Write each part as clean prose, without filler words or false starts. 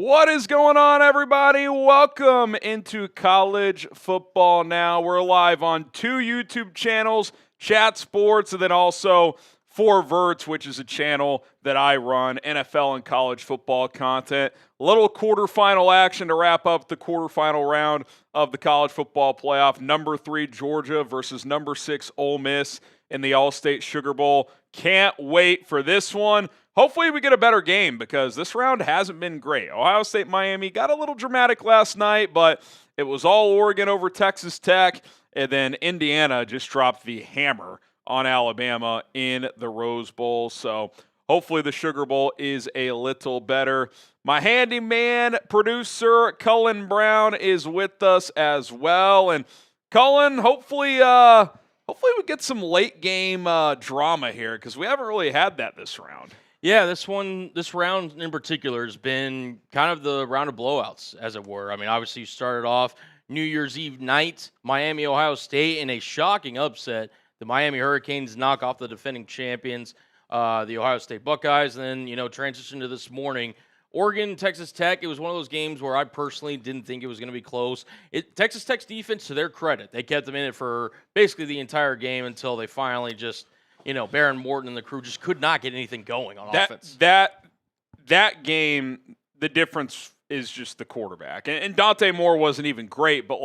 What is going on, everybody? Welcome into College Football Now. We're live on 2 YouTube channels, Chat Sports, and then also 4 Verts, which is a channel that I run, NFL and college football content. A little quarterfinal action to wrap up the quarterfinal round of the college football playoff. Number 3 Georgia versus number 6 Ole Miss in the All-State Sugar Bowl. Can't wait for this one. Hopefully we get a better game because this round hasn't been great. Ohio State, Miami got a little dramatic last night, but it was all Oregon over Texas Tech, and then Indiana just dropped the hammer on Alabama in the Rose Bowl. So hopefully the Sugar Bowl is a little better. My handyman producer, Cullen Brown, is with us as well. And Cullen, hopefully we get some late game drama here because we haven't really had that this round. Yeah, this round in particular has been kind of the round of blowouts, as it were. I mean, obviously you started off New Year's Eve night, Miami, Ohio State, in a shocking upset. The Miami Hurricanes knock off the defending champions, the Ohio State Buckeyes, and then, transition to this morning. Oregon, Texas Tech, it was one of those games where I personally didn't think it was going to be close. Texas Tech's defense, to their credit, they kept them in it for basically the entire game until they finally just Baron Morton and the crew just could not get anything going on offense. That game, the difference is just the quarterback. And Dante Moore wasn't even great, but,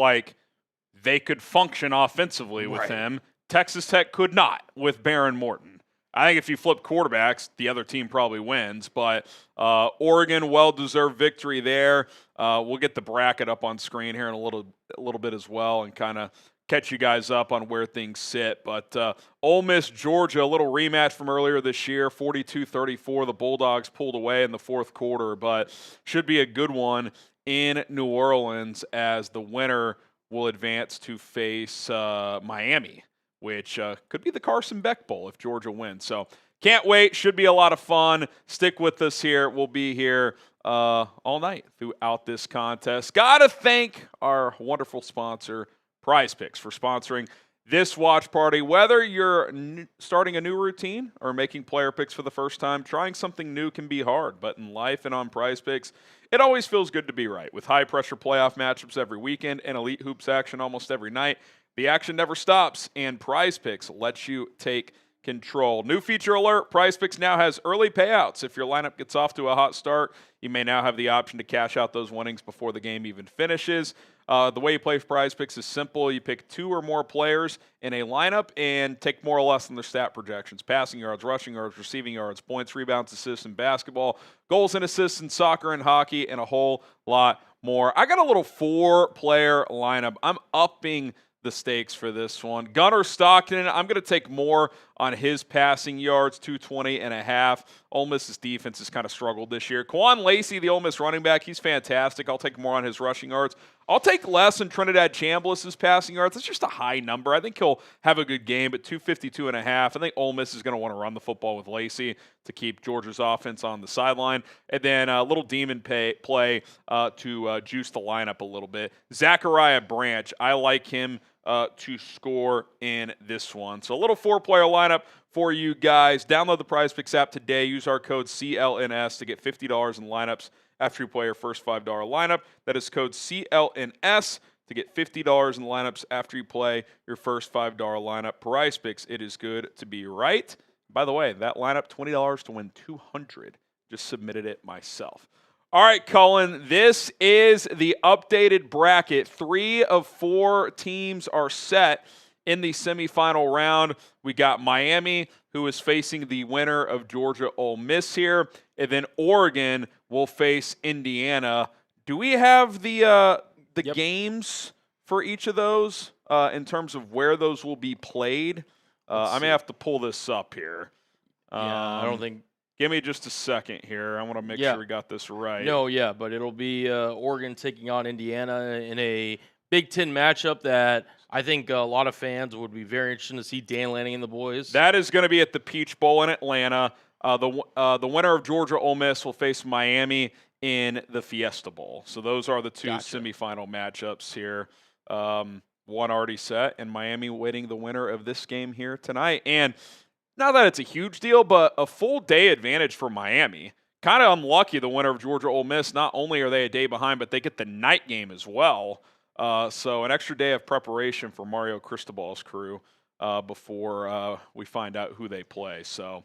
they could function offensively with him. Texas Tech could not with Baron Morton. I think if you flip quarterbacks, the other team probably wins. But Oregon, well-deserved victory there. We'll get the bracket up on screen here in a little bit as well and kind of catch you guys up on where things sit. But Ole Miss, Georgia, a little rematch from earlier this year, 42-34. The Bulldogs pulled away in the fourth quarter, but should be a good one in New Orleans as the winner will advance to face Miami, which could be the Carson Beck Bowl if Georgia wins. So can't wait. Should be a lot of fun. Stick with us here. We'll be here all night throughout this contest. Got to thank our wonderful sponsor, Prize Picks, for sponsoring this watch party. Whether you're starting a new routine or making player picks for the first time, trying something new can be hard. But in life and on Prize Picks, it always feels good to be right. With high-pressure playoff matchups every weekend and elite hoops action almost every night, the action never stops, and Prize Picks lets you take control. New feature alert, Prize Picks now has early payouts. If your lineup gets off to a hot start, you may now have the option to cash out those winnings before the game even finishes. The way you play Prize Picks is simple. You pick 2 or more players in a lineup and take more or less than their stat projections. Passing yards, rushing yards, receiving yards, points, rebounds, assists in basketball, goals and assists in soccer and hockey, and a whole lot more. I got a little 4-player lineup. I'm upping the stakes for this one. Gunnar Stockton, I'm going to take more on his passing yards, 220.5. Ole Miss's defense has kind of struggled this year. Kewan Lacy, the Ole Miss running back, he's fantastic. I'll take more on his rushing yards. I'll take less on Trinidad Chambliss' passing yards. It's just a high number. I think he'll have a good game, but 252.5. I think Ole Miss is going to want to run the football with Lacy to keep Georgia's offense on the sideline. And then a little demon play to juice the lineup a little bit. Zachariah Branch, I like him to score in this one. So a little 4-player lineup for you guys. Download the Prize Picks app today. Use our code CLNS to get $50 in lineups after you play your first $5 lineup. That is code CLNS to get $50 in lineups after you play your first $5 lineup. Prize Picks, it is good to be right. By the way, that lineup, $20 to win $200. Just submitted it myself. All right, Cullen, this is the updated bracket. 3 of 4 teams are set in the semifinal round. We got Miami, who is facing the winner of Georgia Ole Miss here, and then Oregon will face Indiana. Do we have the games for each of those in terms of where those will be played? I may have to pull this up here. I don't think. Give me just a second here. I want to make sure we got this right. No, but it'll be Oregon taking on Indiana in a Big Ten matchup that I think a lot of fans would be very interested to see Dan Lanning and the boys. That is going to be at the Peach Bowl in Atlanta. The winner of Georgia Ole Miss will face Miami in the Fiesta Bowl. So those are the 2 semifinal matchups here. One already set, and Miami waiting the winner of this game here tonight. And not that it's a huge deal, but a full day advantage for Miami kind of unlucky, the winner of Georgia Ole Miss. Not only are they a day behind, but they get the night game as well. So an extra day of preparation for Mario Cristobal's crew before we find out who they play. So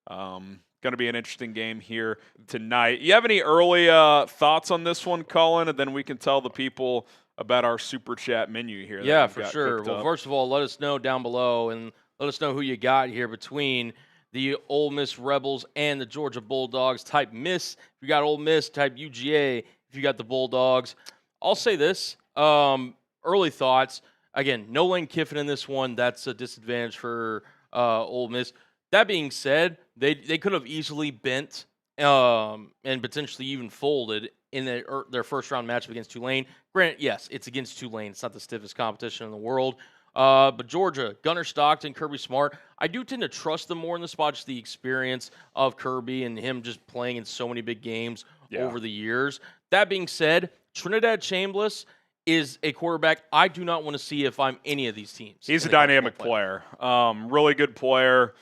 going to be an interesting game here tonight. You have any early thoughts on this one, Colin? And then we can tell the people about our Super Chat menu here. Yeah, for sure. Well, first of all, let us know down below and let us know who you got here between the Ole Miss Rebels and the Georgia Bulldogs. Type Miss if you got Ole Miss. Type UGA if you got the Bulldogs. I'll say this. Early thoughts. Again, no Lane Kiffin in this one. That's a disadvantage for Ole Miss. That being said, they could have easily bent and potentially even folded in their first-round matchup against Tulane. Granted, yes, it's against Tulane. It's not the stiffest competition in the world. But Georgia, Gunnar Stockton, Kirby Smart, I do tend to trust them more in the spot, just the experience of Kirby and him just playing in so many big games over the years. That being said, Trinidad Chambliss is a quarterback I do not want to see if I'm any of these teams. He's a dynamic player. Really good player.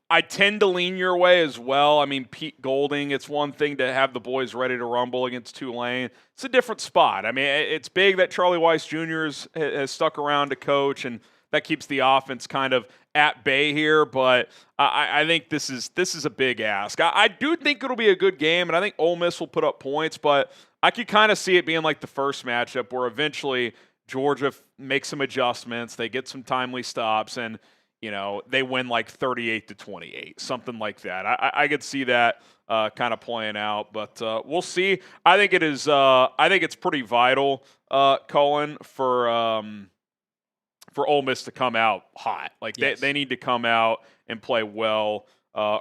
I tend to lean your way as well. I mean, Pete Golding, it's one thing to have the boys ready to rumble against Tulane. It's a different spot. I mean, it's big that Charlie Weiss Jr. has stuck around to coach, and that keeps the offense kind of at bay here. But I think this is a big ask. I do think it'll be a good game, and I think Ole Miss will put up points. But I could kind of see it being like the first matchup where eventually Georgia makes some adjustments, they get some timely stops, and they win like 38-28, something like that. I could see that kind of playing out, but we'll see. I think it is. I think it's pretty vital, Colin, for Ole Miss to come out hot. Like they need to come out and play well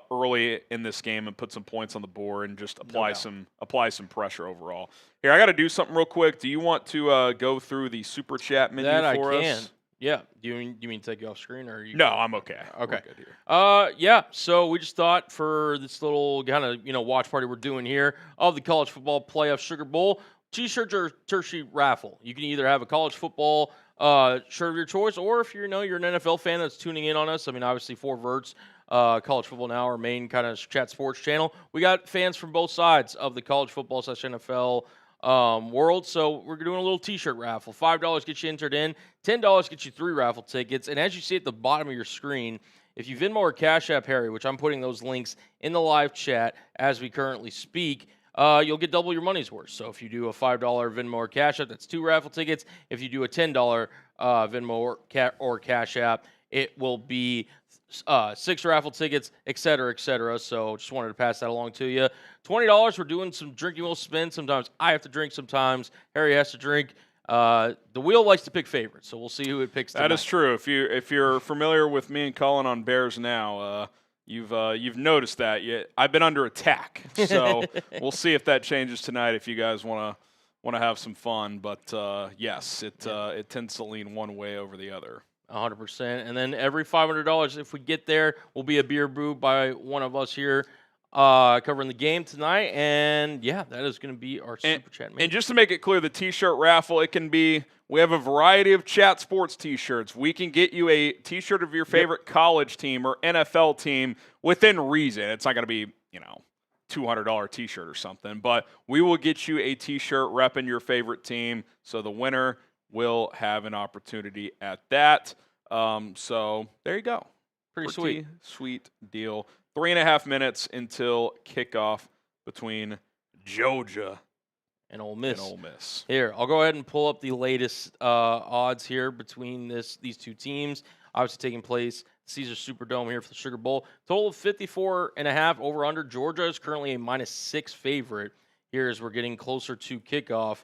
early in this game and put some points on the board and just apply some pressure overall. Here, I got to do something real quick. Do you want to go through the Super Chat menu for us? Yeah. Do you mean take you off screen or you? No, I'm okay. Okay. We're good here. Yeah. So we just thought for this little kind of watch party we're doing here of the College Football Playoff Sugar Bowl, T-shirts or tertiary raffle. You can either have a college football shirt of your choice, or if you're an NFL fan that's tuning in on us. I mean, obviously, Four Verts, College Football Now, our main kind of chat sports channel. We got fans from both sides of the college football / NFL world. So we're doing a little T-shirt raffle. $5 gets you entered in. $10 gets you 3 raffle tickets. And as you see at the bottom of your screen, if you Venmo or Cash App Harry, which I'm putting those links in the live chat as we currently speak, you'll get double your money's worth. So if you do a $5 Venmo or Cash App, that's 2 raffle tickets. If you do a $10 Venmo or Cash App, it will be 6 raffle tickets, et cetera, et cetera. So just wanted to pass that along to you. $20, we're doing some drinking wheel spin. Sometimes I have to drink, sometimes Harry has to drink. The wheel likes to pick favorites, so we'll see who it picks tonight. That is true. If you're familiar with me and Colin on Bears Now, you've noticed that. I've been under attack, so we'll see if that changes tonight. If you guys want to have some fun, but yes, it tends to lean one way over the other. 100%. And then every $500, if we get there, will be a beer brewed by one of us here covering the game tonight. And, yeah, that is going to be our Super Chat. And just to make it clear, the T-shirt raffle, we have a variety of Chat Sports T-shirts. We can get you a T-shirt of your favorite college team or NFL team within reason. It's not going to be, $200 T-shirt or something. But we will get you a T-shirt repping your favorite team. So the winner will have an opportunity at that. So there you go. Pretty sweet deal. 3.5 minutes until kickoff between Georgia and Ole Miss. And Here, I'll go ahead and pull up the latest odds here between these two teams. Obviously taking place Caesar Superdome here for the Sugar Bowl. Total of 54.5 over under. Georgia is currently a -6 favorite here as we're getting closer to kickoff.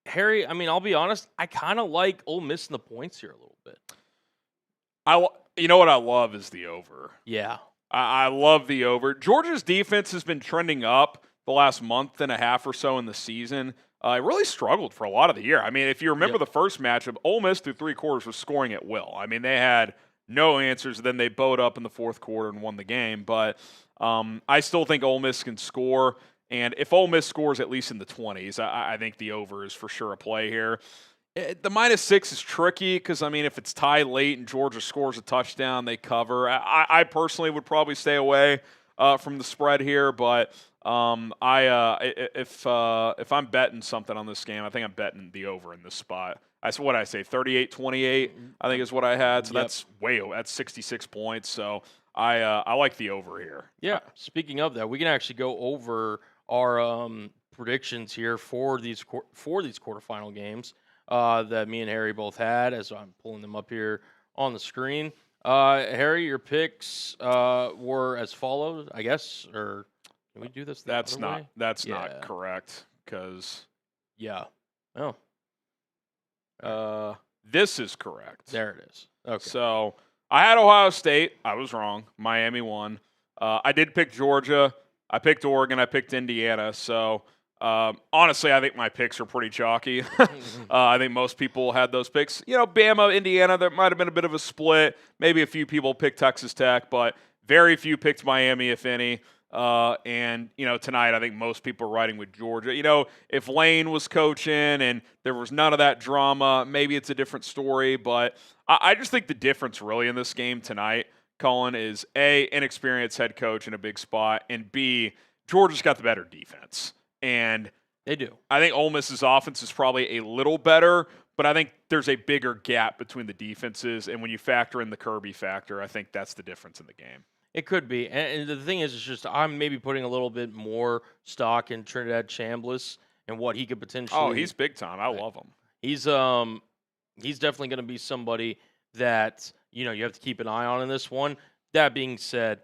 Harry, I mean, I'll be honest, I kind of like Ole Miss in the points here a little bit. You know what I love is the over. Yeah. I love the over. Georgia's defense has been trending up the last month and a half or so in the season. It really struggled for a lot of the year. I mean, if you remember the first matchup, Ole Miss through 3 quarters was scoring at will. I mean, they had no answers. Then they bowed up in the 4th quarter and won the game. But I still think Ole Miss can score. And if Ole Miss scores at least in the 20s, I think the over is for sure a play here. The -6 is tricky because, I mean, if it's tied late and Georgia scores a touchdown, they cover. I personally would probably stay away. from the spread here, but if I'm betting something on this game, I think I'm betting the over in this spot. What I say, 38-28, I think is what I had. So that's that's 66 points. So I like the over here. Yeah. Speaking of that, we can actually go over our predictions here for these quarterfinal games that me and Harry both had, as I'm pulling them up here on the screen. Harry, your picks were as follows, I guess, or can we do this? That's not correct because this is correct. There it is. Okay. So I had Ohio State. I was wrong. Miami won. I did pick Georgia. I picked Oregon. I picked Indiana. So honestly, I think my picks are pretty chalky. I think most people had those picks. Bama, Indiana, there might have been a bit of a split. Maybe a few people picked Texas Tech, but very few picked Miami, if any. And tonight I think most people are riding with Georgia. If Lane was coaching and there was none of that drama, maybe it's a different story. But I just think the difference really in this game tonight, Colin, is A, inexperienced head coach in a big spot, and B, Georgia's got the better defense. And they do. I think Ole Miss's offense is probably a little better, but I think there's a bigger gap between the defenses. And when you factor in the Kirby factor, I think that's the difference in the game. It could be. And the thing is, it's just I'm maybe putting a little bit more stock in Trinidad Chambliss and what he could potentially. Oh, he's big time. I love him. He's definitely going to be somebody that, you have to keep an eye on in this one. That being said,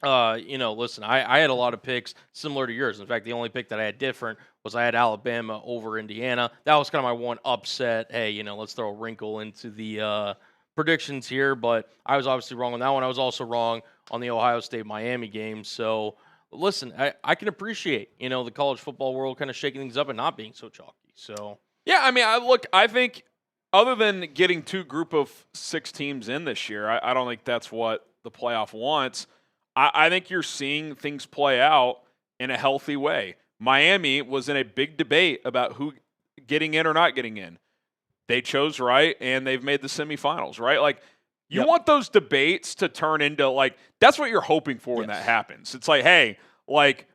listen, I had a lot of picks similar to yours. In fact, the only pick that I had different was I had Alabama over Indiana. That was kind of my one upset. Hey, let's throw a wrinkle into the predictions here, but I was obviously wrong on that one. I was also wrong on the Ohio State-Miami game. So, listen, I can appreciate, the college football world kind of shaking things up and not being so chalky. So, yeah, I mean, I think other than getting 2 group of 6 teams in this year, I don't think that's what the playoff wants. I think you're seeing things play out in a healthy way. Miami was in a big debate about who getting in or not getting in. They chose right, and they've made the semifinals, right? Like, you want those debates to turn into, that's what you're hoping for when that happens. It's like, hey,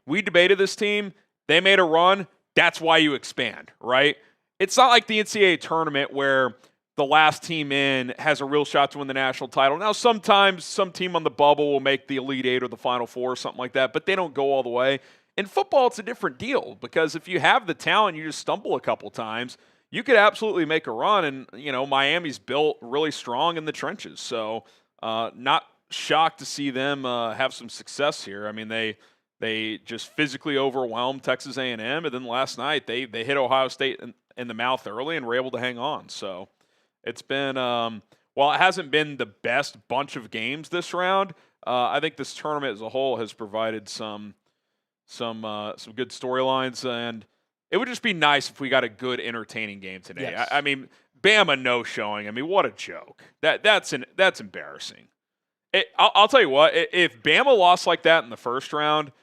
we debated this team. They made a run. That's why you expand, right? It's not like the NCAA tournament where the last team in has a real shot to win the national title. Now, sometimes some team on the bubble will make the Elite Eight or the Final Four or something like that, but they don't go all the way. In football, it's a different deal because if you have the talent, you just stumble a couple times, you could absolutely make a run, and, Miami's built really strong in the trenches. So not shocked to see them have some success here. I mean, they just physically overwhelmed Texas A&M, and then last night they hit Ohio State in the mouth early and were able to hang on. So it's been while it hasn't been the best bunch of games this round, I think this tournament as a whole has provided some good storylines, and it would just be nice if we got a good, entertaining game today. Yes. I mean, Bama no showing. I mean, what a joke. That's embarrassing. I'll tell you what. If Bama lost like that in the first round,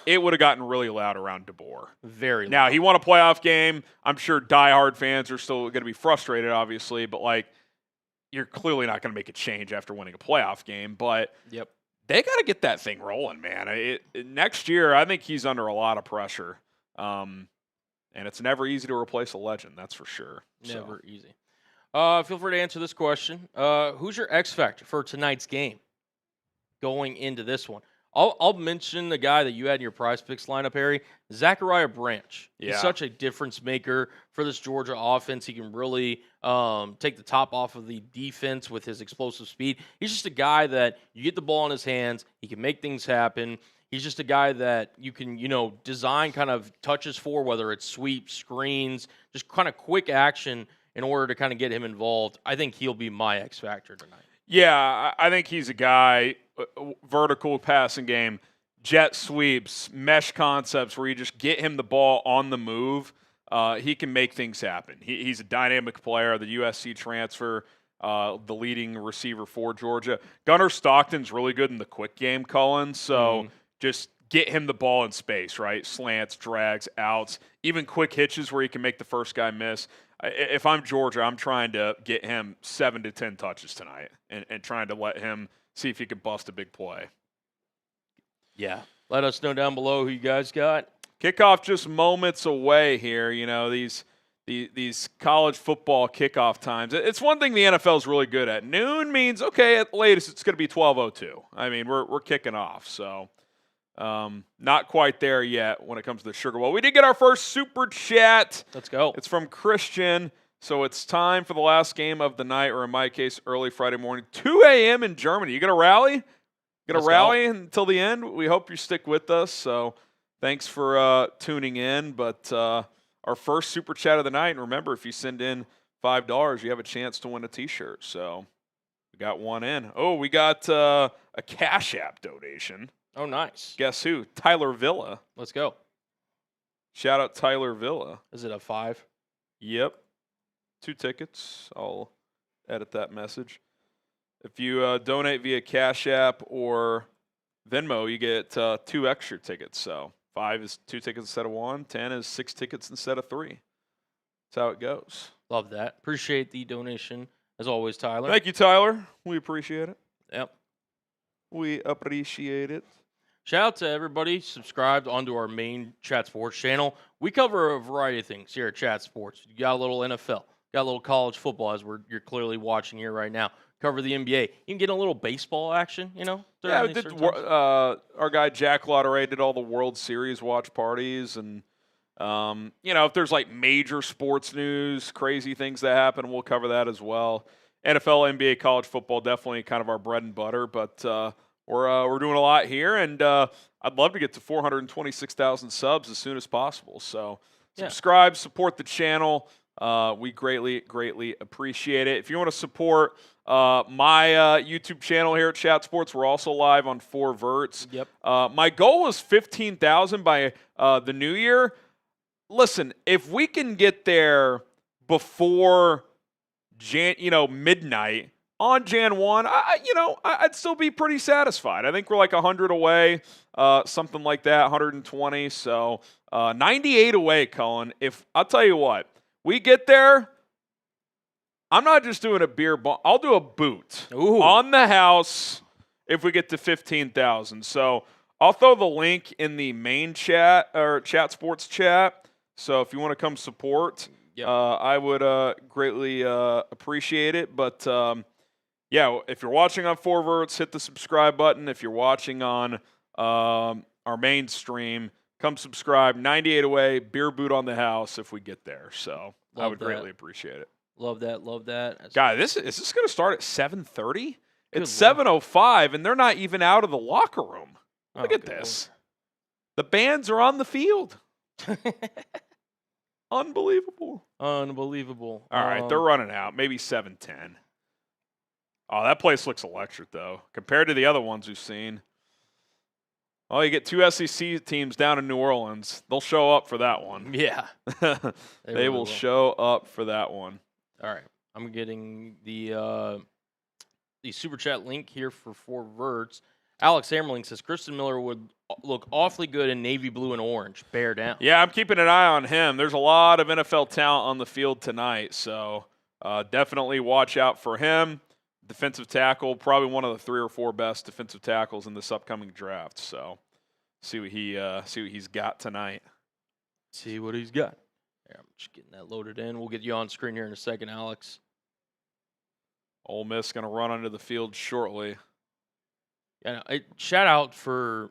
it would have gotten really loud around DeBoer. Very loud. Now, he won a playoff game. I'm sure diehard fans are still going to be frustrated, obviously, but you're clearly not going to make a change after winning a playoff game. But they got to get that thing rolling, man. Next year, I think he's under a lot of pressure. And it's never easy to replace a legend, that's for sure. Never easy. Feel free to answer this question. Who's your X factor for tonight's game going into this one? I'll mention the guy that you had in your prize picks lineup, Harry, Zachariah Branch. Yeah. He's such a difference maker for this Georgia offense. He can really take the top off of the defense with his explosive speed. He's just a guy that you get the ball in his hands, he can make things happen. He's just a guy that you can, design kind of touches for, whether it's sweeps, screens, just kind of quick action in order to kind of get him involved. I think he'll be my X factor tonight. Yeah, I think he's a guy, vertical passing game, jet sweeps, mesh concepts where you just get him the ball on the move. He can make things happen. He's a dynamic player, the USC transfer, the leading receiver for Georgia. Gunnar Stockton's really good in the quick game, Cullen, so just get him the ball in space, right? Slants, drags, outs, even quick hitches where he can make the first guy miss. If I'm Georgia, I'm trying to get him 7 to 10 touches tonight and trying to let him see if he can bust a big play. Yeah. Let us know down below who you guys got. Kickoff just moments away here. You know, these college football kickoff times. It's one thing the NFL is really good at. Noon means, okay, at the latest, it's going to be 12:02. I mean, we're kicking off. So not quite there yet when it comes to the Sugar Bowl. We did get our first super chat. Let's go. It's from Christian. So it's time for the last game of the night, or in my case, early Friday morning, 2 a.m. in Germany. You going to rally? Going to rally until the end? We hope you stick with us. So thanks for tuning in. But our first super chat of the night, and remember, if you send in $5, you have a chance to win a T-shirt. So we got one in. Oh, we got a Cash App donation. Oh, nice. Guess who? Tyler Villa. Let's go. Shout out Tyler Villa. Is it a 5? Yep. 2 tickets. I'll edit that message. If you donate via Cash App or Venmo, you get 2 extra tickets. So 5 is 2 tickets instead of 1. 10 is 6 tickets instead of 3. That's how it goes. Love that. Appreciate the donation, as always, Tyler. Thank you, Tyler. We appreciate it. Yep. We appreciate it. Shout out to everybody subscribed onto our main Chat Sports channel. We cover a variety of things here at Chat Sports. You got a little NFL, got a little college football, as you're clearly watching here right now. Cover the NBA. You can get a little baseball action, you know? Yeah, our guy Jack Lotteray did all the World Series watch parties. And, you know, if there's like major sports news, crazy things that happen, we'll cover that as well. NFL, NBA, college football, definitely kind of our bread and butter. But we're doing a lot here. And I'd love to get to 426,000 subs as soon as possible. So subscribe, support the channel. We greatly, greatly appreciate it. If you want to support my YouTube channel here at Chat Sports, we're also live on 4 Verts. Yep. My goal is 15,000 by the new year. Listen, if we can get there before midnight on Jan 1, I'd still be pretty satisfied. I think we're like 100 away, something like that, 120. So 98 away, Cullen. If I'll tell you what. We get there, I'm not just doing a beer bong. I'll do a boot on the house if we get to 15,000. So I'll throw the link in the main chat or Chat Sports chat. So if you want to come support, I would greatly appreciate it. But, if you're watching on 4 Verts, hit the subscribe button. If you're watching on our main stream, come subscribe. 98 away, beer boot on the house if we get there. So I would greatly appreciate it. Love that. Love that. Guy, is this going to start at 7:30? It's 7:05, and they're not even out of the locker room. Look at this. The bands are on the field. Unbelievable. Unbelievable. All right, they're running out. Maybe 7:10. Oh, that place looks electric, though, compared to the other ones we've seen. Oh, you get 2 SEC teams down in New Orleans. They'll show up for that one. Yeah. They really will show up for that one. All right. I'm getting the Super Chat link here for 4 Verts. Alex Ammerling says, Kristen Miller would look awfully good in navy blue and orange. Bear down. Yeah, I'm keeping an eye on him. There's a lot of NFL talent on the field tonight, so definitely watch out for him. Defensive tackle, probably one of the 3 or 4 best defensive tackles in this upcoming draft. So, see what he's got tonight. See what he's got. Here, I'm just getting that loaded in. We'll get you on screen here in a second, Alex. Ole Miss going to run onto the field shortly. Yeah, shout out for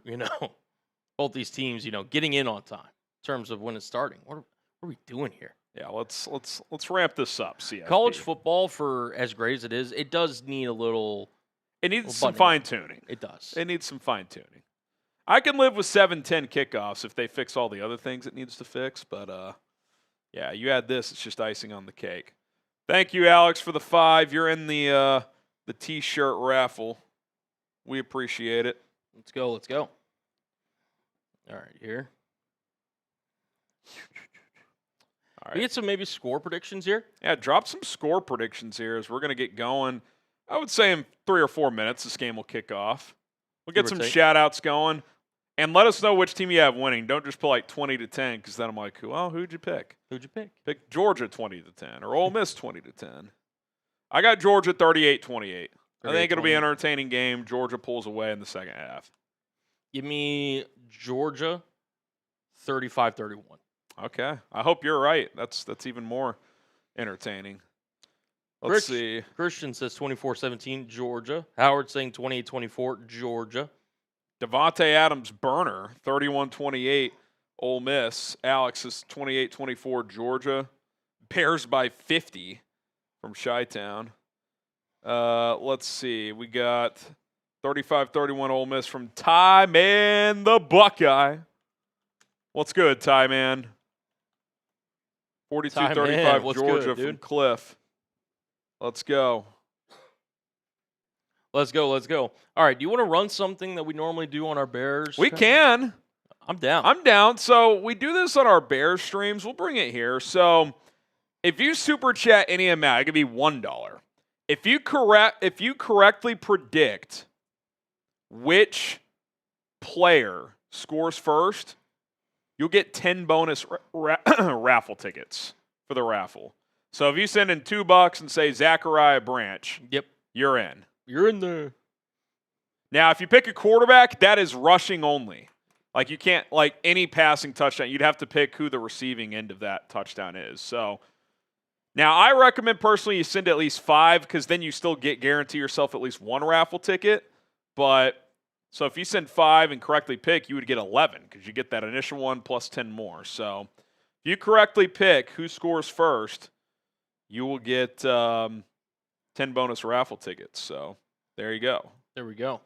both these teams, getting in on time in terms of when it's starting. What are we doing here? Yeah, let's ramp this up. CFP. College football, for as great as it is, it does need a little. It needs some fine tuning. It does. It needs some fine tuning. I can live with 7-10 kickoffs if they fix all the other things it needs to fix. But you add this, it's just icing on the cake. Thank you, Alex, for the 5. You're in the T-shirt raffle. We appreciate it. Let's go. All right, here. All right. We get some maybe score predictions here. Yeah, drop some score predictions here as we're going to get going. I would say in 3 or 4 minutes, this game will kick off. We'll get some shout-outs going. And let us know which team you have winning. Don't just put like 20-10, because then I'm like, who'd you pick? Who'd you pick? Pick Georgia 20-10 or Ole Miss 20-10. I got Georgia 38-28. I think it'll be an entertaining game. Georgia pulls away in the second half. Give me Georgia 35-31. Okay. I hope you're right. That's even more entertaining. Let's see. Christian says 24-17, Georgia. Howard saying 28-24, Georgia. Devontae Adams burner, 31-28, Ole Miss. Alex is 28-24, Georgia. Bears by 50 from Chi-Town. Let's see. We got 35-31 Ole Miss from Ty Man the Buckeye. What's good, Ty Man? 42-35 Georgia from Cliff. Let's go. Let's go. All right, do you want to run something that we normally do on our Bears? We can. I'm down. I'm down. So we do this on our Bears streams. We'll bring it here. So if you super chat any amount, it could be $1. If you correctly predict which player scores first, you'll get 10 bonus raffle tickets for the raffle. So if you send in $2 and say Zachariah Branch, yep, you're in. You're in there. Now, if you pick a quarterback, that is rushing only. Like, you can't, like, any passing touchdown, you'd have to pick who the receiving end of that touchdown is. So, now, I recommend personally you send at least 5 because then you still guarantee yourself at least 1 raffle ticket. But, so if you send 5 and correctly pick, you would get 11 because you get that initial one plus 10 more. So, if you correctly pick who scores first, you will get 10 bonus raffle tickets. So, there you go. There we go.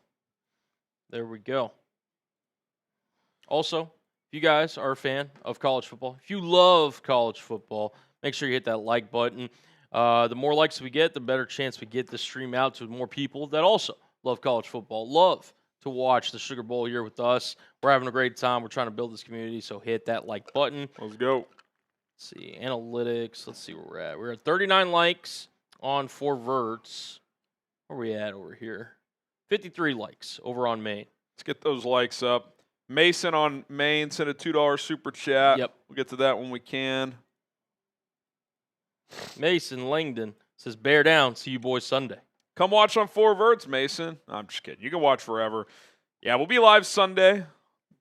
Also, if you guys are a fan of college football, if you love college football, make sure you hit that like button. The more likes we get, the better chance we get to stream out to more people that also love college football, love to watch the Sugar Bowl here with us. We're having a great time. We're trying to build this community, so hit that like button. Let's go. Let's see, analytics. Let's see where we're at. We're at 39 likes on 4 verts. Where are we at over here? 53 likes over on Maine. Let's get those likes up. Mason on Maine sent a $2 super chat. Yep. We'll get to that when we can. Mason Langdon says, bear down. See you boys Sunday. Come watch on 4 verts, Mason. I'm just kidding. You can watch forever. Yeah, we'll be live Sunday.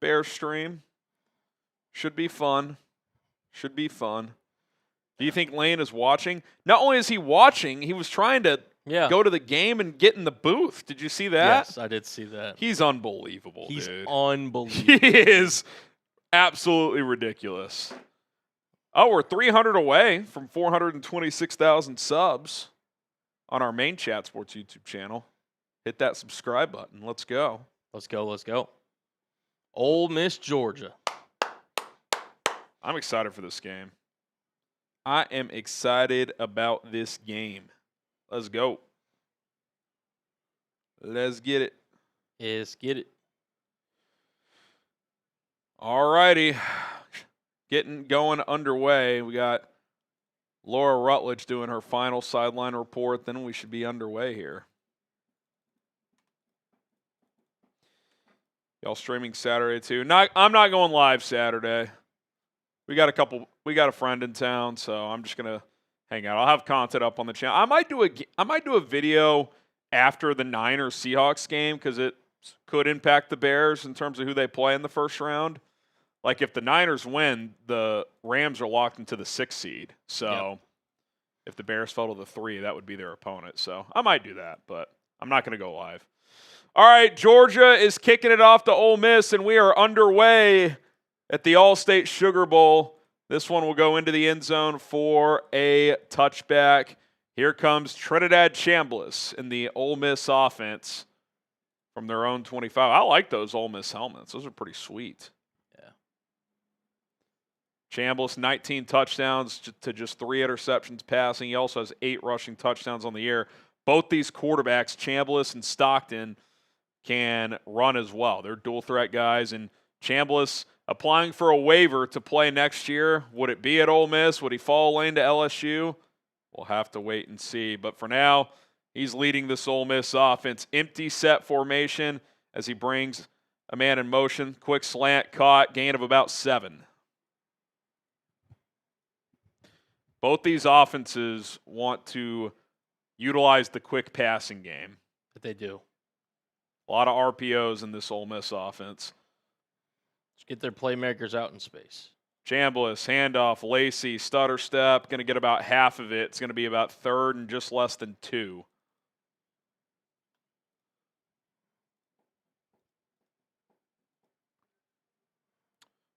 Bear stream. Should be fun. Do you think Lane is watching? Not only is he watching, he was trying to go to the game and get in the booth. Did you see that? Yes, I did see that. He's unbelievable, He's dude. unbelievable. He is absolutely ridiculous. Oh, we're 300 away from 426,000 subs on our main Chat Sports YouTube channel. Hit that subscribe button. Let's go. Let's go. Ole Miss, Georgia. I'm excited for this game. I am excited about this game. Let's go. Let's get it. Let's get it. All righty. Getting going underway. We got Laura Rutledge doing her final sideline report. Then we should be underway here. Y'all streaming Saturday too. I'm not going live Saturday. We got a friend in town, so I'm just gonna hang out. I'll have content up on the channel. I might do a video after the Niners Seahawks game because it could impact the Bears in terms of who they play in the first round. Like if the Niners win, the Rams are locked into the 6th seed. So if the Bears fell to the 3, that would be their opponent. So I might do that, but I'm not going to go live. All right, Georgia is kicking it off to Ole Miss, and we are underway at the All-State Sugar Bowl. This one will go into the end zone for a touchback. Here comes Trinidad Chambliss in the Ole Miss offense from their own 25. I like those Ole Miss helmets. Those are pretty sweet. Yeah. Chambliss, 19 touchdowns to just 3 interceptions passing. He also has 8 rushing touchdowns on the year. Both these quarterbacks, Chambliss and Stockton, can run as well. They're dual threat guys, and Chambliss applying for a waiver to play next year. Would it be at Ole Miss? Would he fall lane to LSU? We'll have to wait and see. But for now, he's leading this Ole Miss offense. Empty set formation as he brings a man in motion. Quick slant, caught, gain of about 7. Both these offenses want to utilize the quick passing game. That they do. A lot of RPOs in this Ole Miss offense. Just get their playmakers out in space. Chambliss, handoff, Lacy, stutter step, going to get about half of it. It's going to be about third and just less than 2.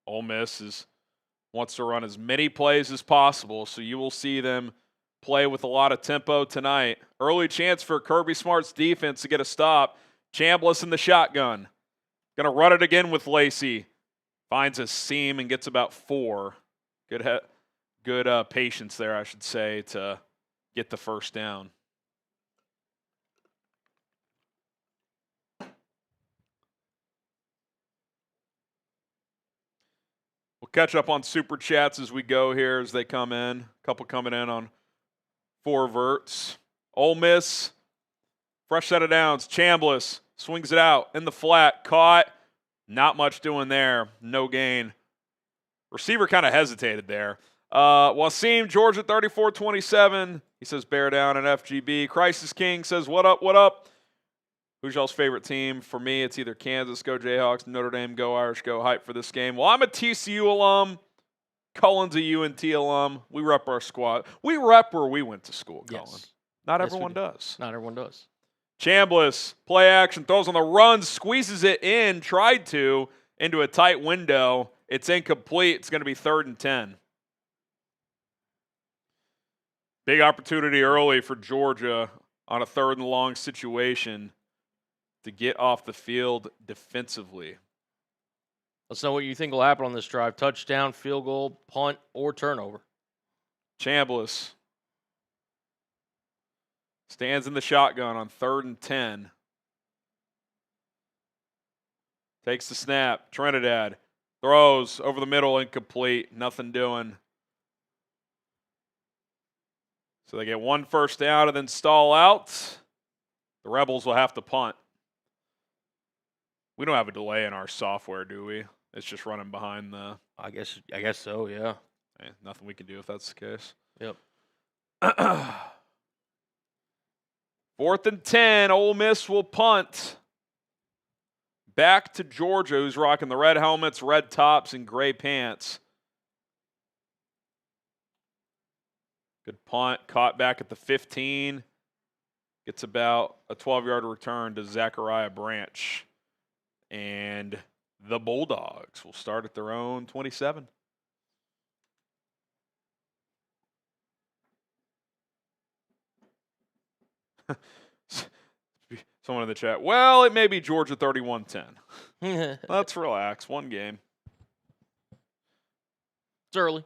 Ole Miss wants to run as many plays as possible, so you will see them play with a lot of tempo tonight. Early chance for Kirby Smart's defense to get a stop. Chambliss in the shotgun. Going to run it again with Lacy. Finds a seam and gets about 4. Good patience there, I should say, to get the first down. We'll catch up on Super Chats as we go here as they come in. A couple coming in on 4 verts. Ole Miss, fresh set of downs. Chambliss swings it out in the flat. Caught. Not much doing there. No gain. Receiver kind of hesitated there. Wasim, Georgia 34-27. He says bear down at FGB. Crisis King says what up, what up? Who's y'all's favorite team? For me, it's either Kansas, go Jayhawks, Notre Dame, go Irish, go. Hype for this game. Well, I'm a TCU alum. Cullen's a UNT alum. We rep our squad. We rep where we went to school, Cullen. Yes. Not everyone does. Not everyone does. Chambliss, play action, throws on the run, squeezes it in, tried to, into a tight window. It's incomplete. It's going to be 3rd and 10. Big opportunity early for Georgia on a 3rd and long situation to get off the field defensively. Let's know what you think will happen on this drive. Touchdown, field goal, punt, or turnover. Chambliss stands in the shotgun on 3rd and 10. Takes the snap. Trinidad throws over the middle, incomplete. Nothing doing. So they get 1 first down and then stall out. The Rebels will have to punt. We don't have a delay in our software, do we? It's just running behind the... I guess so, yeah. Nothing we can do if that's the case. Yep. 4th and 10, Ole Miss will punt. Back to Georgia, who's rocking the red helmets, red tops, and gray pants. Good punt, caught back at the 15. Gets about a 12-yard return to Zachariah Branch. And the Bulldogs will start at their own 27. Someone in the chat, well, it may be Georgia 31-10. Let's relax. 1 game. It's early.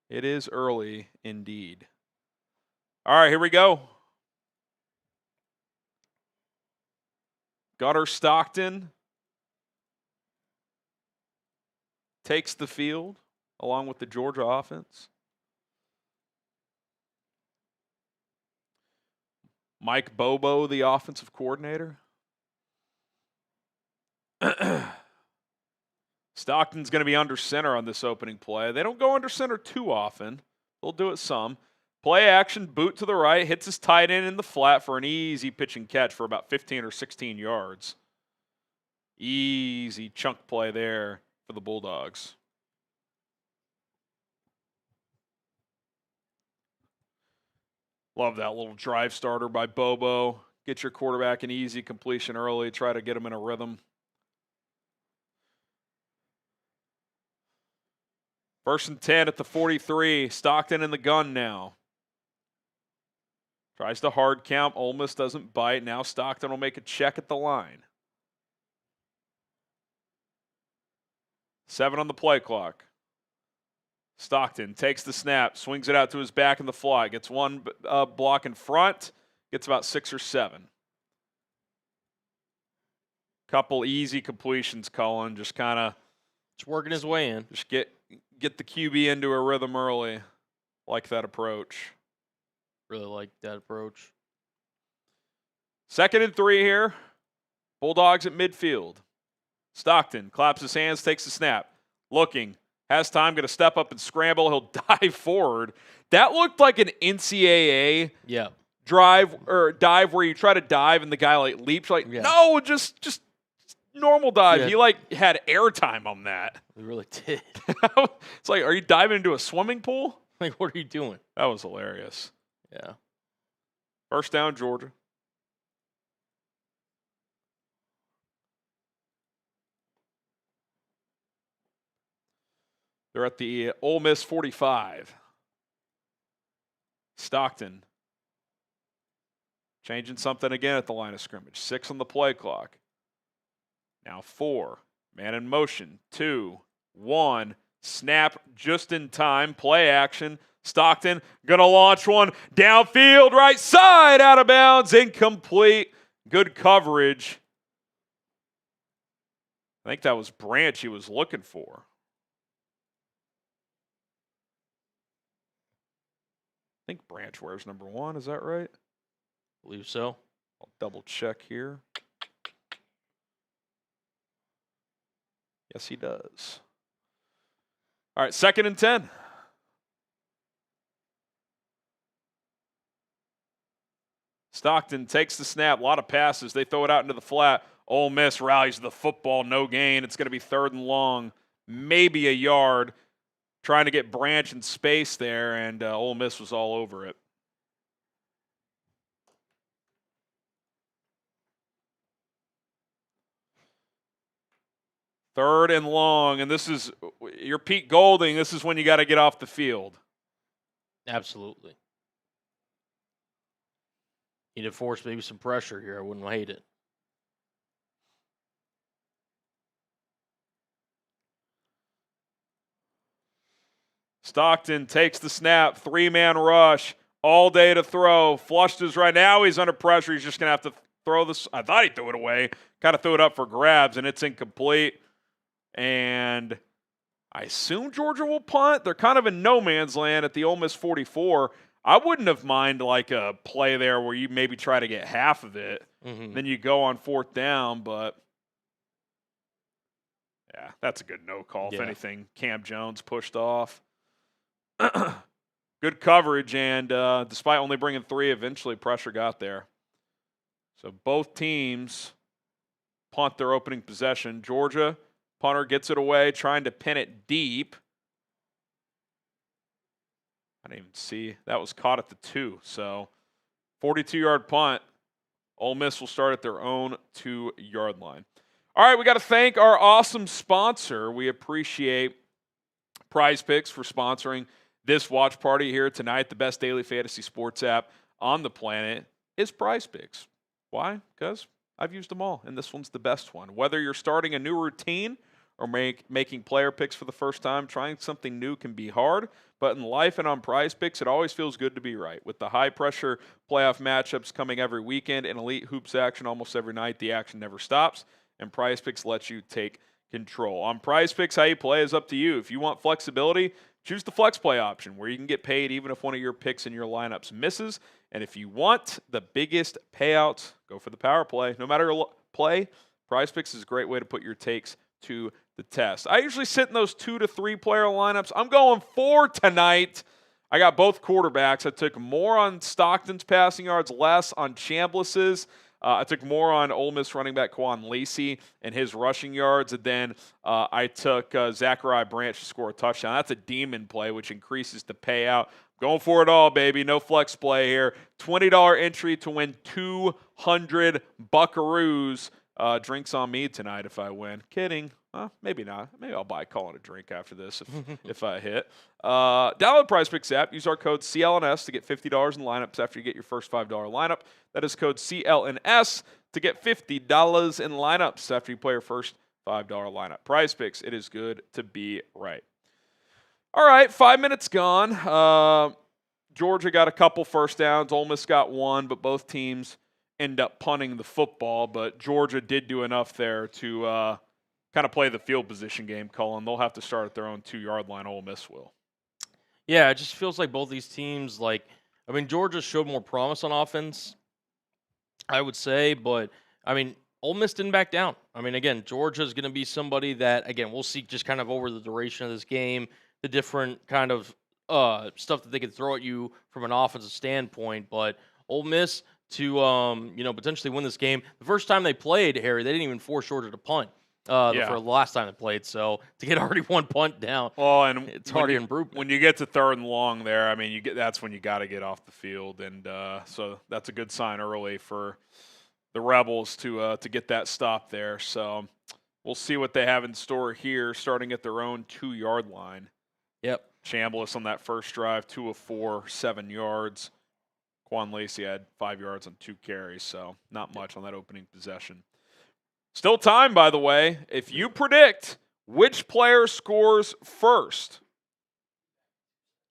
It is early indeed. All right, here we go. Gunner Stockton takes the field along with the Georgia offense. Mike Bobo, the offensive coordinator. Stockton's going to be under center on this opening play. They don't go under center too often. They'll do it some. Play action, boot to the right, hits his tight end in the flat for an easy pitch and catch for about 15 or 16 yards. Easy chunk play there for the Bulldogs. Love that little drive starter by Bobo. Get your quarterback an easy completion early. Try to get him in a rhythm. 1st and 10 at the 43. Stockton in the gun now. Tries to hard count. Ole Miss doesn't bite. Now Stockton will make a check at the line. 7 on the play clock. Stockton takes the snap, swings it out to his back in the fly, gets 1 block in front, gets about 6 or 7. Couple easy completions, Cullen. Just kind of... Just working his way in. Just get the QB into a rhythm early. Like that approach. Really like that approach. 2nd and 3 here. Bulldogs at midfield. Stockton claps his hands, takes the snap. Looking. Has time, going to step up and scramble. He'll dive forward. That looked like an NCAA drive or dive where you try to dive and the guy like leaps. No, just normal dive. Yeah. He like had airtime on that. We really did. It's like, are you diving into a swimming pool? Like, what are you doing? That was hilarious. Yeah. First down, Georgia. They're at the Ole Miss 45. Stockton changing something again at the line of scrimmage. 6 on the play clock. Now 4. Man in motion. 2, 1. Snap just in time. Play action. Stockton going to launch one. Downfield, right side, out of bounds. Incomplete. Good coverage. I think that was Branch he was looking for. I think Branch wears number 1. Is that right? Believe so. I'll double check here. Yes, he does. All right, 2nd and 10. Stockton takes the snap. A lot of passes. They throw it out into the flat. Ole Miss rallies the football. No gain. It's going to be 3rd and long. Maybe a yard. Trying to get Branch in space there, and Ole Miss was all over it. Third and long, and this is your Pete Golding. This is when you got to get off the field. Absolutely. Need to force maybe some pressure here. I wouldn't hate it. Stockton takes the snap, 3-man rush, all day to throw. Flushed his right now. He's under pressure. He's just going to have to throw this. I thought he threw it away. Kind of threw it up for grabs, and it's incomplete. And I assume Georgia will punt. They're kind of in no man's land at the Ole Miss 44. I wouldn't have minded like a play there where you maybe try to get half of it. Mm-hmm. Then you go on 4th down, but yeah, that's a good no call. Yeah. If anything, Cam Jones pushed off. Good coverage, and despite only bringing 3, eventually pressure got there. So both teams punt their opening possession. Georgia, punter gets it away, trying to pin it deep. I didn't even see. That was caught at the 2. So 42-yard punt. Ole Miss will start at their own 2-yard line. All right, we got to thank our awesome sponsor. We appreciate Prize Picks for sponsoring this watch party here tonight. The best daily fantasy sports app on the planet is Prize Picks. Why? Because I've used them all, and this one's the best one. Whether you're starting a new routine or making player picks for the first time, trying something new can be hard. But in life and on Prize Picks, it always feels good to be right. With the high-pressure playoff matchups coming every weekend and elite hoops action almost every night, the action never stops, and Prize Picks lets you take control. On Prize Picks, how you play is up to you. If you want flexibility, choose the flex play option where you can get paid even if one of your picks in your lineups misses. And if you want the biggest payouts, go for the power play. No matter your play, Prize Picks is a great way to put your takes to the test. I usually sit in those 2 to 3 player lineups. I'm going 4 tonight. I got both quarterbacks. I took more on Stockton's passing yards, less on Chambliss's. I took more on Ole Miss running back Kewan Lacy and his rushing yards, and then I took Zachariah Branch to score a touchdown. That's a demon play, which increases the payout. Going for it all, baby. No flex play here. $20 entry to win 200 buckaroos. Drinks on me tonight if I win. Kidding. Maybe not. Maybe I'll buy Colin a drink after this if I hit. Download the Prize Picks app. Use our code CLNS to get $50 in lineups after you get your first $5 lineup. That is code CLNS to get $50 in lineups after you play your first $5 lineup. Prize Picks, it is good to be right. All right, 5 minutes gone. Georgia got a couple first downs. Ole Miss got 1, but both teams end up punting the football. But Georgia did do enough there to kind of play the field position game, Colin. They'll have to start at their own 2-yard line. Ole Miss will. Yeah, it just feels like both these teams, Georgia showed more promise on offense, I would say, but, Ole Miss didn't back down. Again, Georgia's going to be somebody that, again, we'll see just kind of over the duration of this game, the different kind of stuff that they can throw at you from an offensive standpoint, but Ole Miss, to potentially win this game. The first time they played, Harry, they didn't even force Georgia to punt. For the last time they played, so to get already one punt down, and it's already an improvement. When you get to 3rd and long there, I mean, that's when you got to get off the field, and so that's a good sign early for the Rebels to get that stop there. So we'll see what they have in store here, starting at their own 2-yard line. Yep. Chambliss on that first drive, 2 of 4, 7 yards. Kewan Lacy had 5 yards on 2 carries, so not much on that opening possession. Still time, by the way. If you predict which player scores first,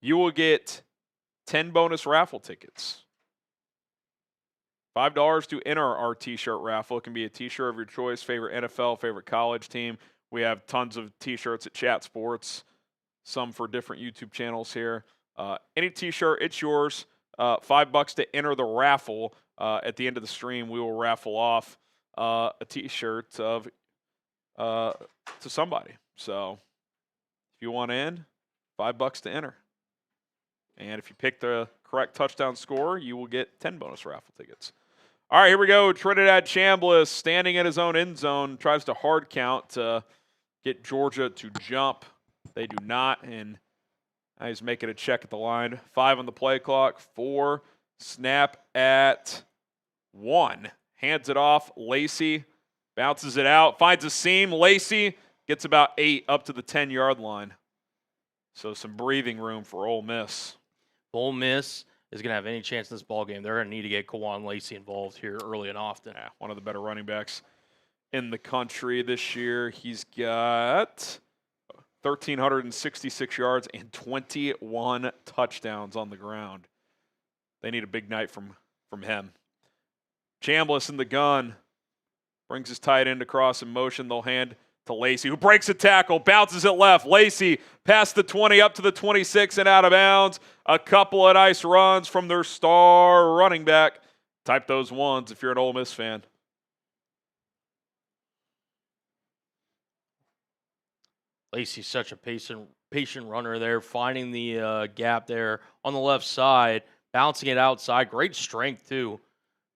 you will get 10 bonus raffle tickets. $5 to enter our T-shirt raffle. It can be a T-shirt of your choice, favorite NFL, favorite college team. We have tons of T-shirts at Chat Sports, some for different YouTube channels here. Any T-shirt, it's yours. $5 to enter the raffle. At the end of the stream, we will raffle off a T-shirt to somebody. So if you want in, $5 to enter. And if you pick the correct touchdown score, you will get 10 bonus raffle tickets. All right, here we go. Trinidad Chambliss standing in his own end zone, tries to hard count to get Georgia to jump. They do not, and he's making a check at the line. 5 on the play clock, 4, snap at 1. Hands it off. Lacy bounces it out, finds a seam. Lacy gets about 8 up to the 10-yard line. So some breathing room for Ole Miss. Ole Miss is going to have any chance in this ballgame. They're going to need to get Kewan Lacy involved here early and often. Yeah, one of the better running backs in the country this year. He's got 1,366 yards and 21 touchdowns on the ground. They need a big night from him. Chambliss in the gun. Brings his tight end across in motion. They'll hand to Lacy, who breaks a tackle, bounces it left. Lacy past the 20, up to the 26 and out of bounds. A couple of nice runs from their star running back. Type those ones if you're an Ole Miss fan. Lacy's such a patient runner there, finding the gap there on the left side, bouncing it outside. Great strength, too,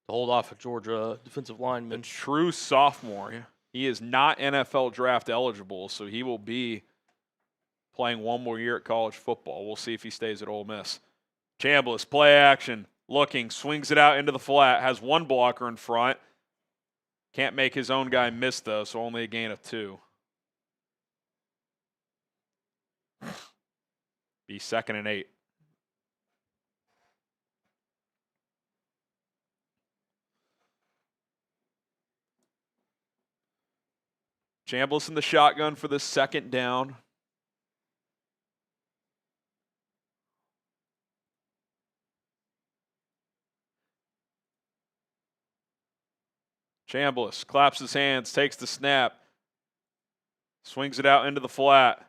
to hold off a Georgia defensive lineman. A true sophomore. He is not NFL draft eligible, so he will be playing one more year at college football. We'll see if he stays at Ole Miss. Chambliss, play action, looking, swings it out into the flat, has one blocker in front. Can't make his own guy miss, though, so only a gain of 2. Be 2nd and 8. Chambliss in the shotgun for the 2nd down. Chambliss claps his hands, takes the snap, swings it out into the flat.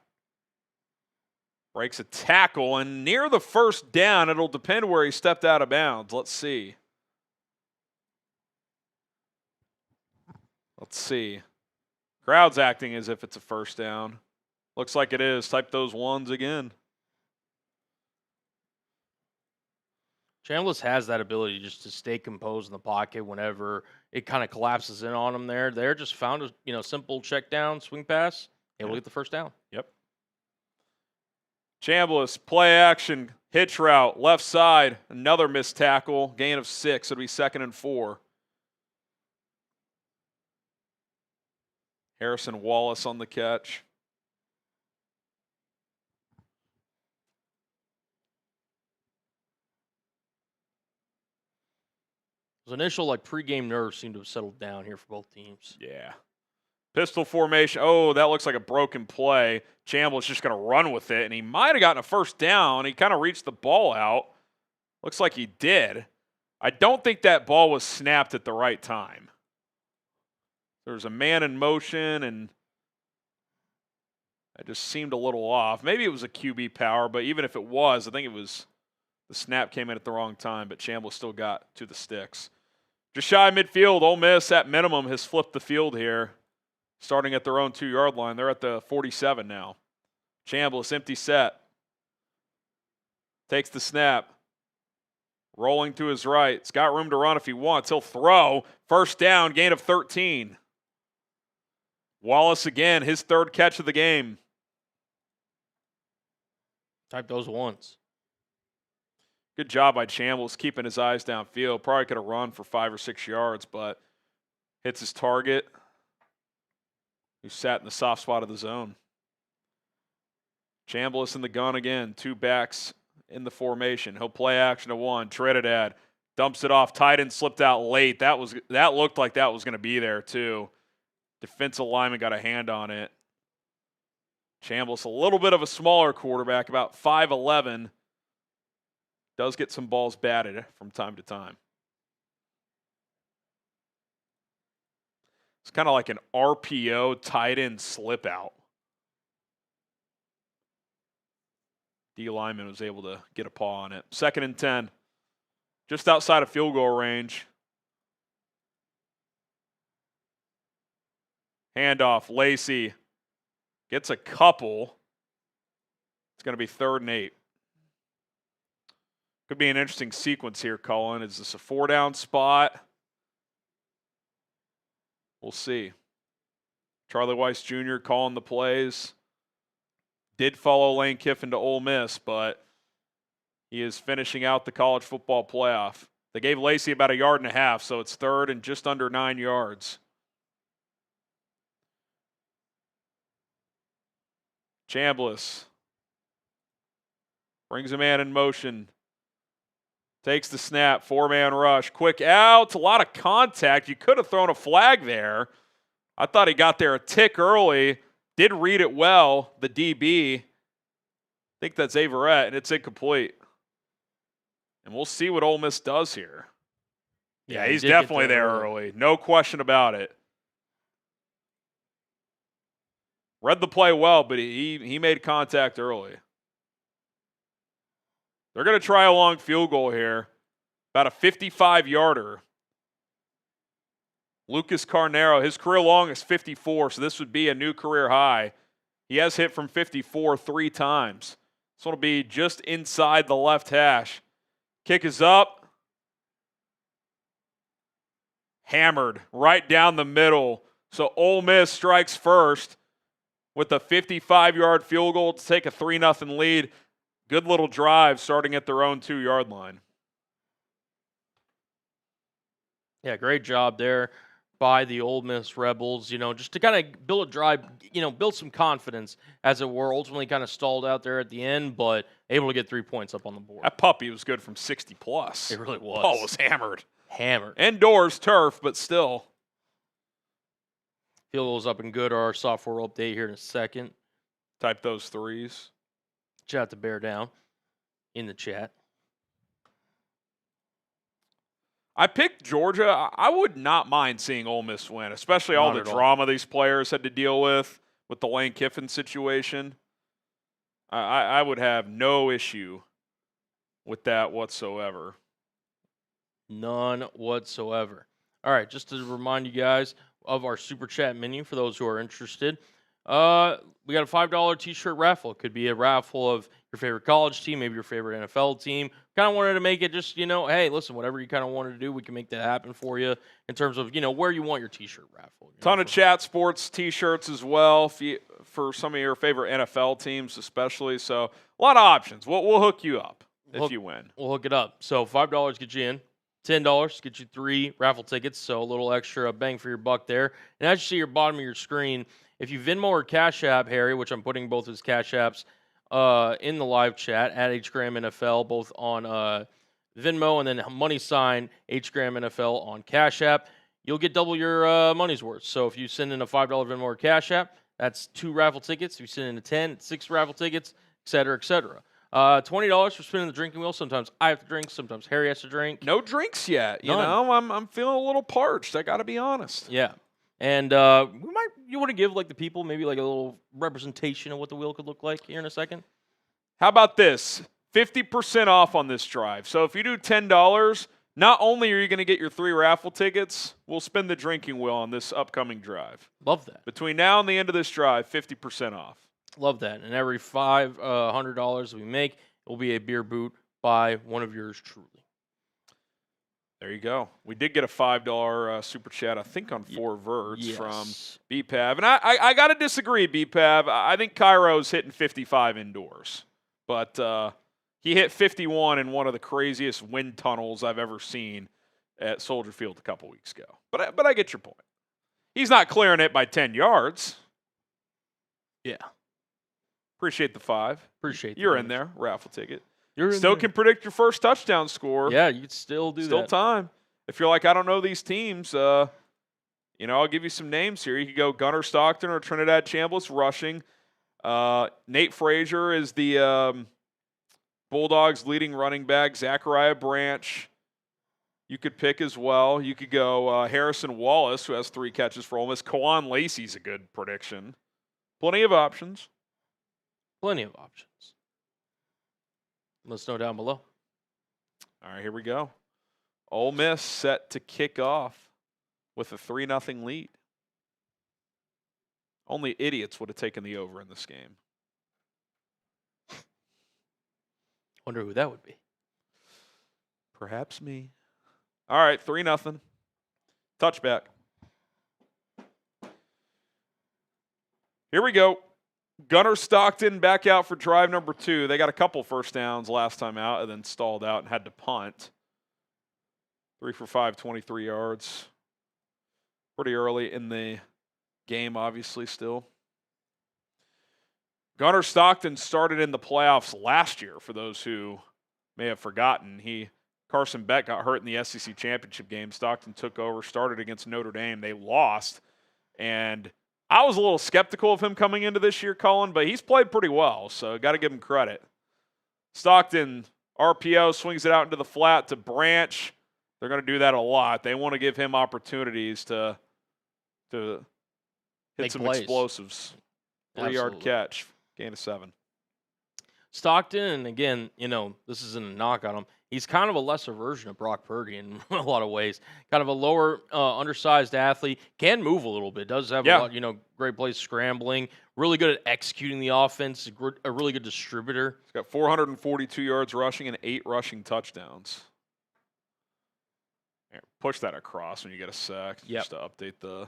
Breaks a tackle, and near the 1st down, it'll depend where he stepped out of bounds. Let's see. Crowd's acting as if it's a 1st down. Looks like it is. Type those ones again. Chambliss has that ability just to stay composed in the pocket whenever it kind of collapses in on him there. They're just found a simple check down, swing pass, able to get the 1st down. Yep. Chambliss, play action, hitch route, left side, another missed tackle, gain of 6. It'll be 2nd and 4. Harrison Wallace on the catch. Those initial pregame nerves seem to have settled down here for both teams. Yeah. Pistol formation. Oh, that looks like a broken play. Chambliss just going to run with it, and he might have gotten a 1st down. He kind of reached the ball out. Looks like he did. I don't think that ball was snapped at the right time. There was a man in motion, and it just seemed a little off. Maybe it was a QB power, but even if it was, I think it was the snap came in at the wrong time, but Chambliss still got to the sticks. Just shy of midfield, Ole Miss at minimum has flipped the field here. Starting at their own 2-yard line. They're at the 47 now. Chambliss, empty set. Takes the snap. Rolling to his right. He's got room to run if he wants. He'll throw. First down, gain of 13. Wallace again, his third catch of the game. Type those ones. Good job by Chambliss keeping his eyes downfield. Probably could have run for 5 or 6 yards, but hits his target, who sat in the soft spot of the zone. Chambliss in the gun again. 2 backs in the formation. He'll play action to 1. Trinidad dumps it off. Tight end slipped out late. That looked like that was going to be there too. Defensive lineman got a hand on it. Chambliss, a little bit of a smaller quarterback, about 5'11". Does get some balls batted from time to time. It's kind of like an RPO tight end slip out. D lineman was able to get a paw on it. 2nd and 10. Just outside of field goal range. Handoff. Lacy gets a couple. It's going to be 3rd and 8. Could be an interesting sequence here, Colin. Is this a 4-down spot? We'll see. Charlie Weiss Jr. calling the plays. Did follow Lane Kiffin to Ole Miss, but he is finishing out the college football playoff. They gave Lacy about 1.5 yards, so it's 3rd and just under 9 yards. Chambliss brings a man in motion. Takes the snap, 4-man rush. Quick out, a lot of contact. You could have thrown a flag there. I thought he got there a tick early. Did read it well, the DB. I think that's Averett, and it's incomplete. And we'll see what Ole Miss does here. Yeah, he's definitely there early. No question about it. Read the play well, but he made contact early. They're going to try a long field goal here. About a 55-yarder. Lucas Carnero, his career long is 54, so this would be a new career high. He has hit from 54 3 times. This one will be just inside the left hash. Kick is up. Hammered right down the middle. So Ole Miss strikes first with a 55-yard field goal to take a 3-0 lead. Good little drive starting at their own 2-yard line. Yeah, great job there by the Ole Miss Rebels, just to kind of build a drive, build some confidence, as it were. Ultimately kind of stalled out there at the end, but able to get 3 points up on the board. That puppy was good from 60+. It really was. Ball was hammered. Hammered. Indoors turf, but still. Field goals up and good. Our software update here in a second. Type those 3s. Shout out to Bear Down in the chat. I picked Georgia. I would not mind seeing Ole Miss win, especially all the drama these players had to deal with the Lane Kiffin situation. I would have no issue with that whatsoever. None whatsoever. All right, just to remind you guys of our Super Chat menu for those who are interested. We got a $5 T-shirt raffle. It could be a raffle of your favorite college team, maybe your favorite NFL team. Kind of wanted to make it just, hey, listen, whatever you kind of wanted to do, we can make that happen for you in terms of, where you want your T-shirt raffle. Ton of Chat Sports T-shirts as well for some of your favorite NFL teams especially. So a lot of options. We'll hook you up if you win. We'll hook it up. So $5 gets you in. $10 gets you 3 raffle tickets, so a little extra bang for your buck there. And as you see your bottom of your screen, if you Venmo or Cash App Harry, which I'm putting both his Cash Apps in the live chat at HGram NFL, both on Venmo and then money sign HGram NFL on Cash App, you'll get double your money's worth. So if you send in a $5 Venmo or Cash App, that's 2 raffle tickets. If you send in a 10, it's 6 raffle tickets, et cetera, et cetera. $20 for spinning the drinking wheel. Sometimes I have to drink. Sometimes Harry has to drink. No drinks yet. None. I'm feeling a little parched. I got to be honest. Yeah. And you want to give the people maybe a little representation of what the wheel could look like here in a second? How about this? 50% off on this drive. So if you do $10, not only are you going to get your 3 raffle tickets, we'll spin the drinking wheel on this upcoming drive. Love that. Between now and the end of this drive, 50% off. Love that. And every $500 we make will be a beer boot by one of yours truly. There you go. We did get a $5 super chat, I think, on 4 verts from BPAV. And I got to disagree, BPAV. I think Cairo's hitting 55 indoors. But he hit 51 in one of the craziest wind tunnels I've ever seen at Soldier Field a couple weeks ago. But I get your point. He's not clearing it by 10 yards. Yeah. Appreciate the 5. Appreciate You're in there. Raffle ticket. You're still can predict your first touchdown score. Yeah, you can still do that. Still time. If you're like, I don't know these teams, I'll give you some names here. You could go Gunnar Stockton or Trinidad Chambliss rushing. Nate Frazier is the Bulldogs' leading running back. Zachariah Branch you could pick as well. You could go Harrison Wallace, who has 3 catches for Ole Miss. Kewan Lacy's a good prediction. Plenty of options. Plenty of options. Let us know down below. All right, here we go. Ole Miss set to kick off with a 3-0 lead. Only idiots would have taken the over in this game. Wonder who that would be. Perhaps me. All right, 3-0. Touchback. Here we go. Gunnar Stockton back out for drive number 2. They got a couple first downs last time out and then stalled out and had to punt. 3 for 5, 23 yards. Pretty early in the game, obviously, still. Gunnar Stockton started in the playoffs last year, for those who may have forgotten. Carson Beck got hurt in the SEC championship game. Stockton took over, started against Notre Dame. They lost, and I was a little skeptical of him coming into this year, Colin, but he's played pretty well, so got to give him credit. Stockton, RPO, swings it out into the flat to Branch. They're going to do that a lot. They want to give him opportunities to hit Make some plays. Explosives. 3-yard catch, gain of 7. Stockton, and again, this isn't a knock on him. He's kind of a lesser version of Brock Purdy in a lot of ways. Kind of a lower, undersized athlete. Can move a little bit. Does have a lot, great plays scrambling. Really good at executing the offense. A really good distributor. He's got 442 yards rushing and 8 rushing touchdowns. Here, push that across when you get a sack, just to update the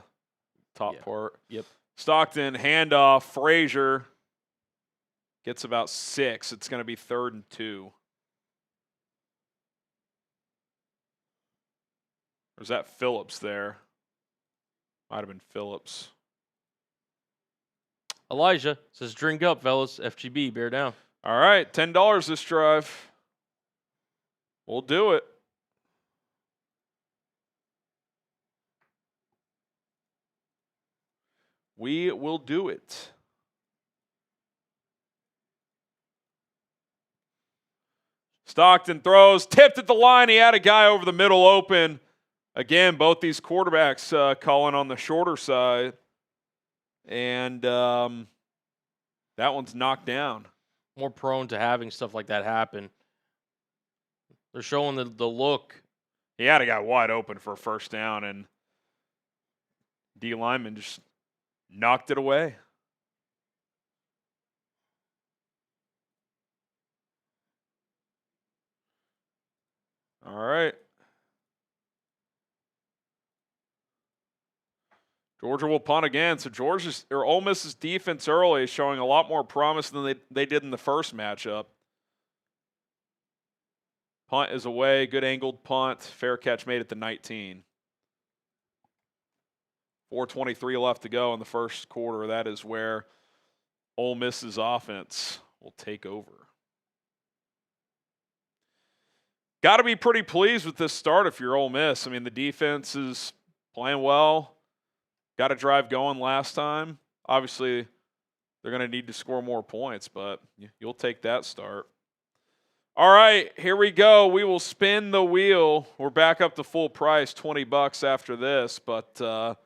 top part. Yep. Stockton, handoff, Frazier gets about 6. It's going to be 3rd and 2. Or is that Phillips there? Might have been Phillips. Elijah says, drink up, fellas. FGB, bear down. All right, $10 this drive. We'll do it. We will do it. Stockton throws, tipped at the line. He had a guy over the middle open. Again, both these quarterbacks calling on the shorter side. And that one's knocked down. More prone to having stuff like that happen. They're showing the look. He had a guy wide open for a first down, and D lineman just knocked it away. All right. Georgia will punt again. So Ole Miss's defense early is showing a lot more promise than they did in the first matchup. Punt is away. Good angled punt. Fair catch made at the 19. 4:23 left to go in the first quarter. That is where Ole Miss's offense will take over. Got to be pretty pleased with this start if you're Ole Miss. I mean, the defense is playing well. Got a drive going last time. Obviously, they're going to need to score more points, but you'll take that start. All right, here we go. We will spin the wheel. We're back up to full price, $20 after this, but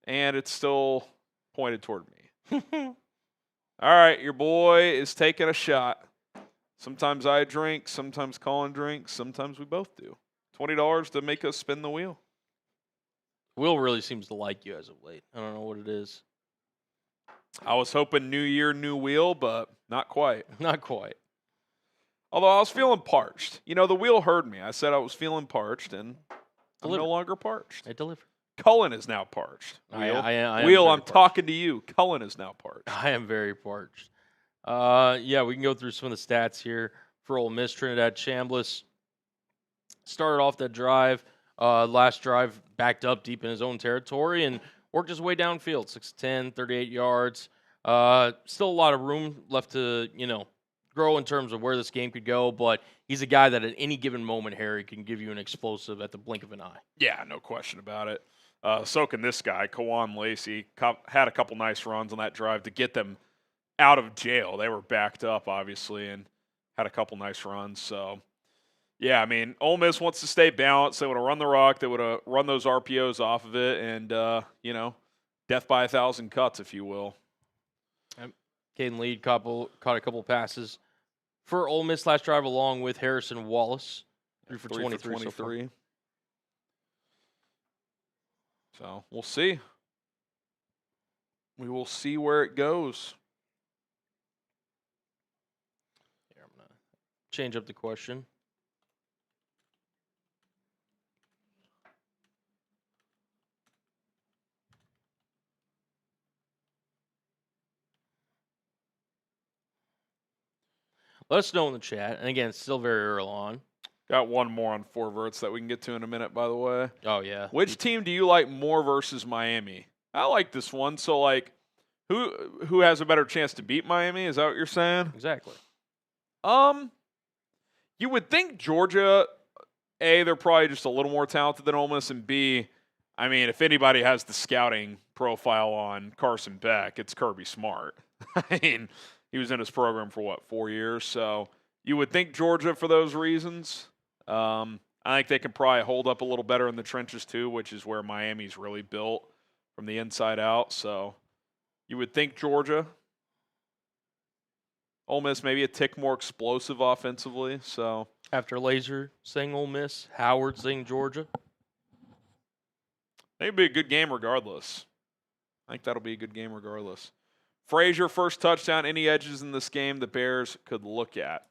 and it's still pointed toward me. All right, your boy is taking a shot. Sometimes I drink, sometimes Colin drinks, sometimes we both do. $20 to make us spin the wheel. Will really seems to like you as of late. I don't know what it is. I was hoping new year, new wheel, but not quite. Not quite. Although I was feeling parched. You know, the wheel heard me. I said I was feeling parched, and I'm no longer parched. It delivered. Cullen is now parched. I am Wheel, very I'm parched. talking to you. Cullen is now parched. I am very parched. Yeah, we can go through some of the stats here for Ole Miss. Trinidad Chambliss started off that drive. Last drive backed up deep in his own territory and worked his way downfield. 6'10", 38 yards. Still a lot of room left to, grow in terms of where this game could go, but he's a guy that at any given moment, Harry, can give you an explosive at the blink of an eye. Yeah, no question about it. So can this guy, Kewan Lacy. Had a couple nice runs on that drive to get them out of jail. They were backed up, obviously, and had a couple nice runs. So, yeah, I mean, Ole Miss wants to stay balanced. They want to run the rock. They want to run those RPOs off of it and, death by 1,000 cuts, if you will. Caden Lead caught a couple passes for Ole Miss last drive along with Harrison Wallace. 3 for 23 so far. So we'll see. We will see where it goes. Here, I'm going to change up the question. Let us know in the chat. And again, it's still very early on. Got one more on four verts that we can get to in a minute, by the way. Oh, yeah. Which team do you like more versus Miami? I like this one. So, like, who has a better chance to beat Miami? Is that what you're saying? Exactly. You would think Georgia, A, they're probably just a little more talented than Ole Miss, and B, I mean, if anybody has the scouting profile on Carson Beck, it's Kirby Smart. I mean, he was in his program for, 4 years? So you would think Georgia for those reasons. I think they can probably hold up a little better in the trenches too, which is where Miami's really built from the inside out. So you would think Georgia. Ole Miss maybe a tick more explosive offensively. So after Laser saying Ole Miss, Howard saying Georgia. I think it'd be a good game regardless. I think that'll be a good game regardless. Frazier, first touchdown. Any edges in this game the Bears could look at?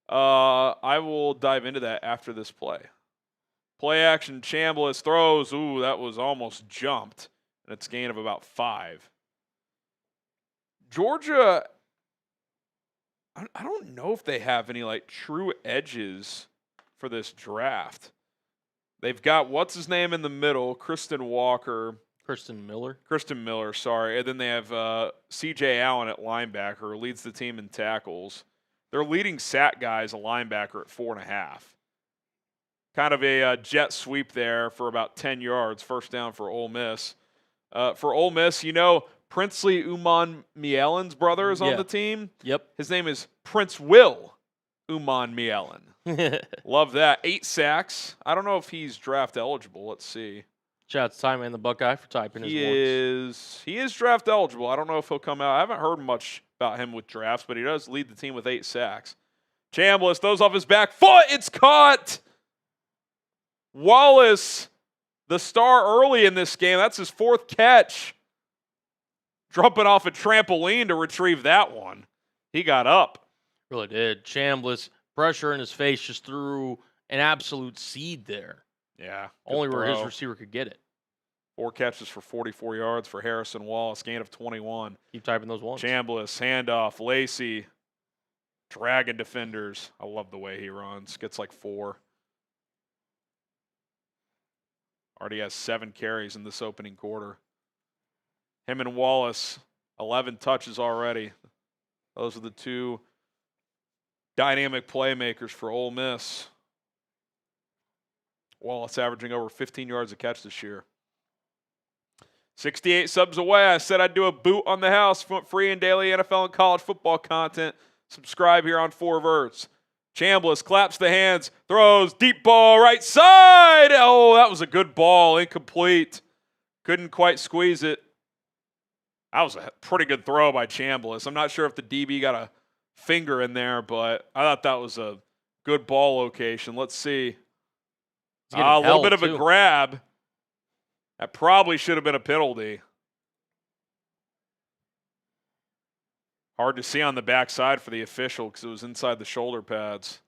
I will dive into that after this play. Play action, Chambliss throws. Ooh, that was almost jumped. And it's a gain of about 5. Georgia, I don't know if they have any, true edges for this draft. They've got, what's his name in the middle? Kristen Miller, sorry. And then they have C.J. Allen at linebacker, who leads the team in tackles. Their leading sack guy is a linebacker at 4.5. Kind of a jet sweep there for about 10 yards, first down for Ole Miss. For Ole Miss, Princewill Umanmielen's brother is on the team. Yep. His name is Princewill Umanmielen. Love that. 8 sacks. I don't know if he's draft eligible. Let's see. Shout out to Ty Man the Buckeye for typing his words. He is draft eligible. I don't know if he'll come out. I haven't heard much about him with drafts, but he does lead the team with 8 sacks. Chambliss throws off his back foot. It's caught. Wallace, the star early in this game. That's his 4th catch. Jumping off a trampoline to retrieve that one. He got up. Really did. Chambliss, pressure in his face, just threw an absolute seed there. Yeah. Only where his receiver could get it. 4 catches for 44 yards for Harrison Wallace, gain of 21. Keep typing those ones. Chambliss, handoff, Lacy, dragging defenders. I love the way he runs. Gets 4. Already has 7 carries in this opening quarter. Him and Wallace, 11 touches already. Those are the 2 dynamic playmakers for Ole Miss. Wallace averaging over 15 yards a catch this year. 68 subs away. I said I'd do a boot on the house. Free and daily NFL and college football content. Subscribe here on 4 Verts. Chambliss claps the hands, throws, deep ball, right side. Oh, that was a good ball, incomplete. Couldn't quite squeeze it. That was a pretty good throw by Chambliss. I'm not sure if the DB got a finger in there, but I thought that was a good ball location. Let's see. A little bit of a grab. That probably should have been a penalty. Hard to see on the backside for the official because it was inside the shoulder pads.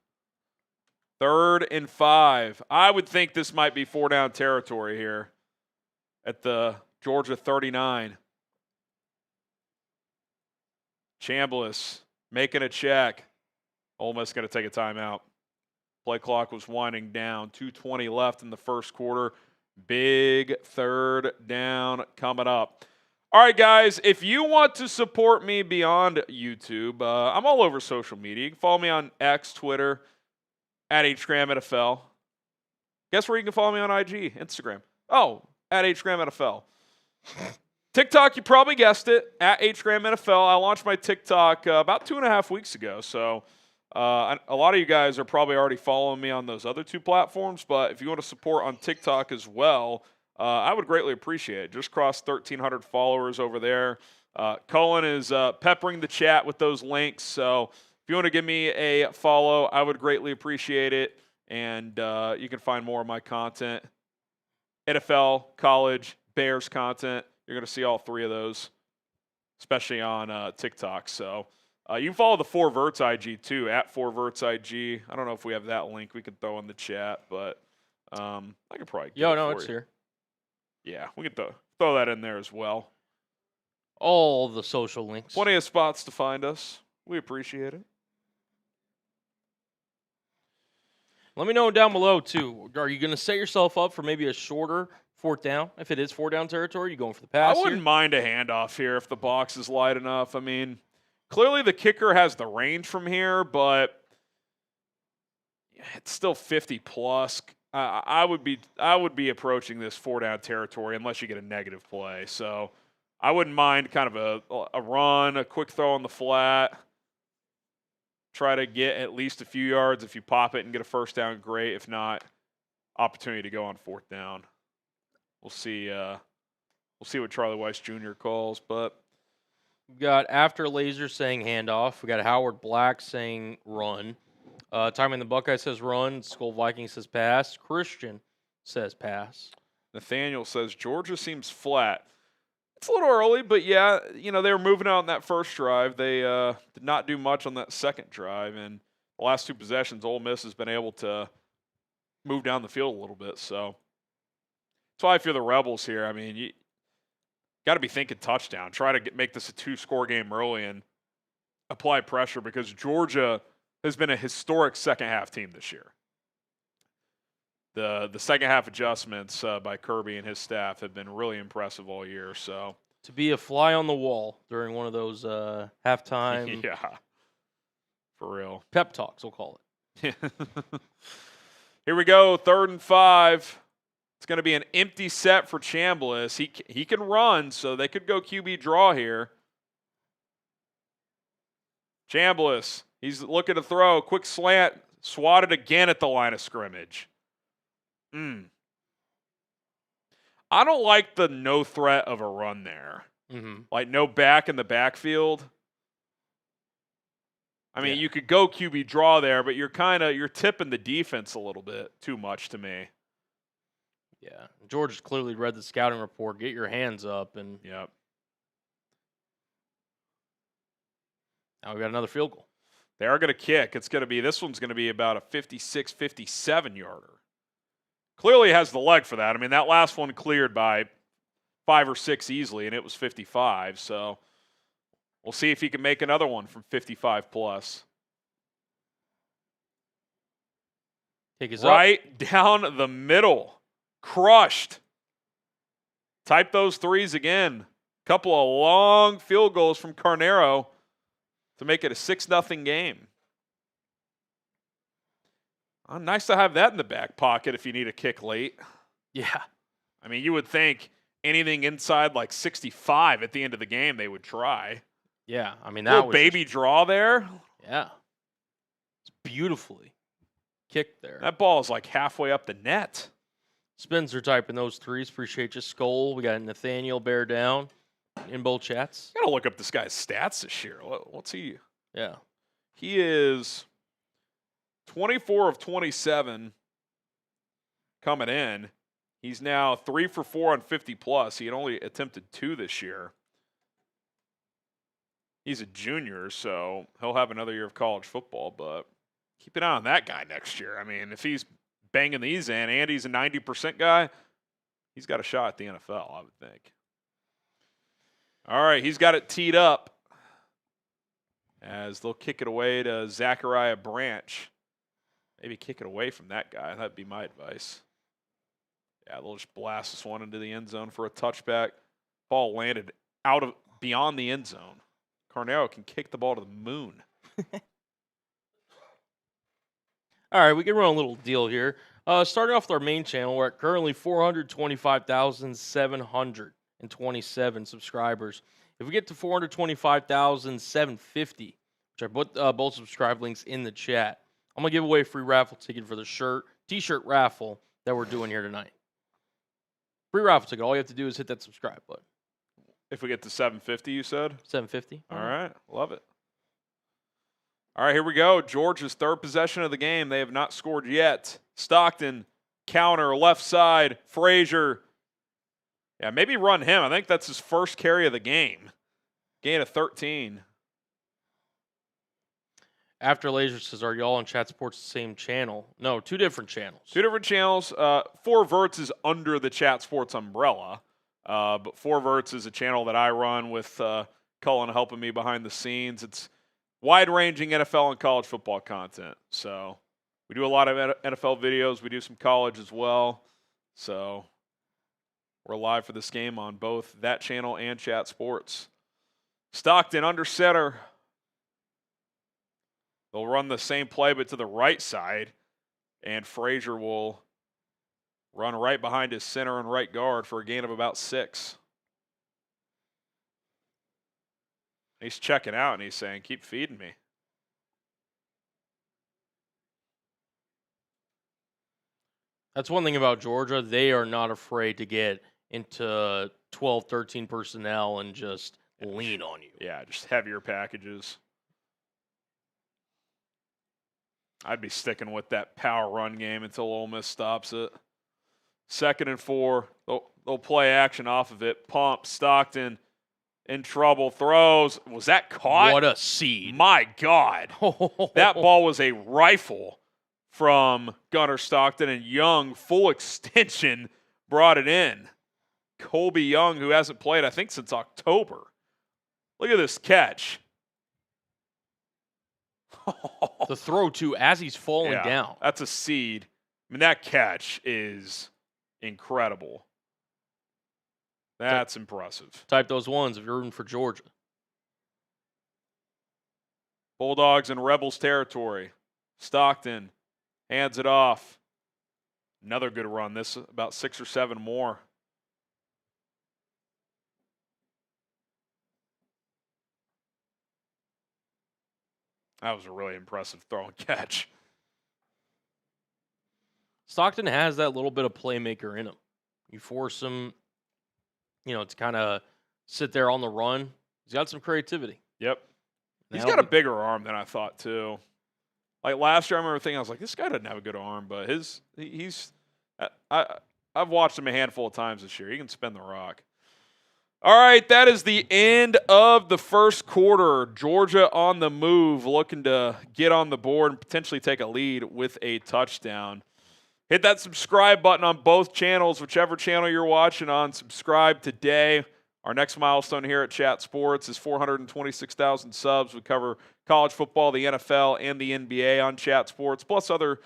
3rd and 5. I would think this might be 4-down territory here at the Georgia 39. Chambliss making a check. Ole Miss going to take a timeout. Play clock was winding down. 2:20 left in the first quarter. Big 3rd down coming up. All right, guys, if you want to support me beyond YouTube, I'm all over social media. You can follow me on X, Twitter, at HGramNFL. Guess where you can follow me on IG, Instagram? Oh, at HGramNFL. TikTok, you probably guessed it, at HGramNFL. I launched my TikTok about 2.5 weeks ago, so a lot of you guys are probably already following me on those other 2 platforms, but if you want to support on TikTok as well, I would greatly appreciate it. Just crossed 1,300 followers over there. Cullen is peppering the chat with those links, so if you want to give me a follow, I would greatly appreciate it, and you can find more of my content. NFL, college, Bears content. You're going to see all 3 of those, especially on TikTok, so you can follow the 4Verts IG too, at 4Verts IG. I don't know if we have that link we could throw in the chat, but I could probably get it for it's you. here. Yeah, we could throw that in there as well. All the social links. Plenty of spots to find us. We appreciate it. Let me know down below, too. Are you going to set yourself up for maybe a shorter 4th down? If it is 4-down territory, you going for the pass I wouldn't mind a handoff here if the box is light enough. I mean, clearly the kicker has the range from here, but it's still 50+. I would be approaching this 4-down territory unless you get a negative play. So I wouldn't mind kind of a run, a quick throw on the flat. Try to get at least a few yards. If you pop it and get a 1st down, great. If not, opportunity to go on 4th down. We'll see. We'll see what Charlie Weiss Jr. calls. But we've got After Laser saying handoff. We got Howard Black saying run. Time in the Buckeye says run. Skull Viking says pass. Christian says pass. Nathaniel says Georgia seems flat. It's a little early, but yeah, they were moving out on that first drive. They did not do much on that second drive, and the last 2 possessions, Ole Miss has been able to move down the field a little bit. So that's why I feel the Rebels here. I mean, you got to be thinking touchdown. Try to make this a 2-score game early and apply pressure because Georgia has been a historic second-half team this year. The second-half adjustments by Kirby and his staff have been really impressive all year. So to be a fly on the wall during one of those halftime yeah, for real. pep talks, we'll call it. Here we go, 3rd and 5. It's going to be an empty set for Chambliss. He can run, so they could go QB draw here. Chambliss. He's looking to throw. Quick slant. Swatted again at the line of scrimmage. I don't like the no threat of a run there. Mm-hmm. Like no back in the backfield. I mean, you could go QB draw there, but you're tipping the defense a little bit too much to me. Yeah. George's clearly read the scouting report. Get your hands up. And yep. Now we got another field goal. They are going to kick. This one's going to be about a 56, 57-yarder. Clearly has the leg for that. I mean, that last one cleared by 5 or 6 easily, and it was 55. So we'll see if he can make another one from 55+. Take his right down the middle. Crushed. Type those threes again. Couple of long field goals from Carnero to make it a 6-0 game. Nice to have that in the back pocket if you need a kick late. Yeah. I mean, you would think anything inside like 65 at the end of the game they would try. Yeah. I mean, that little was baby draw there. Yeah. It's beautifully kicked there. That ball is like halfway up the net. Spencer typing those threes. Appreciate you, Skull. We got Nathaniel bear down in both chats. Got to look up this guy's stats this year. What's he? Yeah. He is 24 of 27 coming in. He's now 3 for 4 on 50+. He had only attempted 2 this year. He's a junior, so he'll have another year of college football, but keep an eye on that guy next year. I mean, if he's banging these in and he's a 90% guy, he's got a shot at the NFL, I would think. All right, he's got it teed up as they'll kick it away to Zachariah Branch. Maybe kick it away from that guy. That'd be my advice. Yeah, they'll just blast this one into the end zone for a touchback. Ball landed out of beyond the end zone. Carnero can kick the ball to the moon. All right, we can run a little deal here. Starting off with our main channel, we're at currently 425,727 subscribers. If we get to 425,750, which I put both subscribe links in the chat, I'm going to give away a free raffle ticket for the t-shirt raffle that we're doing here tonight. Free raffle ticket. All you have to do is hit that subscribe button. If we get to 750, you said? 750. All right. Love it. All right, here we go. Georgia's third possession of the game. They have not scored yet. Stockton, counter, left side. Frazier. Yeah, maybe run him. I think that's his first carry of the game. Gain of 13. After Laser says, are y'all on Chat Sports the same channel? No, two different channels. Two different channels. Four Verts is under the Chat Sports umbrella. But Four Verts is a channel that I run with Cullen helping me behind the scenes. It's wide-ranging NFL and college football content. So we do a lot of NFL videos. We do some college as well. So we're live for this game on both that channel and Chat Sports. Stockton under center. They'll run the same play but to the right side. And Frazier will run right behind his center and right guard for a gain of about 6. He's checking out, and he's saying, keep feeding me. That's one thing about Georgia. They are not afraid to get into 12, 13 personnel and just lean on you. Yeah, just heavier packages. I'd be sticking with that power run game until Ole Miss stops it. 2nd and 4. They'll play action off of it. Pump, Stockton in trouble. Throws. Was that caught? What a seed. My God. That ball was a rifle from Gunnar Stockton, and Young, full extension, brought it in. Colby Young, who hasn't played, I think, since October. Look at this catch. The throw, too, as he's falling down. That's a seed. I mean, that catch is incredible. That's impressive. Type those ones if you're rooting for Georgia. Bulldogs in Rebels territory. Stockton hands it off. Another good run. This about 6 or 7 more. That was a really impressive throw and catch. Stockton has that little bit of playmaker in him. You force him, to kind of sit there on the run. He's got some creativity. Yep. He's got a bigger arm than I thought, too. Like last year, I remember thinking, I was like, this guy doesn't have a good arm, but I've watched him a handful of times this year. He can spin the rock. All right, that is the end of the first quarter. Georgia on the move, looking to get on the board and potentially take a lead with a touchdown. Hit that subscribe button on both channels, whichever channel you're watching on. Subscribe today. Our next milestone here at Chat Sports is 426,000 subs. We cover college football, the NFL, and the NBA on Chat Sports, plus other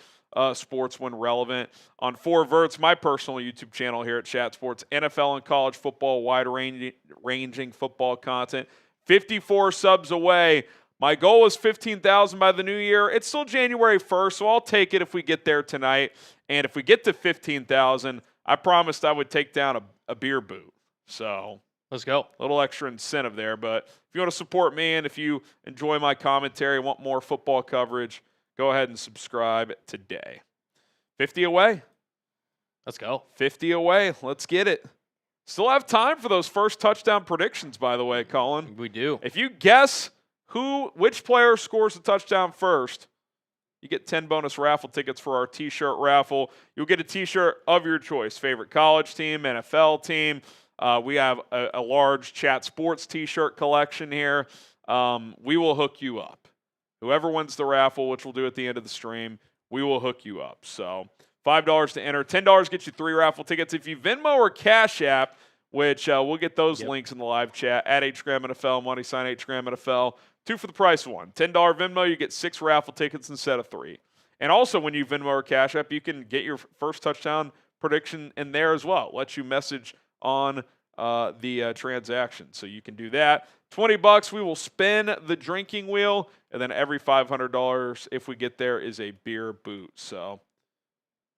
sports when relevant. On 4 Verts, my personal YouTube channel here at Chat Sports, NFL and college football, wide-ranging football content. 54 subs away. My goal is 15,000 by the new year. It's still January 1st, so I'll take it if we get there tonight. And if we get to 15,000, I promised I would take down a beer boot. So let's go. A little extra incentive there. But if you want to support me and if you enjoy my commentary, want more football coverage, go ahead and subscribe today. 50 away. Let's go. 50 away. Let's get it. Still have time for those first touchdown predictions, by the way, Colin. We do. If you guess which player scores the touchdown first, you get 10 bonus raffle tickets for our T-shirt raffle. You'll get a T-shirt of your choice. Favorite college team, NFL team. We have a large Chat Sports T-shirt collection here. we will hook you up. Whoever wins the raffle, which we'll do at the end of the stream, we will hook you up. So $5 to enter. $10 gets you 3 raffle tickets. If you Venmo or Cash App, which we'll get those links in the live chat, at HGramNFL, money sign HGramNFL, 2 for the price of 1. $10 Venmo, you get 6 raffle tickets instead of 3. And also when you Venmo or Cash App, you can get your first touchdown prediction in there as well. Let you message on the transaction. So you can do that. $20, we will spin the drinking wheel, and then every $500, if we get there, is a beer boot. So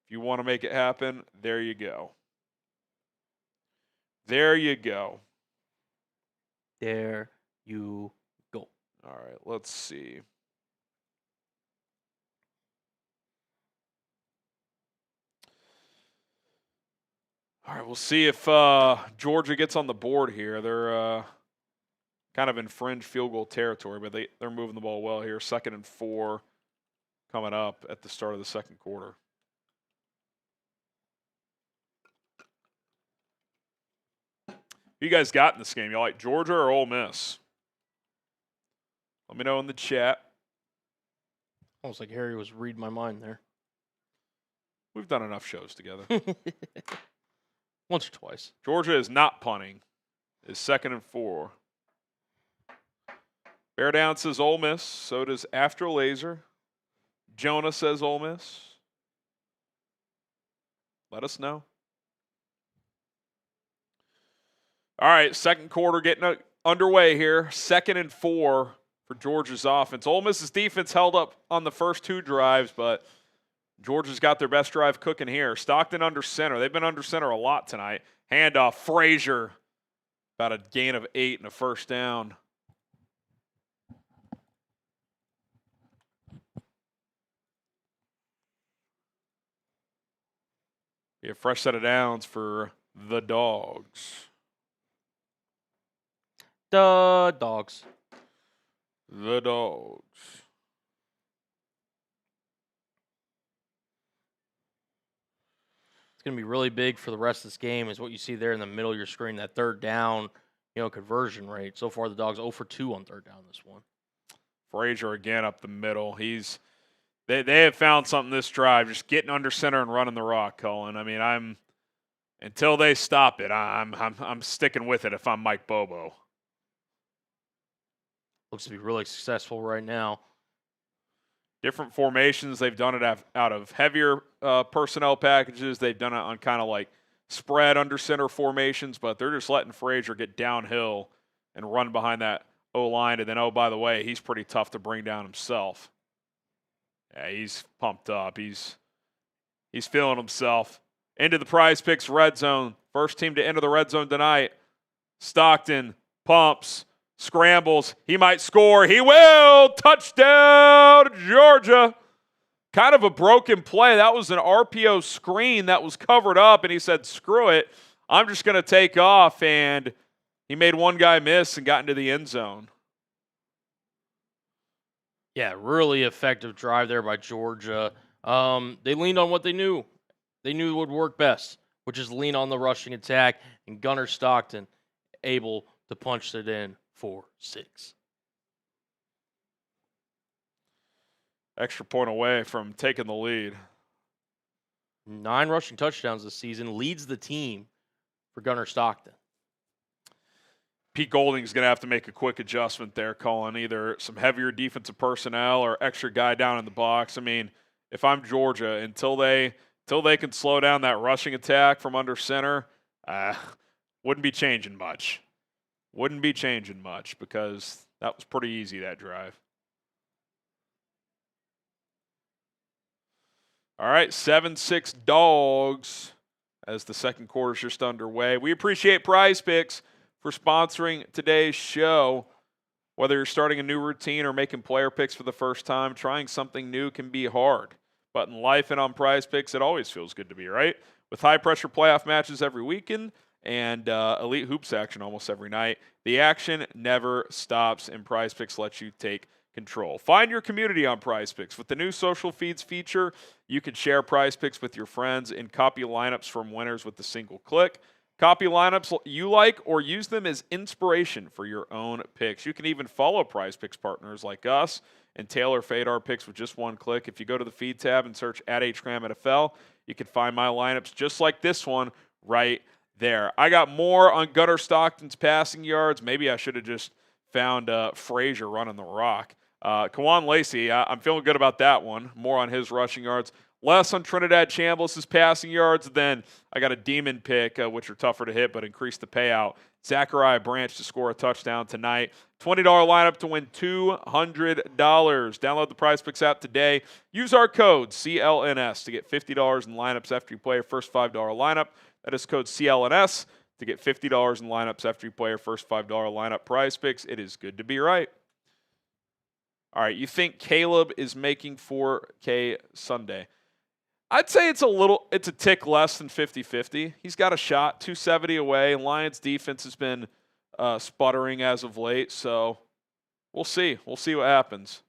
if you want to make it happen, there you go. There you go. There you go. All right, let's see. All right, we'll see if Georgia gets on the board here. They're kind of in fringe field goal territory, but they're moving the ball well here. 2nd and 4 coming up at the start of the second quarter. Who you guys got in this game? You like Georgia or Ole Miss? Let me know in the chat. Almost like Harry was reading my mind there. We've done enough shows together. Once or twice. Georgia is not punting. It's 2nd and 4. Bear Down says Ole Miss. So does After Laser. Jonah says Ole Miss. Let us know. All right, second quarter getting underway here. 2nd and 4 for Georgia's offense. Ole Miss's defense held up on the first 2 drives, but Georgia's got their best drive cooking here. Stockton under center. They've been under center a lot tonight. Handoff, Frazier. About a gain of 8 and a first down. A fresh set of downs for the Dogs. The Dogs. The Dogs. It's going to be really big for the rest of this game is what you see there in the middle of your screen, that third down, conversion rate. So far, the Dogs 0 for 2 on third down this one. Frazier again up the middle. They have found something this drive, just getting under center and running the rock, Cullen. I mean, until they stop it, I'm sticking with it if I'm Mike Bobo. Looks to be really successful right now. Different formations. They've done it out of heavier personnel packages. They've done it on kind of like spread under center formations, but they're just letting Frazier get downhill and run behind that O-line. And then, oh, by the way, he's pretty tough to bring down himself. Yeah, he's pumped up. He's feeling himself. Into the Prize Picks red zone. First team to enter the red zone tonight. Stockton pumps. Scrambles. He might score. He will. Touchdown, Georgia. Kind of a broken play. That was an RPO screen that was covered up, and he said, screw it. I'm just going to take off, and he made one guy miss and got into the end zone. Yeah, really effective drive there by Georgia. They leaned on what they knew. They knew would work best, which is lean on the rushing attack, and Gunnar Stockton able to punch it in. 4-6. Extra point away from taking the lead. 9 rushing touchdowns this season. Leads the team for Gunnar Stockton. Pete Golding's going to have to make a quick adjustment there, calling either some heavier defensive personnel or extra guy down in the box. I mean, if I'm Georgia, until they can slow down that rushing attack from under center, wouldn't be changing much. Wouldn't be changing much because that was pretty easy, that drive. All right, 7-6 Dogs as the second quarter's just underway. We appreciate Prize Picks for sponsoring today's show. Whether you're starting a new routine or making player picks for the first time, trying something new can be hard. But in life and on Prize Picks, it always feels good to be right. With high-pressure playoff matches every weekend, and elite hoops action almost every night, the action never stops, and Prize Picks lets you take control. Find your community on Prize Picks. With the new social feeds feature, you can share Prize Picks with your friends and copy lineups from winners with a single click. Copy lineups you like or use them as inspiration for your own picks. You can even follow Prize Picks partners like us and tailor fade our picks with just one click. If you go to the feed tab and search @HGramNFL, you can find my lineups just like this one right there. I got more on Gunnar Stockton's passing yards. Maybe I should have just found Frazier running the rock. Kewan Lacy, I'm feeling good about that one. More on his rushing yards. Less on Trinidad Chambliss' passing yards. Then I got a demon pick, which are tougher to hit but increase the payout. Zachariah Branch to score a touchdown tonight. $20 lineup to win $200. Download the Prize Picks app today. Use our code CLNS to get $50 in lineups after you play your first $5 lineup. That is code CLNS to get $50 in lineups after you play your first $5 lineup. Prize Picks, it is good to be right. All right, you think Caleb is making 4K Sunday? I'd say it's a tick less than 50-50. He's got a shot, 270 away. Lions defense has been sputtering as of late, so we'll see. We'll see what happens.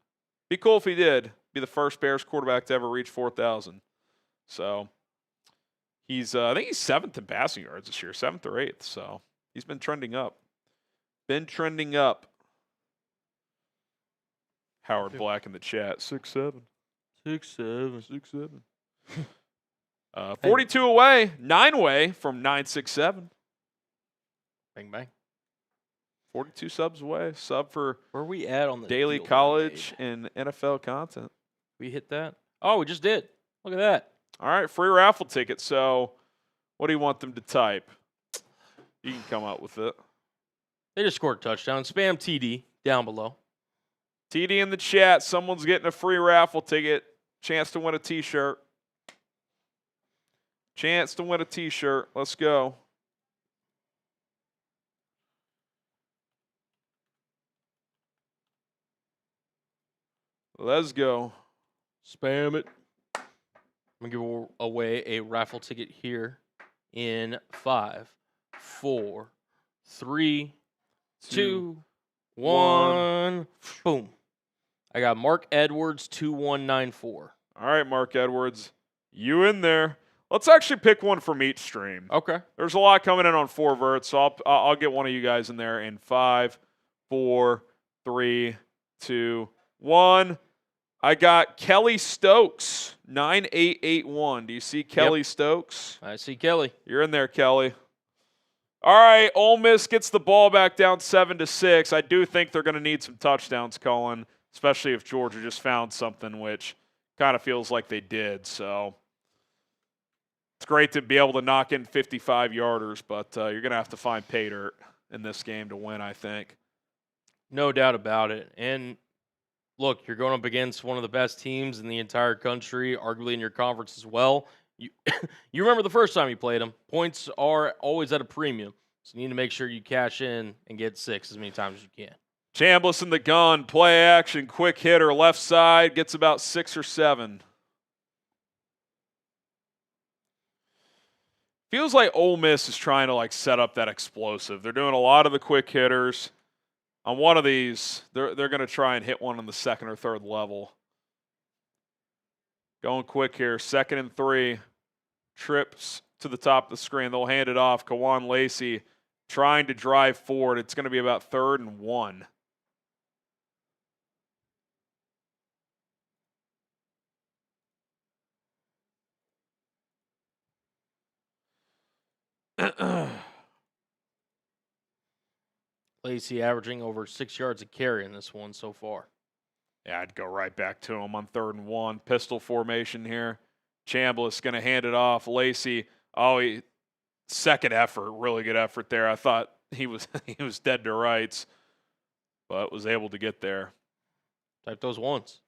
Be cool if he did. Be the first Bears quarterback to ever reach 4,000. So he's, I think he's 7th in passing yards this year, 7th or 8th. So he's been trending up. Howard Black in the chat, 6'7". 6'7". 42 away, 9 away from 967. Bang, bang. 42 subs away. Sub for where are we at on the daily college and NFL content. We hit that? Oh, we just did. Look at that. All right, free raffle ticket. So what do you want them to type? You can come up with it. They just scored a touchdown. Spam TD down below. TD in the chat. Someone's getting a free raffle ticket. Chance to win a T-shirt. Chance to win a T-shirt. Let's go. Let's go. Spam it. I'm going to give away a raffle ticket here in 5, 4, 3, 2, 1. Boom. I got Mark Edwards, 2194. All right, Mark Edwards. You in there. Let's actually pick one from each stream. Okay. There's a lot coming in on 4 verts, so I'll get one of you guys in there in 5, 4, 3, 2, 1. I got Kelly Stokes, 9881. Do you see Kelly Stokes? I see Kelly. You're in there, Kelly. All right, Ole Miss gets the ball back down 7-6. I do think they're going to need some touchdowns, Colin, especially if Georgia just found something, which kind of feels like they did. So it's great to be able to knock in 55-yarders, but you're going to have to find pay dirt in this game to win, I think. No doubt about it. And look, you're going up against one of the best teams in the entire country, arguably in your conference as well. You remember the first time you played them. Points are always at a premium, so you need to make sure you cash in and get 6 as many times as you can. Chambliss in the gun, play action, quick hitter, left side, gets about 6 or 7. Feels like Ole Miss is trying to set up that explosive. They're doing a lot of the quick hitters. On one of these, they're going to try and hit one on the 2nd or 3rd level. Going quick here, 2nd and 3. Trips to the top of the screen. They'll hand it off. Kewan Lacy trying to drive forward. It's going to be about 3rd and 1. Lacy averaging over 6 yards a carry in this one so far. Yeah, I'd go right back to him on 3rd and 1. Pistol formation here. Chambliss going to hand it off. Lacy, second effort, really good effort there. I thought he was dead to rights, but was able to get there. Type those ones.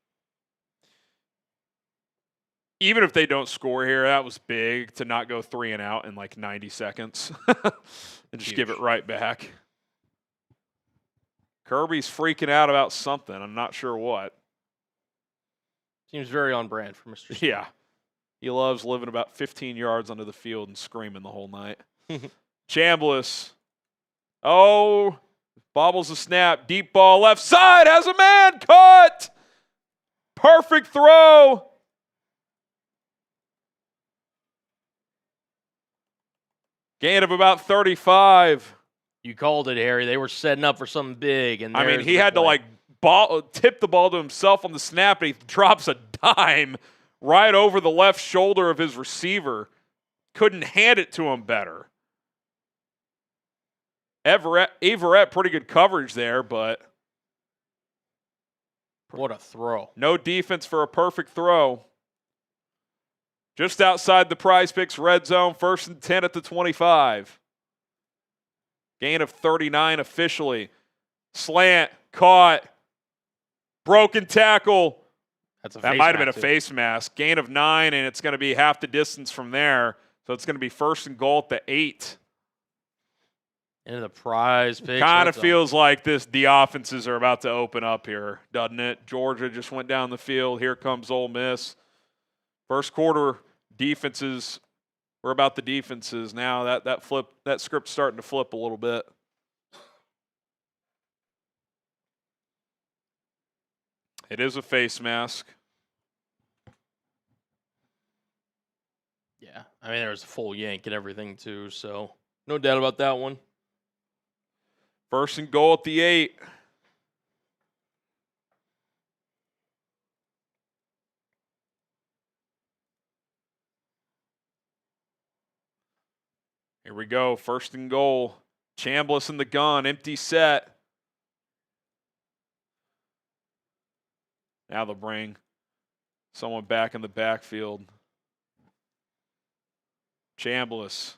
Even if they don't score here, that was big to not go 3 and out in 90 seconds and just give it right back. Kirby's freaking out about something. I'm not sure what. Seems very on brand for Mr. Stone. Yeah. He loves living about 15 yards under the field and screaming the whole night. Chambliss. Oh, bobbles the snap. Deep ball left side. Has a man. Caught. Perfect throw. Gain of about 35. You called it, Harry. They were setting up for something big. And I mean, he had to tip the ball to himself on the snap, and he drops a dime right over the left shoulder of his receiver. Couldn't hand it to him better. Everett, pretty good coverage there, but what a throw. No defense for a perfect throw. Just outside the Prize Picks red zone, 1st and 10 at the 25. Gain of 39 officially. Slant, caught, broken tackle. That might have been a face mask. Gain of 9, and it's going to be half the distance from there. So it's going to be 1st and goal at the 8. Into the Prize Picks. Kind of feels like the offenses are about to open up here, doesn't it? Georgia just went down the field. Here comes Ole Miss. First quarter defenses. We're about the defenses now. That script's starting to flip a little bit. It is a face mask. Yeah, I mean, there was a full yank and everything too, so no doubt about that one. 1st and goal at the 8. Here we go, 1st and goal. Chambliss in the gun, empty set. Now they'll bring someone back in the backfield. Chambliss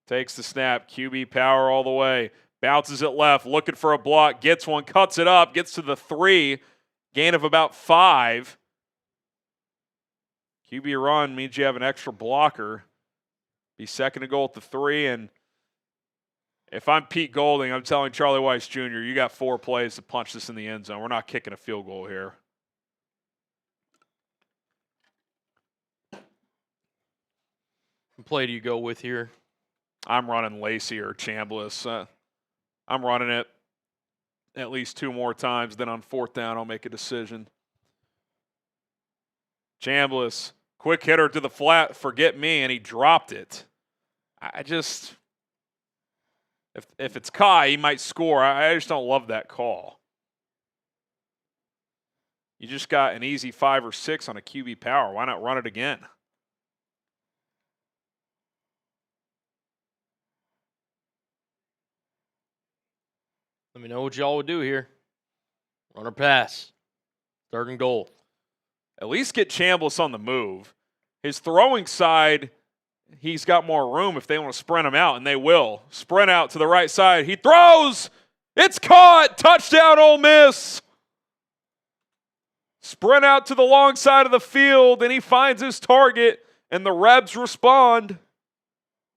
takes the snap, QB power all the way. Bounces it left, looking for a block, gets one, cuts it up, gets to the 3. Gain of about 5. QB run means you have an extra blocker. Be 2nd and goal at the 3. And if I'm Pete Golding, I'm telling Charlie Weiss Jr., you got 4 plays to punch this in the end zone. We're not kicking a field goal here. What play do you go with here? I'm running Lacy or Chambliss. I'm running it at least 2 more times. Then on 4th down, I'll make a decision. Chambliss, quick hitter to the flat, forget me, and he dropped it. If it's Kai, he might score. I just don't love that call. You just got an easy 5 or 6 on a QB power. Why not run it again? Let me know what y'all would do here. Run or pass. 3rd and goal. At least get Chambliss on the move. His throwing side, he's got more room if they want to sprint him out, and they will. Sprint out to the right side. He throws. It's caught. Touchdown, Ole Miss. Sprint out to the long side of the field, and he finds his target, and the Rebs respond.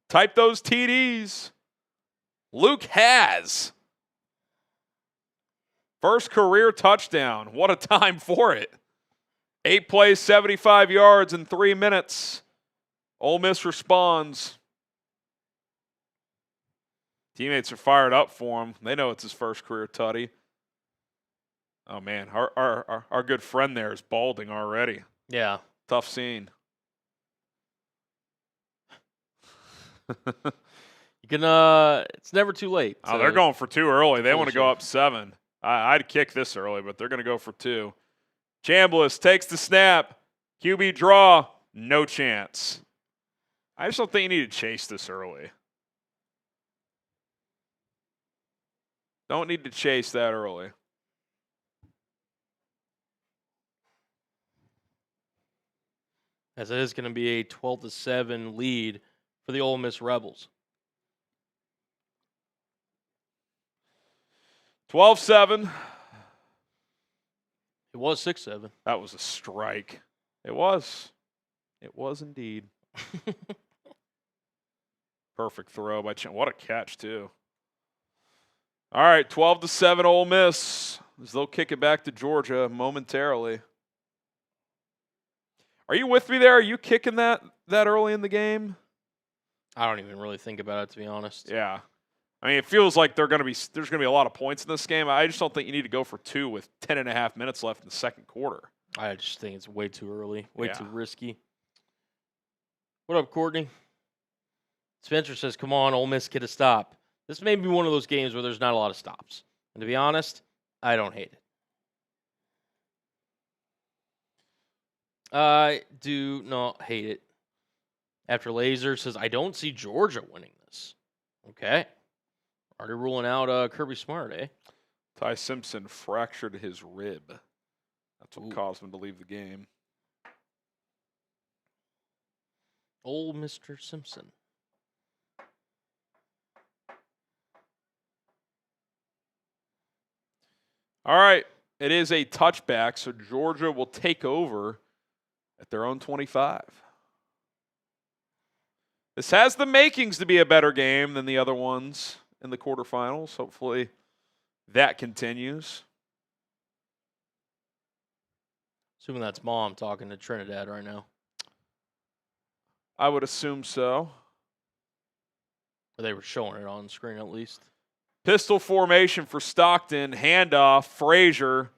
Type those TDs. Luke has. First career touchdown. What a time for it. 8 plays, 75 yards in 3 minutes. Ole Miss responds. Teammates are fired up for him. They know it's his first career tutty. Oh, man. Our good friend there is balding already. Yeah. Tough scene. You can, it's never too late. Oh, they're going for 2 early. They want to go up 7. I'd kick this early, but they're going to go for 2. Chambliss takes the snap. QB draw. No chance. I just don't think you need to chase this early. Don't need to chase that early. As it is going to be a 12-7 lead for the Ole Miss Rebels. 12-7. It was 6-7. That was a strike. It was. It was indeed. Perfect throw by Chen. What a catch, too. All right, 12-7 Ole Miss, as they'll kick it back to Georgia momentarily. Are you with me there? Are you kicking that early in the game? I don't even really think about it, to be honest. Yeah. I mean, it feels like there's going to be a lot of points in this game. I just don't think you need to go for 2 with 10.5 minutes left in the second quarter. I just think it's way too early, way too risky. What up, Courtney? Spencer says, come on, Ole Miss, get a stop. This may be one of those games where there's not a lot of stops. And to be honest, I don't hate it. I do not hate it. After Laser says, I don't see Georgia winning this. Okay. Already ruling out Kirby Smart, eh? Ty Simpson fractured his rib. That's what caused him to leave the game. Old Mr. Simpson. All right. It is a touchback, so Georgia will take over at their own 25. This has the makings to be a better game than the other ones in the quarterfinals. Hopefully that continues. Assuming that's Mom talking to Trinidad right now. I would assume so. Or they were showing it on screen at least. Pistol formation for Stockton. Handoff. Frazier.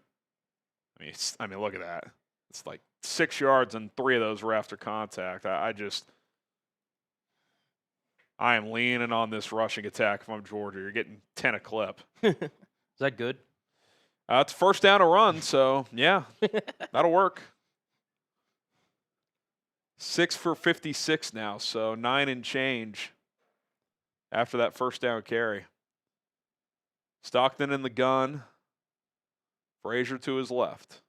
I mean, look at that. It's like 6 yards and 3 of those were after contact. I am leaning on this rushing attack if I'm Georgia. You're getting 10 a clip. Is that good? It's first down to run, so yeah, that'll work. 6 for 56 now, so 9 and change after that first down carry. Stockton in the gun. Frazier to his left.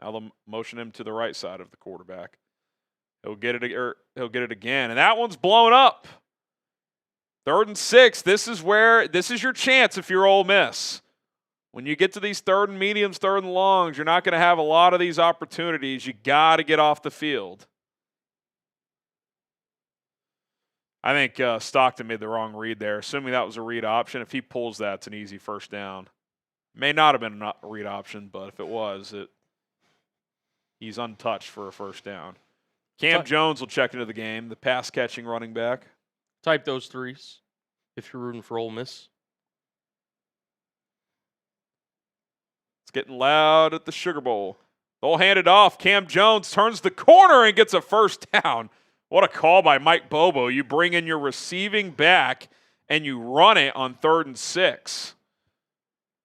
Now they'll motion him to the right side of the quarterback. He'll get it again, and that one's blown up. 3rd and 6. This is your chance if you're Ole Miss. When you get to these 3rd and mediums, 3rd and longs, you're not going to have a lot of these opportunities. You got to get off the field. I think Stockton made the wrong read there. Assuming that was a read option, if he pulls that, it's an easy first down. May not have been a read option, but if it was, he's untouched for a first down. Cam Jones will check into the game, the pass-catching running back. Type those threes if you're rooting for Ole Miss. It's getting loud at the Sugar Bowl. They'll hand it off. Cam Jones turns the corner and gets a first down. What a call by Mike Bobo. You bring in your receiving back and you run it on 3rd and 6.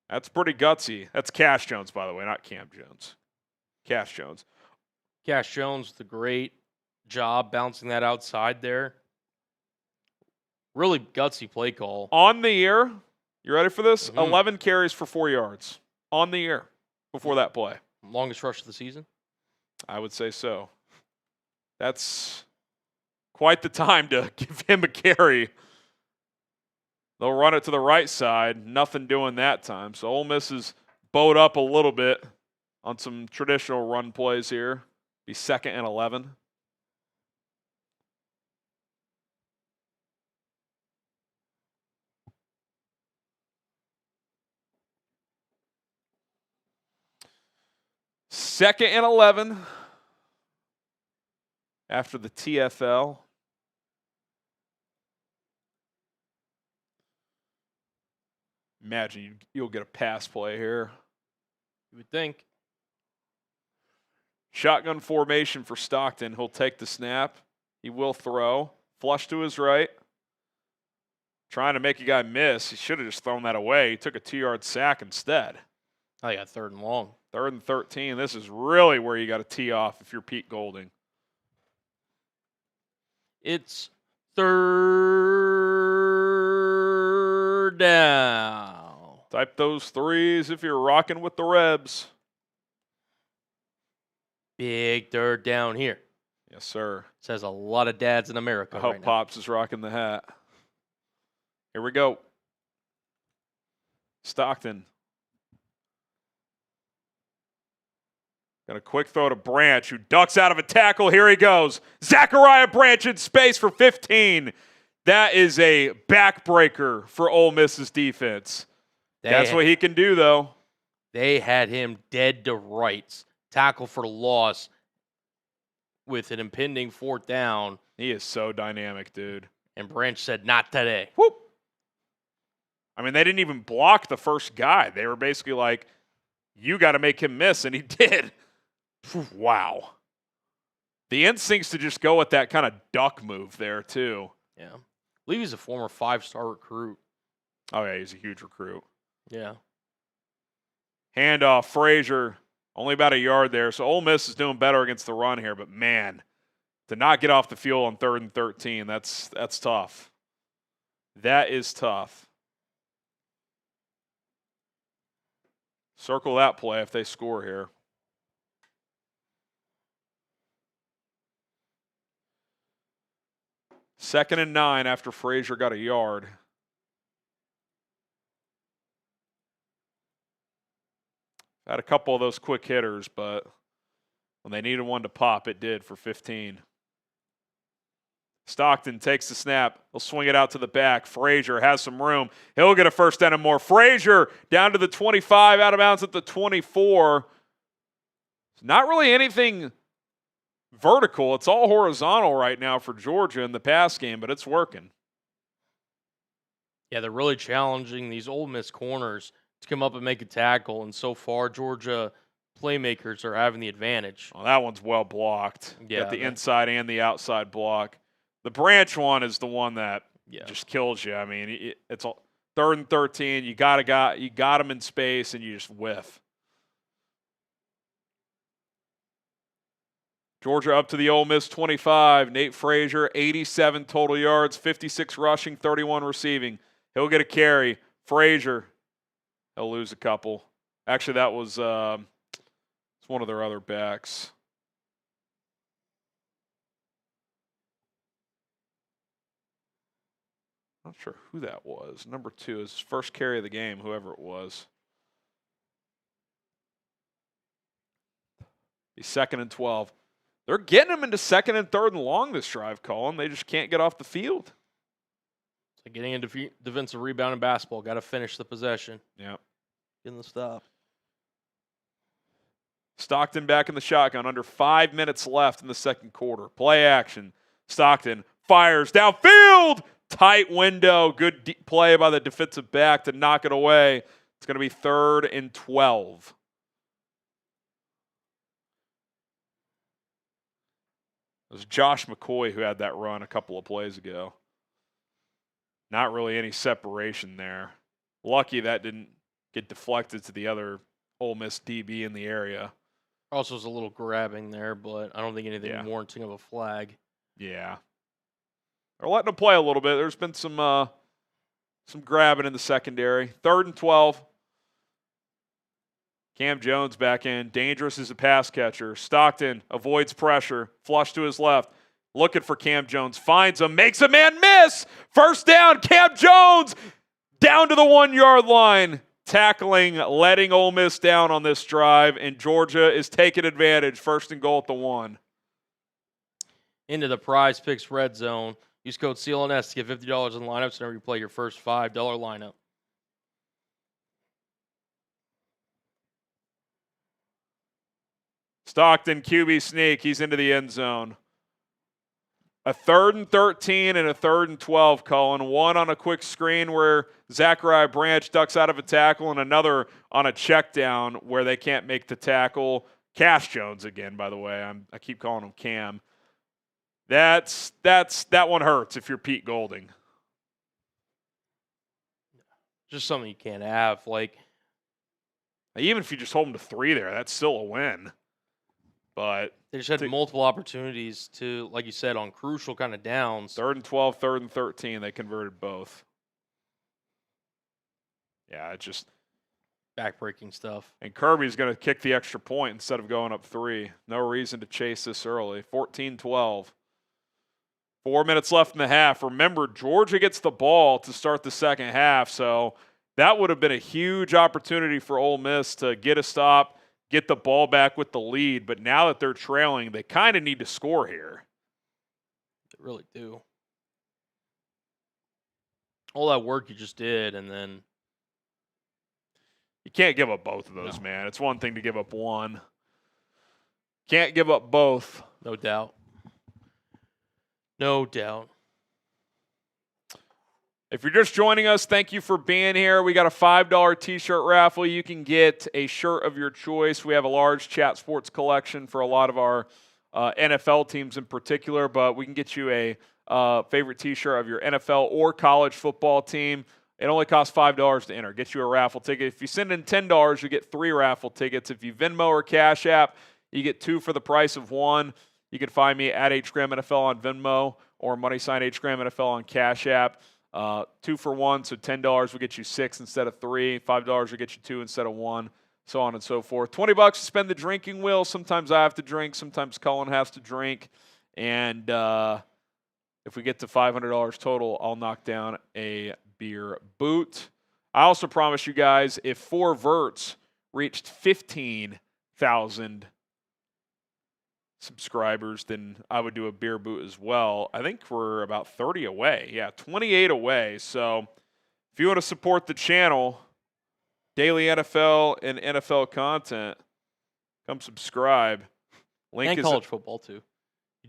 That's pretty gutsy. That's Cash Jones, by the way, not Cam Jones. Cash Jones. Cash Jones with a great job bouncing that outside there. Really gutsy play call. On the year, you ready for this? 11 carries for 4 yards. On the year before that play. Longest rush of the season? I would say so. That's quite the time to give him a carry. They'll run it to the right side. Nothing doing that time. So Ole Miss is bowed up a little bit on some traditional run plays here. Be 2nd and 11. Second and 11 after the TFL. Imagine you'll get a pass play here. You would think. Shotgun formation for Stockton. He'll take the snap. He will throw. Flush to his right. Trying to make a guy miss. He should have just thrown that away. He took a 2-yard sack instead. I got 3rd and long. 3rd and 13. This is really where you got to tee off if you're Pete Golding. It's 3rd down. Type those threes if you're rocking with the Rebs. Big 3rd down here. Yes, sir. Says a lot of dads in America I hope right now. Pops is rocking the hat. Here we go. Stockton. Got a quick throw to Branch, who ducks out of a tackle. Here he goes. Zachariah Branch in space for 15. That is a backbreaker for Ole Miss's defense. That's what he can do, though. They had him dead to rights. Tackle for loss with an impending 4th down. He is so dynamic, dude. And Branch said, not today. Whoop. I mean, they didn't even block the first guy. They were basically like, you got to make him miss, and he did. Wow. The instincts to just go with that kind of duck move there, too. Yeah. I believe he's a former 5-star recruit. Oh, yeah, he's a huge recruit. Yeah. Handoff, Frazier, only about a yard there. So Ole Miss is doing better against the run here, but man, to not get off the field on 3rd and 13, that's tough. That is tough. Circle that play if they score here. Second and 9 after Frazier got a yard. Had a couple of those quick hitters, but when they needed one to pop, it did for 15. Stockton takes the snap. He'll swing it out to the back. Frazier has some room. He'll get a first down and more. Frazier down to the 25, out of bounds at the 24. Not really anything vertical. It's all horizontal right now for Georgia in the pass game, but it's working. Yeah, they're really challenging these Ole Miss corners to come up and make a tackle, and so far Georgia playmakers are having the advantage. Well, that one's well blocked. Yeah, got the inside and the outside block. The Branch one is the one that just kills you. I mean, it's all 3rd and 13. You got him in space, and you just whiff. Georgia up to the Ole Miss 25. Nate Frazier, 87 total yards, 56 rushing, 31 receiving. He'll get a carry. Frazier, he'll lose a couple. Actually, that was it's one of their other backs. Not sure who that was. Number 2 is his first carry of the game, whoever it was. He's 2nd and 12. They're getting him into 2nd and 3rd and long this drive, Colin. They just can't get off the field. So getting into defensive rebound in basketball, got to finish the possession. Yeah. Getting the stop. Stockton back in the shotgun. Under 5 minutes left in the second quarter. Play action. Stockton fires downfield. Tight window. Good play by the defensive back to knock it away. It's going to be 3rd and 12. It was Josh McCoy who had that run a couple of plays ago. Not really any separation there. Lucky that didn't get deflected to the other Ole Miss DB in the area. Also was a little grabbing there, but I don't think anything warranting of a flag. Yeah. They're letting them play a little bit. There's been some grabbing in the secondary. 3rd and 12. Cam Jones back in. Dangerous as a pass catcher. Stockton avoids pressure. Flush to his left. Looking for Cam Jones. Finds him. Makes a man miss. First down. Cam Jones down to the 1-yard line. Tackling, letting Ole Miss down on this drive. And Georgia is taking advantage. 1st and goal at the 1. Into the Prize Picks red zone. Use code CLNS to get $50 in lineups whenever you play your first $5 lineup. Stockton, QB sneak. He's into the end zone. A 3rd and 13 and a 3rd and 12, Cullen. One on a quick screen where Zachariah Branch ducks out of a tackle, and another on a check down where they can't make the tackle. Cash Jones again, by the way. I keep calling him Cam. That one hurts if you're Pete Golding. Just something you can't have. Like, even if you just hold them to 3 there, that's still a win. But they just had multiple opportunities to, like you said, on crucial kind of downs. 3rd and 12, 3rd and 13, they converted both. Yeah, it's just backbreaking stuff. And Kirby's going to kick the extra point instead of going up 3. No reason to chase this early. 14-12. 4 minutes left in the half. Remember, Georgia gets the ball to start the second half, so that would have been a huge opportunity for Ole Miss to get a stop, get the ball back with the lead. But now that they're trailing, they kind of need to score here. They really do. All that work you just did, and then you can't give up both of those, man. It's one thing to give up one. Can't give up both. No doubt. No doubt. If you're just joining us, thank you for being here. We got a $5 t-shirt raffle. You can get a shirt of your choice. We have a large Chat Sports collection for a lot of our NFL teams in particular, but we can get you a favorite T-shirt of your NFL or college football team. It only costs $5 to enter. Get you a raffle ticket. If you send in $10, you get 3 raffle tickets. If you Venmo or Cash App, you get 2 for the price of 1. You can find me at HGramNFL on Venmo or MoneySign HGramNFL on Cash App. 2 for 1, so $10 will get you 6 instead of 3. $5 will get you 2 instead of 1, so on and so forth. $20 to spend the drinking wheel. Sometimes I have to drink. Sometimes Colin has to drink. And if we get to $500 total, I'll knock down a beer boot. I also promise you guys, if 4 Verts reached 15,000 subscribers, then I would do a beer boot as well. I think we're about 30 away. Yeah, 28 away. So if you want to support the channel, daily NFL and NFL content, come subscribe. Link and is college football, too.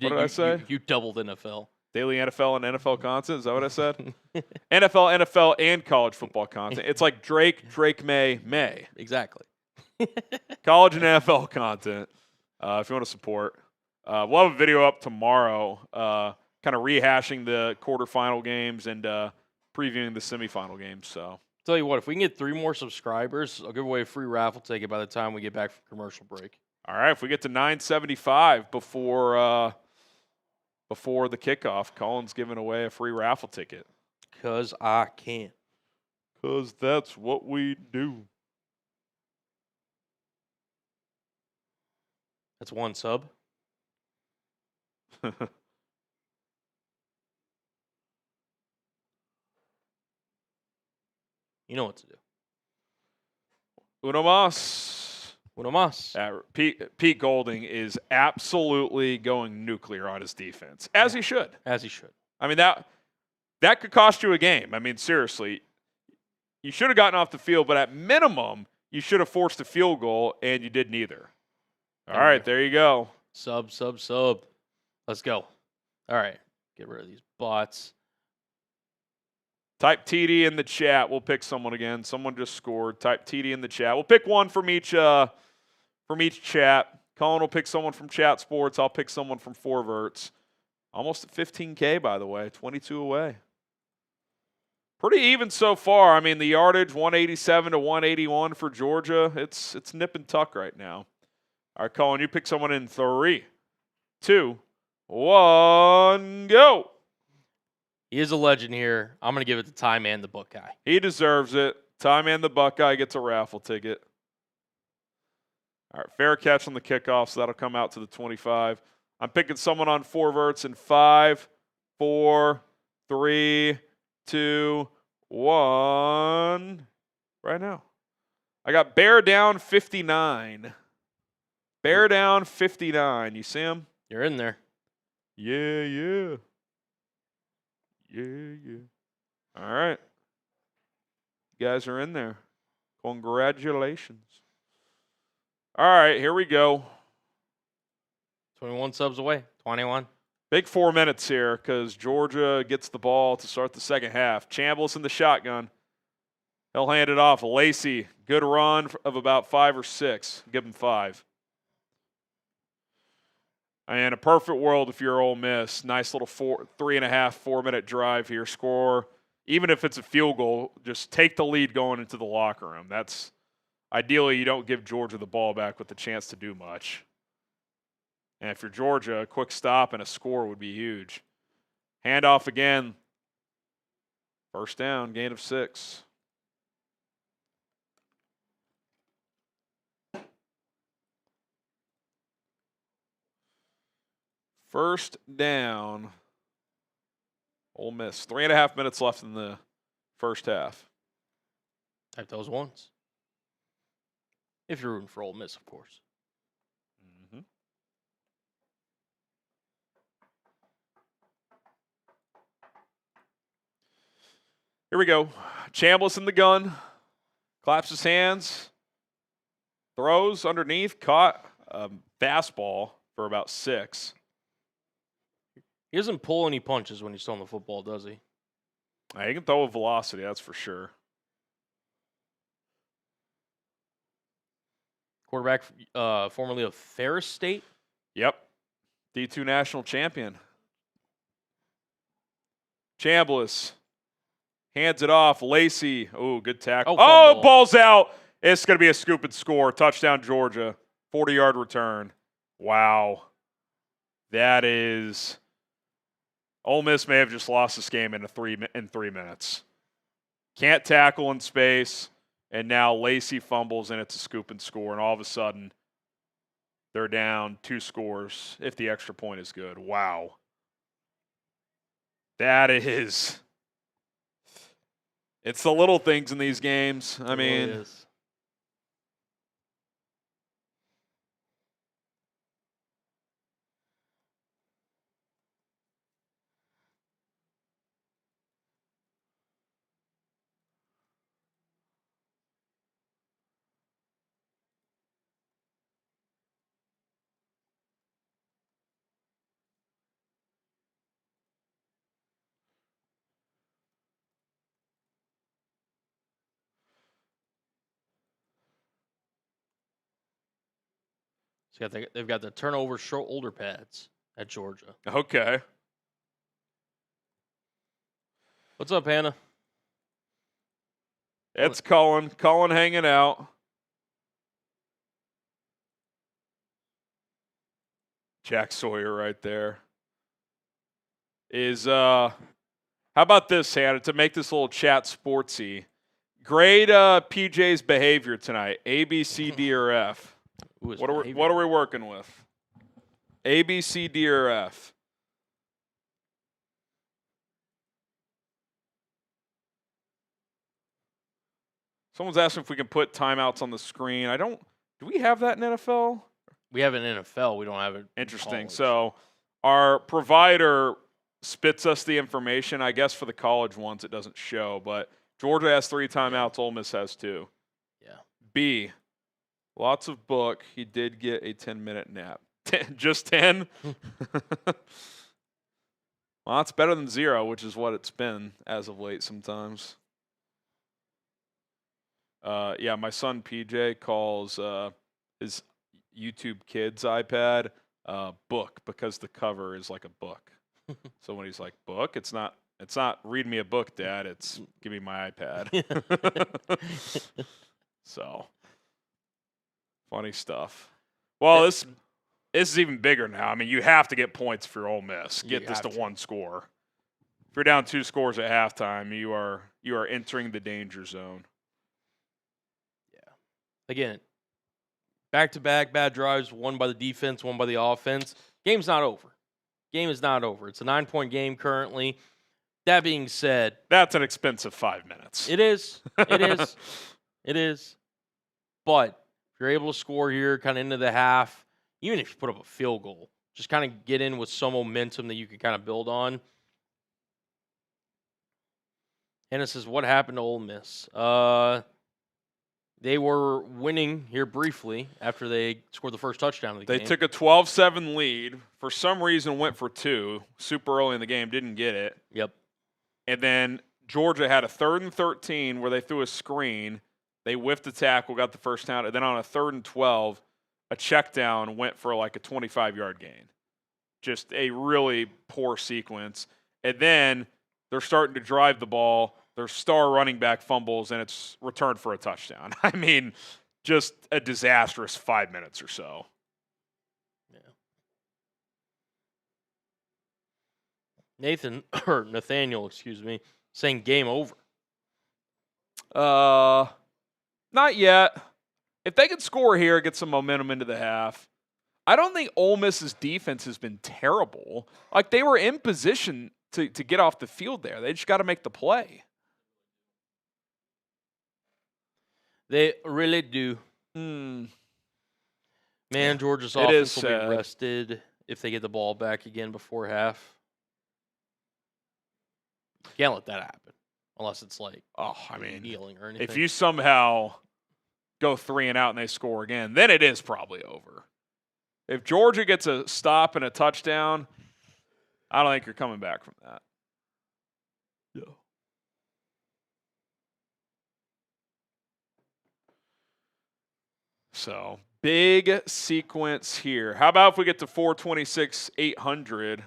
What did I say? You doubled NFL. Daily NFL and NFL content. Is that what I said? NFL, and college football content. It's like Drake, May. Exactly. College and NFL content. If you want to support. We'll have a video up tomorrow kind of rehashing the quarterfinal games and previewing the semifinal games. So, tell you what, if we can get 3 more subscribers, I'll give away a free raffle ticket by the time we get back from commercial break. All right, if we get to 975 before the kickoff, Colin's giving away a free raffle ticket. 'Cause I can. 'Cause that's what we do. That's 1 sub. You know what to do. Uno mas. Uno mas. Pete Golding is absolutely going nuclear on his defense, as he should. As he should. I mean, that could cost you a game. I mean, seriously, you should have gotten off the field, but at minimum, you should have forced a field goal, and you did neither. All right, there you go. Sub. Let's go. All right, get rid of these bots. Type TD in the chat. We'll pick someone again. Someone just scored. Type TD in the chat. We'll pick one from each chat. Colin will pick someone from Chat Sports. I'll pick someone from 4 Verts. Almost at 15K, by the way. 22 away. Pretty even so far. I mean, the yardage, 187 to 181 for Georgia. It's nip and tuck right now. All right, Colin, you pick someone in 3, 2, 1, go. He is a legend here. I'm going to give it to Ty Man, the Buckeye. He deserves it. Ty Man, the Buckeye, gets a raffle ticket. All right, fair catch on the kickoff, so that'll come out to the 25. I'm picking someone on 4 Verts in 5, 4, 3, 2, 1. Right now. I got Bear Down 59. Bear Down 59. You see him? You're in there. Yeah. All right. You guys are in there. Congratulations. All right, here we go. 21 subs away. 21. Big 4 minutes here because Georgia gets the ball to start the second half. Chambliss in the shotgun. He'll hand it off. Lacy, good run of about 5 or 6. Give him 5. And a perfect world if you're Ole Miss. Nice little 3.5, 4 minute drive here. Score, even if it's a field goal, just take the lead going into the locker room. That's ideally you don't give Georgia the ball back with the chance to do much. And if you're Georgia, a quick stop and a score would be huge. Handoff again. First down, gain of 6. First down, Ole Miss. 3.5 minutes left in the first half. Type those ones. If you're rooting for Ole Miss, of course. Mm-hmm. Here we go. Chambliss in the gun. Claps his hands. Throws underneath. Caught a fastball for about 6. He doesn't pull any punches when he's throwing the football, does he? He can throw with velocity, that's for sure. Quarterback formerly of Ferris State. Yep. D2 national champion. Chambliss hands it off. Lacy. Oh, good tackle. Oh, ball's out. It's going to be a scoop and score. Touchdown, Georgia. 40-yard return. Wow. That is. Ole Miss may have just lost this game in 3 minutes. Can't tackle in space, and now Lacy fumbles, and it's a scoop and score, and all of a sudden they're down 2 scores if the extra point is good. Wow. That is. It's the little things in these games. I mean. Really is. They've got the turnover shoulder pads at Georgia. Okay. What's up, Hannah? It's Cullen. Cullen hanging out. Jack Sawyer right there. How about this, Hannah, to make this little chat sportsy? Grade PJ's behavior tonight. A, B, C, D, or F. What are we working with? A, B, C, D, or F? Someone's asking if we can put timeouts on the screen. Do we have that in NFL? We have it in NFL. We don't have it. Interesting. So our provider spits us the information. I guess for the college ones it doesn't show, but Georgia has 3 timeouts. Ole Miss has 2. Yeah. B. Lots of book. He did get a 10-minute nap. Just 10? Well, that's better than 0, which is what it's been as of late sometimes. Yeah, my son PJ calls his YouTube Kids iPad book because the cover is like a book. So when he's like, book, it's not read me a book, Dad. It's give me my iPad. So funny stuff. Well, this is even bigger now. I mean, you have to get points for Ole Miss. Get this to 1 score. If you're down 2 scores at halftime, you are entering the danger zone. Yeah. Again, back-to-back bad drives, one by the defense, one by the offense. Game's not over. Game is not over. It's a 9-point game currently. That being said, that's an expensive 5 minutes. It is. It is. It is. But if you're able to score here kind of into the half, even if you put up a field goal, just kind of get in with some momentum that you can kind of build on. And it says, what happened to Ole Miss? They were winning here briefly after they scored the first touchdown of the game. They took a 12-7 lead. For some reason, went for 2 super early in the game, didn't get it. Yep. And then Georgia had a 3rd and 13 where they threw a screen. They whiffed the tackle, got the first down. And then on a 3rd and 12, a check down went for like a 25-yard gain. Just a really poor sequence. And then they're starting to drive the ball. Their star running back fumbles, and it's returned for a touchdown. I mean, just a disastrous 5 minutes or so. Yeah. Nathaniel, saying game over. Not yet. If they could score here, get some momentum into the half. I don't think Ole Miss's defense has been terrible. Like, they were in position to get off the field there. They just got to make the play. They really do. Man, Georgia's offense will be rested if they get the ball back again before half. Can't let that happen unless it's like kneeling or anything. If you somehow go 3 and out and they score again, then it is probably over. If Georgia gets a stop and a touchdown, I don't think you're coming back from that. Yeah. So, Big sequence here. How about if we get to 426 800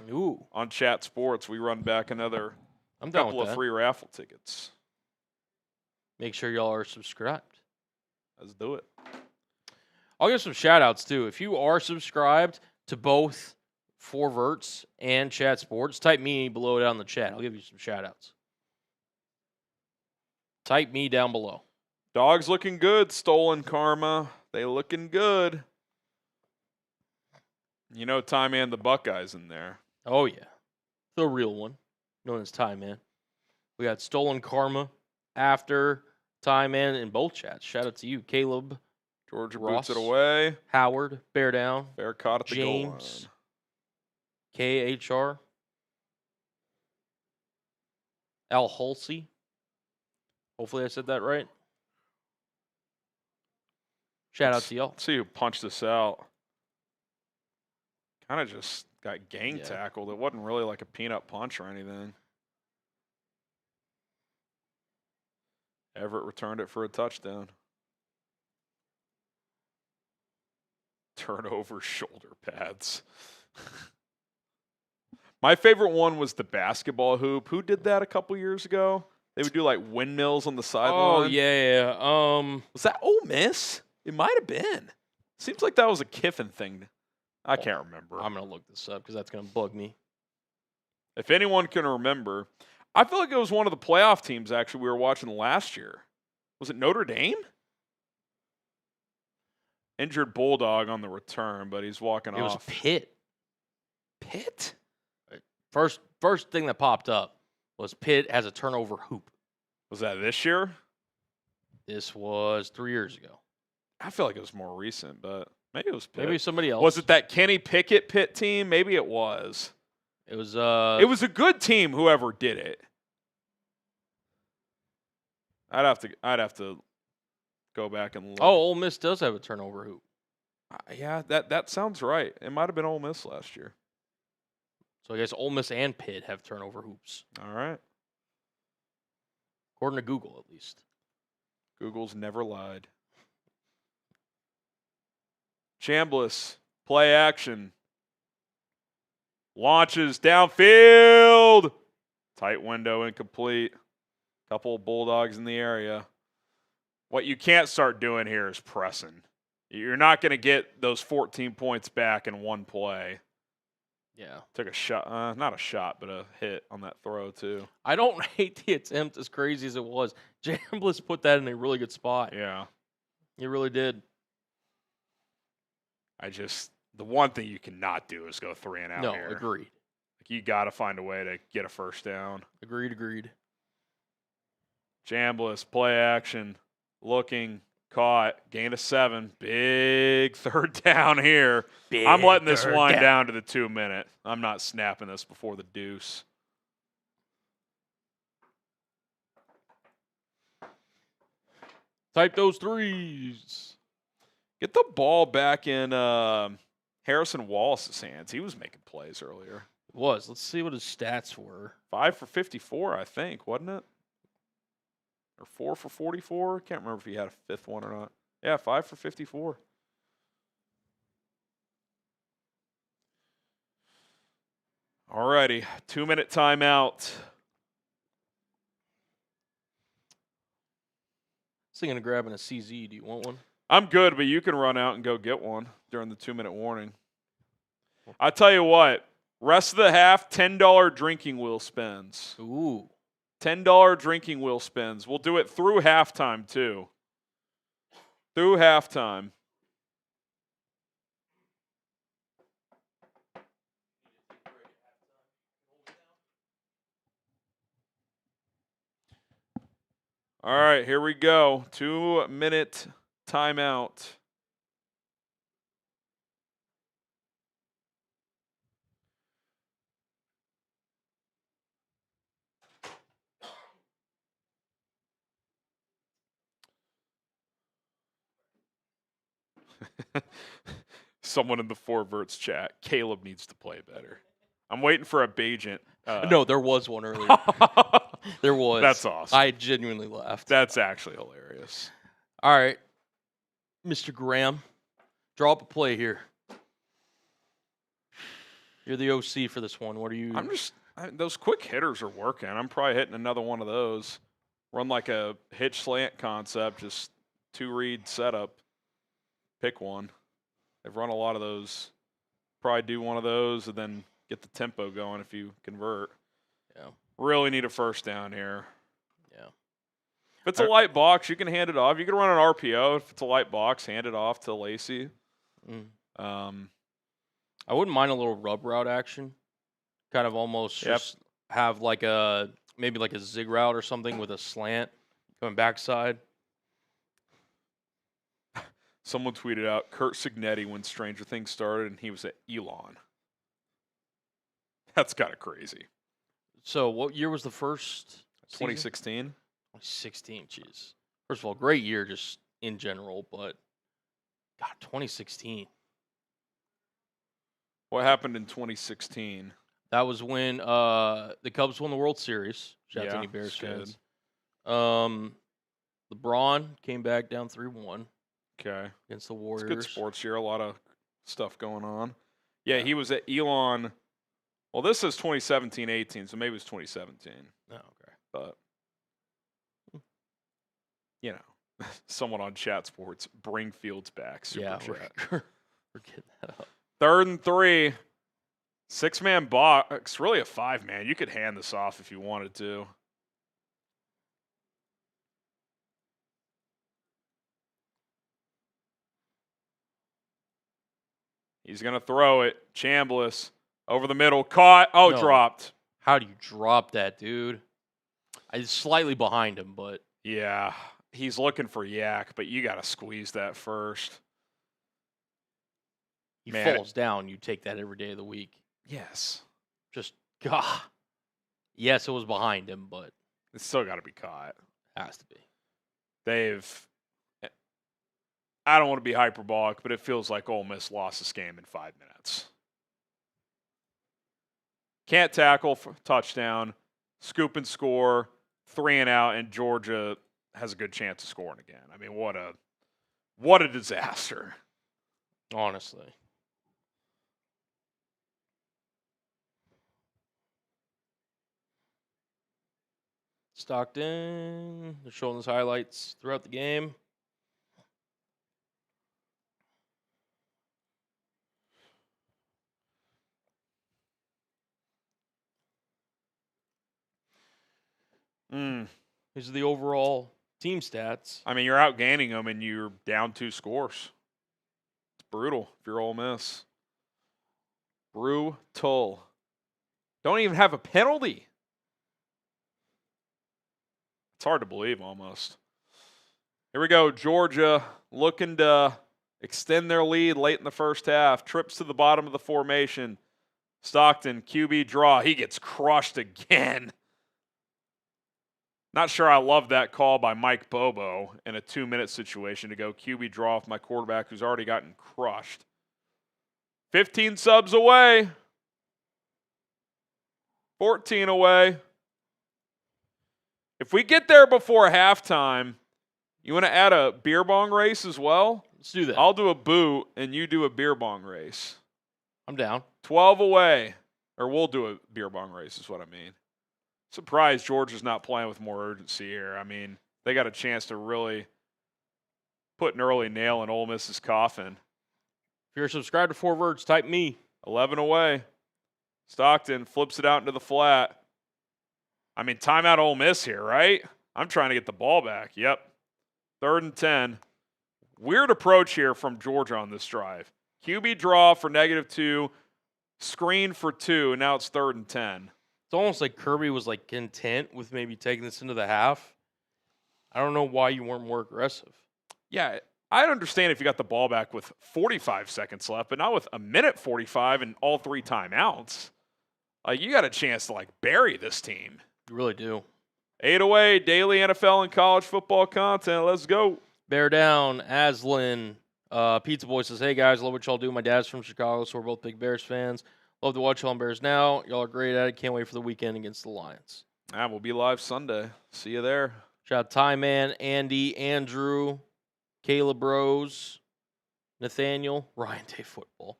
on Chat Sports? We run back another couple of free raffle tickets. Make sure y'all are subscribed. Let's do it. I'll give some shout-outs, too. If you are subscribed to both Forverts and Chat Sports, type me below down in the chat. I'll give you some shout-outs. Type me down below. Dogs looking good. Stolen Karma. They looking good. You know, Ty Man, the Buckeyes in there. Oh, yeah. The real one, known as Ty Man. We got Stolen Karma after Ty Man in both chats. Shout out to you, Caleb. Georgia Ross, boots it away. Howard, bear down. Bear caught at the goal line. James, KHR. Al Hulsey. Hopefully I said that right. Shout out to y'all. Let's see who punched this out. Kind of just got gang tackled. It wasn't really like a peanut punch or anything. Everett returned it for a touchdown. Turnover shoulder pads. My favorite one was the basketball hoop. Who did that a couple years ago? They would do like windmills on the sideline. Oh, yeah. Was that Ole Miss? It might have been. Seems like that was a Kiffin thing. I can't remember. I'm going to look this up because that's going to bug me. If anyone can remember, I feel like it was one of the playoff teams, actually, we were watching last year. Was it Notre Dame? Injured Bulldog on the return, but he's walking off. It was Pitt. Pitt? First thing that popped up was Pitt has a turnover hoop. Was that this year? This was 3 years ago. I feel like it was more recent, but maybe it was Pitt. Maybe somebody else. Was it that Kenny Pickett Pitt team? Maybe it was. It was a good team, whoever did it. I'd have to go back and look. Oh, Ole Miss does have a turnover hoop. Yeah, that sounds right. It might have been Ole Miss last year. So I guess Ole Miss and Pitt have turnover hoops. All right. According to Google, at least. Google's never lied. Chambliss, play action. Launches downfield. Tight window, incomplete. Couple of Bulldogs in the area. What you can't start doing here is pressing. You're not going to get those 14 points back in one play. Yeah. Took a shot, not a shot, but a hit on that throw, too. I don't hate the attempt as crazy as it was. Chambliss put that in a really good spot. Yeah. He really did. The one thing you cannot do is go 3 and out here. No, agreed. Like, you got to find a way to get a first down. Agreed. Chambliss, play action, looking, caught, gain of 7. Big third down here. I'm letting this wind down to the 2 minute. I'm not snapping this before the deuce. Type those threes. Get the ball back in Harrison Wallace's hands. He was making plays earlier. It was. Let's see what his stats were. 5 for 54, I think, wasn't it? Or 4 for 44? Can't remember if he had a fifth one or not. Yeah, 5 for 54. All righty, 2-minute timeout. Thinking of grabbing a CZ. Do you want one? I'm good, but you can run out and go get one during the 2-minute warning. I tell you what, rest of the half, $10 drinking wheel spins. Ooh. $10 drinking wheel spins. We'll do it through halftime, too. Through halftime. All right, here we go. 2-minute timeout. Someone in the Forverts chat. Caleb needs to play better. I'm waiting for a Bajent. No, there was one earlier. There was. That's awesome. I genuinely laughed. That's actually hilarious. All right, Mr. Graham, Draw up a play here. You're the OC for this one. What are you? Those quick hitters are working. I'm probably hitting another one of those. Run like a hitch slant concept, just 2-read setup. Pick one. They've run a lot of those. Probably do one of those and then get the tempo going if you convert. Yeah. Really need a first down here. Yeah. If it's a light box, you can hand it off. You can run an RPO. If it's a light box, hand it off to Lacy. I wouldn't mind a little rub route action. Kind of almost just have like maybe like a zig route or something with a slant going backside. Someone tweeted out Kurt Signetti when Stranger Things started, and he was at Elon. That's kind of crazy. So what year was the first? 2016. 2016, jeez. First of all, great year just in general, but God, 2016. What happened in 2016? That was when the Cubs won the World Series. Shout out to any Bears fans. LeBron came back down 3-1. Okay. Against the Warriors. It's a good sports year. A lot of stuff going on. Yeah, he was at Elon. Well, this is 2017-18, so maybe it was 2017. Oh, okay. But, you know, someone on Chat Sports, bring Fields back. Super chat. We're getting that up. 3rd and 3. 6-man box. Really a 5-man. You could hand this off if you wanted to. He's going to throw it. Chambliss over the middle. Caught. Oh, dropped. How do you drop that, dude? I'm slightly behind him, but. Yeah. He's looking for yak, but you got to squeeze that first. He falls down. You take that every day of the week. Yes. Just, God. Yes, it was behind him, but. It's still got to be caught. Has to be. I don't want to be hyperbolic, but it feels like Ole Miss lost this game in 5 minutes. Can't tackle for touchdown, scoop and score, 3 and out, and Georgia has a good chance of scoring again. I mean, what a disaster. Honestly. Stockton, they're showing us highlights throughout the game. These are the overall team stats. I mean, you're outgaining them and you're down 2 scores. It's brutal if you're Ole Miss. Brutal. Don't even have a penalty. It's hard to believe almost. Here we go. Georgia looking to extend their lead late in the first half. Trips to the bottom of the formation. Stockton, QB draw. He gets crushed again. Not sure I love that call by Mike Bobo in a 2-minute situation to go QB draw off my quarterback who's already gotten crushed. 15 subs away. 14 away. If we get there before halftime, you want to add a beer bong race as well? Let's do that. I'll do a boot and you do a beer bong race. I'm down. 12 away. Or we'll do a beer bong race is what I mean. Surprised Georgia's not playing with more urgency here. I mean, they got a chance to really put an early nail in Ole Miss's coffin. If you're subscribed to 4 Verts, type me. 11 away. Stockton flips it out into the flat. I mean, timeout Ole Miss here, right? I'm trying to get the ball back. Yep. 3rd and 10. Weird approach here from Georgia on this drive. QB draw for -2. Screen for 2. And now it's 3rd and 10. It's almost like Kirby was like content with maybe taking this into the half. I don't know why you weren't more aggressive. Yeah, I understand if you got the ball back with 45 seconds left, but not with 1:45 and all 3 timeouts. You got a chance to bury this team. You really do. 8 away, daily NFL and college football content. Let's go. Bear down, Aslan. Pizza Boy says, hey guys, love what y'all do. My dad's from Chicago, so we're both big Bears fans. Love to watch y'all on Bears Now. Y'all are great at it. Can't wait for the weekend against the Lions. We'll be live Sunday. See you there. Shout out Ty Man, Andy, Andrew, Caleb Rose, Nathaniel Ryan Day football.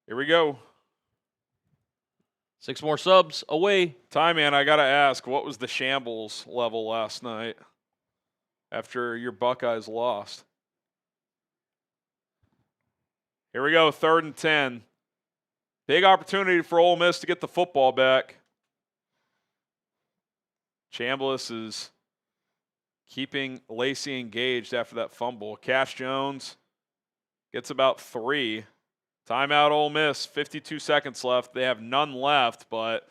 Here we go. 6 more subs away. Ty, man, I got to ask, what was the shambles level last night after your Buckeyes lost? Here we go, 3rd and 10. Big opportunity for Ole Miss to get the football back. Chambliss is keeping Lacy engaged after that fumble. Cash Jones gets about 3. Timeout Ole Miss, 52 seconds left. They have none left, but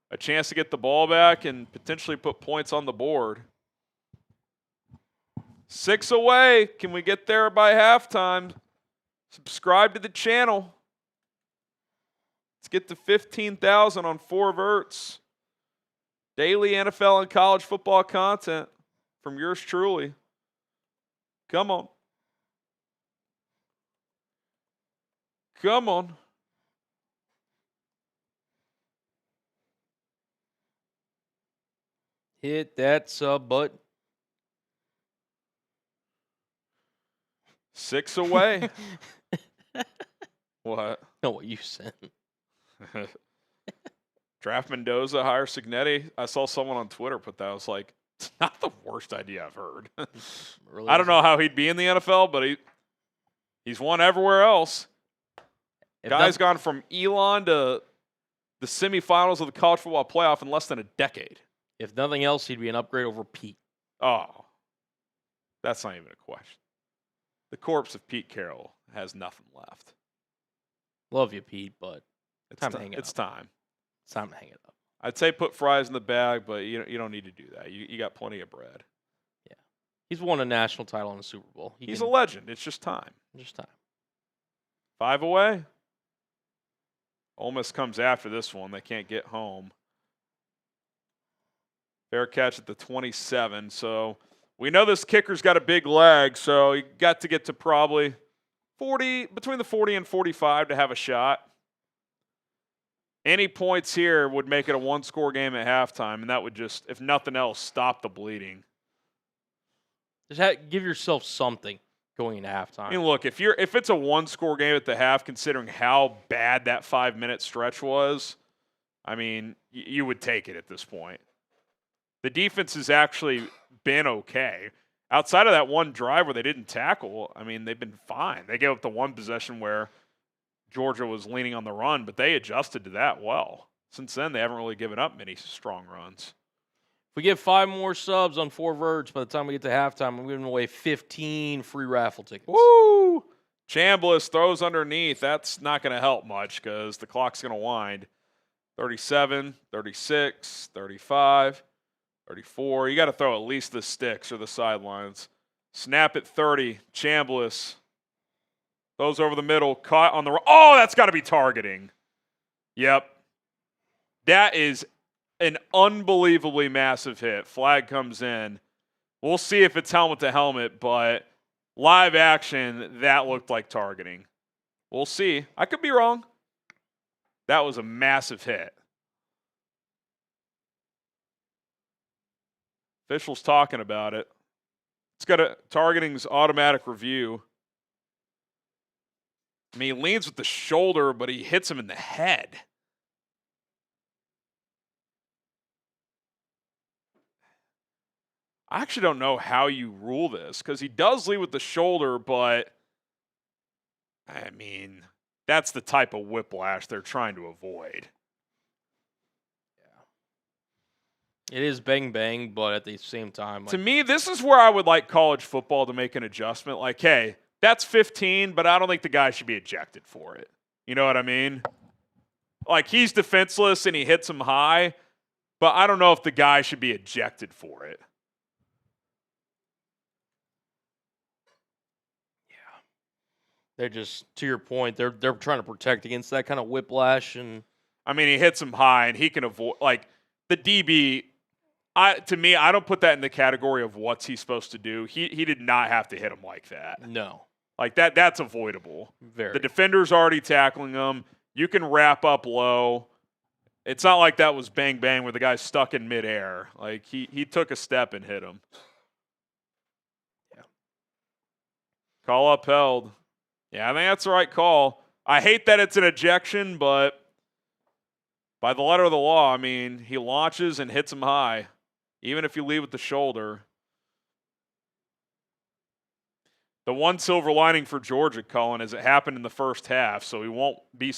a chance to get the ball back and potentially put points on the board. 6 away. Can we get there by halftime? Subscribe to the channel. Let's get to 15,000 on 4 verts. Daily NFL and college football content from yours truly. Come on. Come on. Hit that sub button. 6 away. What? Know what you said. Draft Mendoza, hire Signetti. I saw someone on Twitter put that. I was like, it's not the worst idea I've heard. Really I don't know how he'd be in the NFL, but he's won everywhere else. Guy's gone from Elon to the semifinals of the college football playoff in less than a decade. If nothing else, he'd be an upgrade over Pete. Oh, that's not even a question. The corpse of Pete Carroll has nothing left. Love you, Pete, but It's time to hang it It's up. time. It's time to hang it up. I'd say put fries in the bag, but you don't need to do that. You got plenty of bread. Yeah. He's won a national title in the Super Bowl. He's a legend. It's just time. Just time. 5 away. Ole Miss comes after this one. They can't get home. Fair catch at the 27. So we know this kicker's got a big leg, so you got to get to probably 40, between the 40 and 45 to have a shot. Any points here would make it a 1-score game at halftime, and that would just, if nothing else, stop the bleeding. Just give yourself something going into halftime. I mean, look, if it's a 1-score game at the half, considering how bad that 5-minute stretch was, I mean, you would take it at this point. The defense has actually been okay. Outside of that one drive where they didn't tackle, I mean, they've been fine. They gave up the one possession where Georgia was leaning on the run, but they adjusted to that well. Since then, they haven't really given up many strong runs. If we get 5 more subs on 4 verts by the time we get to halftime, I'm giving away 15 free raffle tickets. Woo! Chambliss throws underneath. That's not going to help much because the clock's going to wind. 37, 36, 35, 34. You got to throw at least the sticks or the sidelines. Snap at 30. Chambliss throws over the middle. Caught on the – oh, that's got to be targeting. Yep. That is an unbelievably massive hit. Flag comes in. We'll see if it's helmet to helmet, but live action, that looked like targeting. We'll see. I could be wrong. That was a massive hit. Officials talking about it. It's got a targeting's automatic review. I mean, he leans with the shoulder, but he hits him in the head. I actually don't know how you rule this because he does lead with the shoulder, but I mean, that's the type of whiplash they're trying to avoid. Yeah. It is bang bang, but at the same time, to me, this is where I would like college football to make an adjustment. Like, hey, that's 15, but I don't think the guy should be ejected for it. You know what I mean? Like, he's defenseless and he hits him high, but I don't know if the guy should be ejected for it. they're just, to your point, they're trying to protect against that kind of whiplash. And I mean, he hits him high, and he can avoid, like, the DB. To me, I don't put that in the category of what's he supposed to do. He did not have to hit him like that. No, like that's avoidable. Very. The defender's already tackling him. You can wrap up low. It's not like that was bang bang where the guy's stuck in midair. Like he took a step and hit him. Call upheld. Yeah, I think that's the right call. I hate that it's an ejection, but by the letter of the law, I mean, he launches and hits him high, even if you lead with the shoulder. The one silver lining for Georgia, Cullen, is it happened in the first half, so he won't be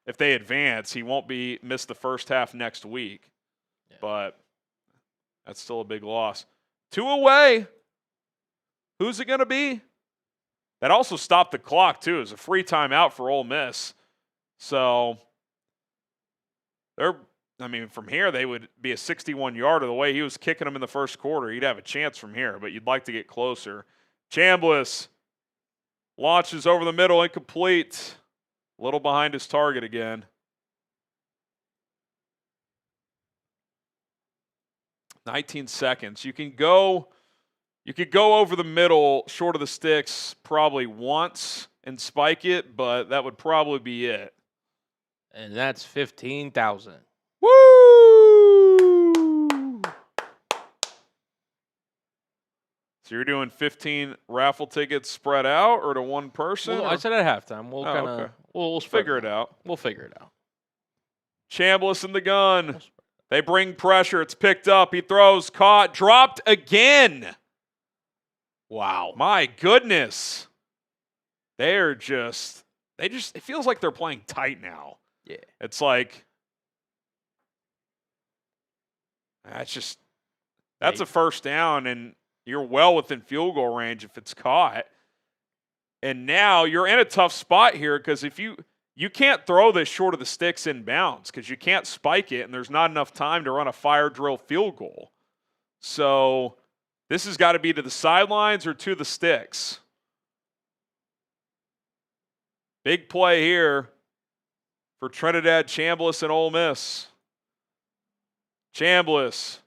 if they advance, he won't be miss the first half next week. Yeah. But that's still a big loss. 2 away. Who's it going to be? That also stopped the clock, too. It was a free timeout for Ole Miss. So, from here, they would be a 61-yarder. The way he was kicking them in the first quarter, he'd have a chance from here, but you'd like to get closer. Chambliss launches over the middle, incomplete. A little behind his target again. "19 seconds. You could go over the middle, short of the sticks, probably once and spike it, but that would probably be it. And that's 15,000. Woo! So you're doing 15 raffle tickets spread out, or to one person? Well, I said at halftime. We'll okay. we'll figure it out. We'll figure it out. Chambliss in the gun. They bring pressure. It's picked up. He throws, caught, dropped again. Wow. My goodness. It feels like they're playing tight now. Yeah. It's like, that's a first down, and you're well within field goal range if it's caught. And now you're in a tough spot here because if you can't throw this short of the sticks in bounds because you can't spike it, and there's not enough time to run a fire drill field goal. So this has got to be to the sidelines or to the sticks. Big play here for Trinidad Chambliss and Ole Miss. Chambliss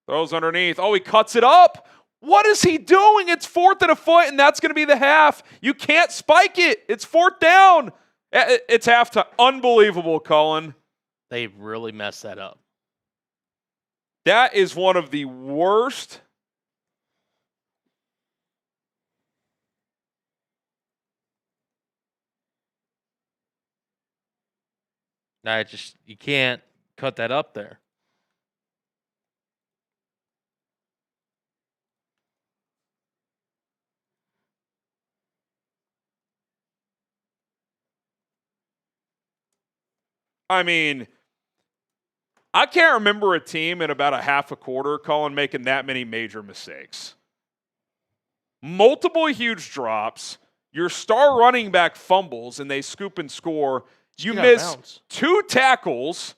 throws underneath. Oh, he cuts it up. What is he doing? It's 4th and a foot, and that's going to be the half. You can't spike it. It's 4th down. It's halftime. Unbelievable, Cullen. They really messed that up. That is one of the worst. You can't cut that up there. I mean, I can't remember a team in about a half a quarter, Colin, making that many major mistakes. Multiple huge drops. Your star running back fumbles, and they scoop and score. You miss 2 tackles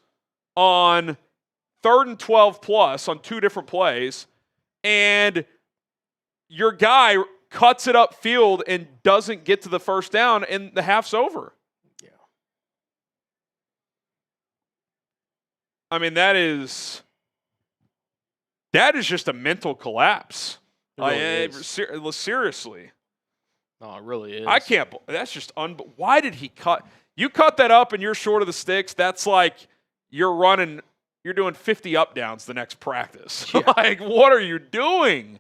on 3rd and 12 plus on 2 different plays, and your guy cuts it upfield and doesn't get to the first down, and the half's over. Yeah. I mean, that is just a mental collapse. Seriously. No, it really is. I can't. That's just why did he cut? You cut that up and you're short of the sticks. That's like you're doing 50 up downs the next practice. Yeah. Like, what are you doing?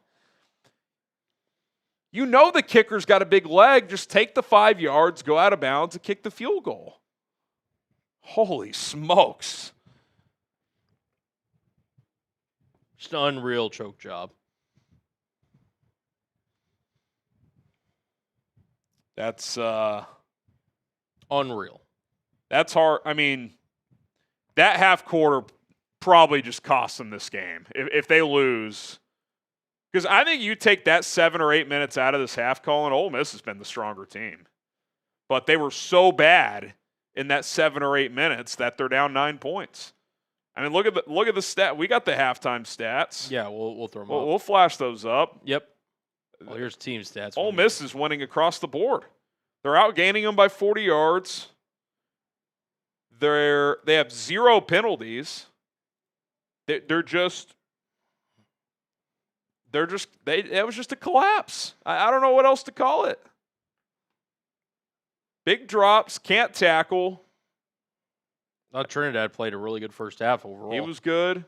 You know the kicker's got a big leg. Just take the 5 yards, go out of bounds, and kick the field goal. Holy smokes. Just an unreal choke job. That's unreal. That's hard. I mean, that half quarter probably just cost them this game if they lose. Because I think you take that 7 or 8 minutes out of this half, Colin, Ole Miss has been the stronger team. But they were so bad in that 7 or 8 minutes that they're down 9 points. I mean, look at the stat. We got the halftime stats. Yeah, we'll throw them up. We'll flash those up. Yep. Well, here's team stats. Ole Miss is winning across the board. They're outgaining them by 40 yards. They have 0 penalties. It was just a collapse. I don't know what else to call it. Big drops, can't tackle. Trinidad played a really good first half overall. He was good.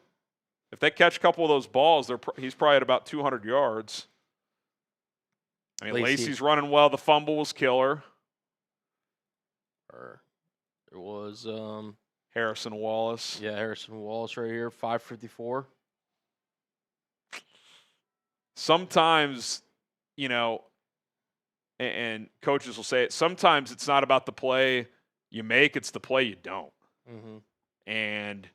If they catch a couple of those balls, he's probably at about 200 yards. I mean, Lacy's running well. The fumble was killer. There was Harrison Wallace. Yeah, Harrison Wallace right here, 554. Sometimes, you know, and coaches will say it, sometimes it's not about the play you make, it's the play you don't. Mm-hmm. And,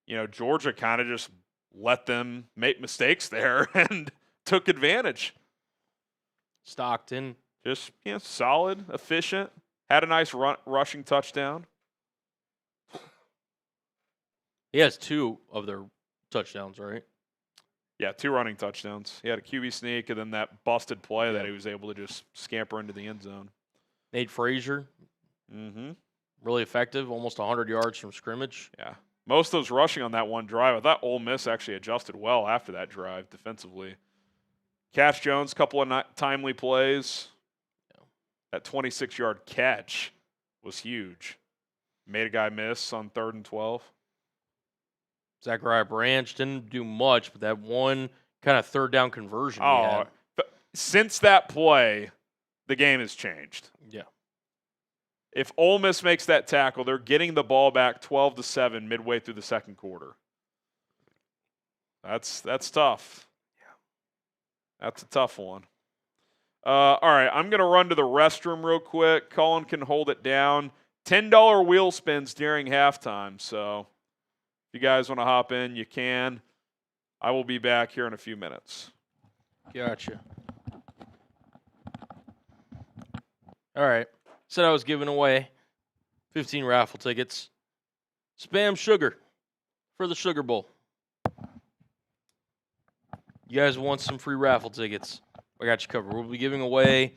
you know, Georgia kind of just let them make mistakes there and took advantage. Stockton. Just, you know, solid, efficient, had a nice rushing touchdown. He has 2 of their touchdowns, right? Yeah, 2 running touchdowns. He had a QB sneak and then that busted play that he was able to just scamper into the end zone. Nate Frazier. Mm-hmm. Really effective, almost 100 yards from scrimmage. Yeah. Most of those rushing on that one drive. I thought Ole Miss actually adjusted well after that drive defensively. Cash Jones, couple of timely plays. Yeah. That 26-yard catch was huge. Made a guy miss on 3rd and 12. Zachariah Branch didn't do much, but that one kind of 3rd down conversion he had. Since that play, the game has changed. Yeah. If Ole Miss makes that tackle, they're getting the ball back 12-7 midway through the second quarter. That's tough. Yeah. That's a tough one. All right, I'm going to run to the restroom real quick. Colin can hold it down. $10 wheel spins during halftime, so if you guys want to hop in, you can. I will be back here in a few minutes. Gotcha. All right. Said I was giving away 15 raffle tickets. Spam sugar for the Sugar Bowl. You guys want some free raffle tickets? I got you covered. We'll be giving away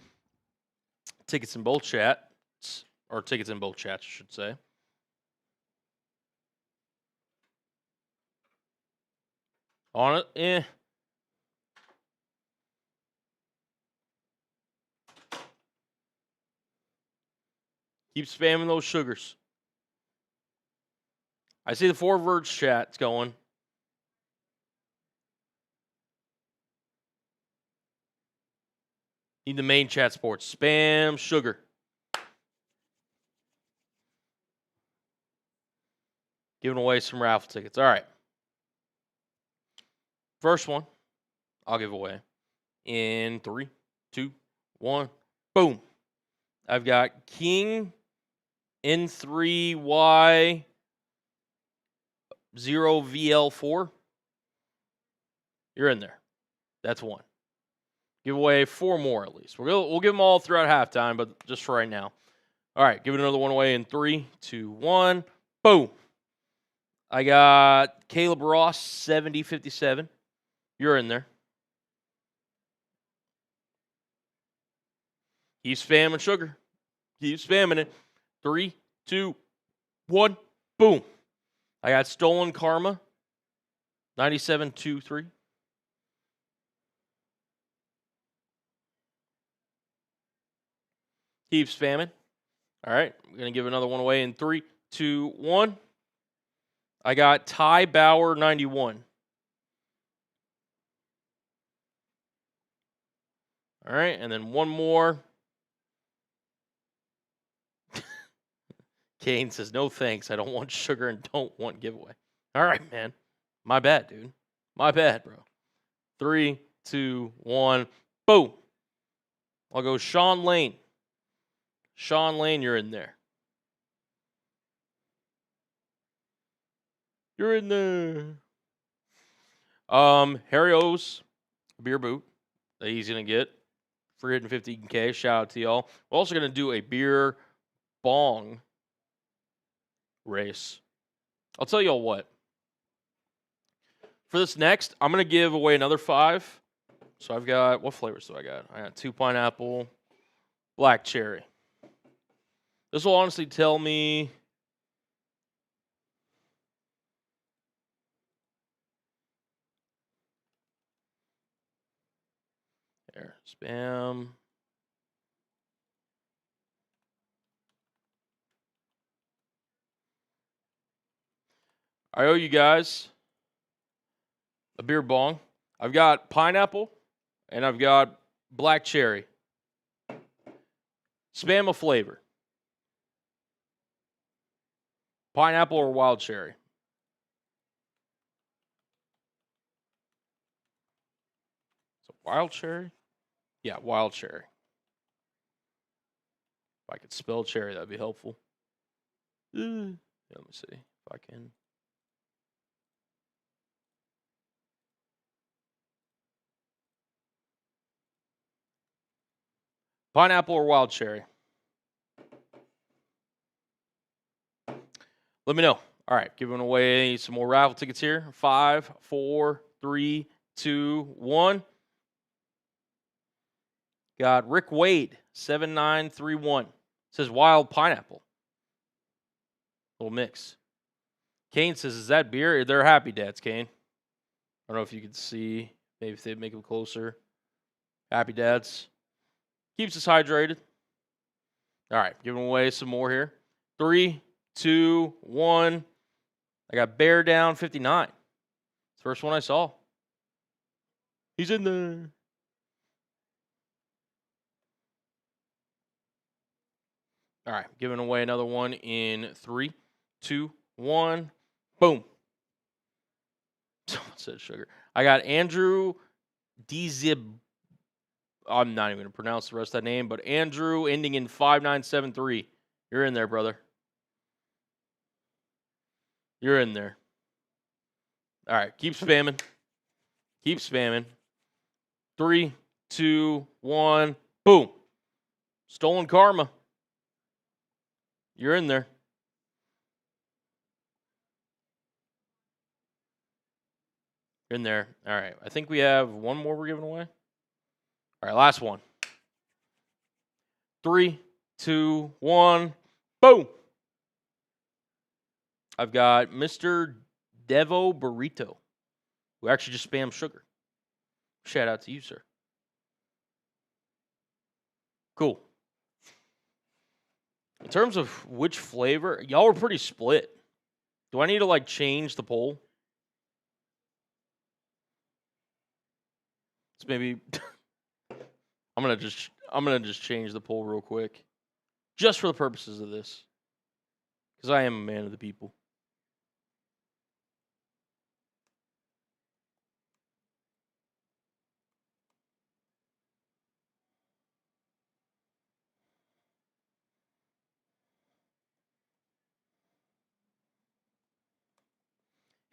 tickets in both chats, or tickets in both chats, I should say. On it, Keep spamming those sugars. I see the 4 Verge chat's going. Need the main chat sports. Spam sugar. Giving away some raffle tickets. All right. First one, I'll give away in 3, 2, 1. Boom. I've got King N3Y 0VL4. You're in there. That's one. Give away 4 more at least. We'll give them all throughout halftime, but just for right now. All right, give it another one away in 3, 2, 1. Boom. I got Caleb Ross 7057. You're in there. Keep spamming sugar. Keep spamming it. 3, 2, 1. Boom. I got Stolen Karma 9723. Keep spamming. All right, we're going to give another one away in 3, 2, 1. I got Ty Bauer 91. All right, and then one more. Kane says, no thanks. I don't want sugar and don't want giveaway. All right, man. My bad, dude. My bad, bro. 3, 2, 1. Boom. I'll go Sean Lane. Sean Lane, you're in there. You're in there. Harry O's beer boot that he's going to get. 350K. Shout out to y'all. We're also going to do a beer bong race. I'll tell y'all what. For this next, I'm going to give away another 5. So I've got, what flavors do I got? I got 2 pineapple, black cherry. This will honestly tell me there, spam. I owe you guys a beer bong. I've got pineapple and I've got black cherry. Spam a flavor. Pineapple or wild cherry? So wild cherry? Yeah, wild cherry. If I could spell cherry, that'd be helpful. Yeah, let me see if I can. Pineapple or wild cherry? Let me know. All right, giving away some more raffle tickets here. 5, 4, 3, 2, 1. Got Rick Wade, 7931. Says wild pineapple. Little mix. Kane says, is that beer? They're Happy Dads, Kane. I don't know if you can see. Maybe if they make them closer. Happy Dads. Keeps us hydrated. All right, giving away some more here. 3, 2, 1. I got Bear Down 59. First one I saw. He's in there. All right, giving away another one in 3, 2, 1. Boom. Someone said sugar. I got Andrew Dzib. I'm not even going to pronounce the rest of that name, but Andrew ending in 5973. You're in there, brother. You're in there. All right, keep spamming. Keep spamming. 3, 2, 1. Boom. Stolen Karma. You're in there. You're in there. All right. I think we have one more we're giving away. All right, last one. 3, 2, 1. Boom. I've got Mr. Devo Burrito, who actually just spammed sugar. Shout out to you, sir. Cool. In terms of which flavor, y'all were pretty split. Do I need to change the poll? It's maybe I'm gonna just change the poll real quick, just for the purposes of this, because I am a man of the people.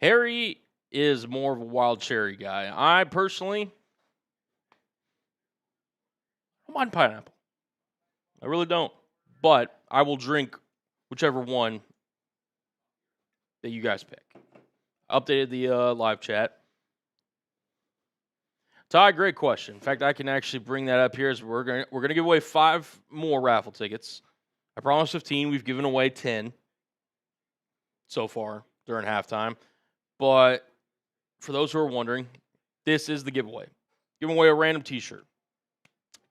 Harry is more of a wild cherry guy. I personally don't mind pineapple. I really don't. But I will drink whichever one that you guys pick. Updated the live chat. Ty, great question. In fact, I can actually bring that up here as we're gonna give away 5 more raffle tickets. I promised 15. We've given away 10 so far during halftime. But for those who are wondering, this is the giveaway. Giving away a random t-shirt.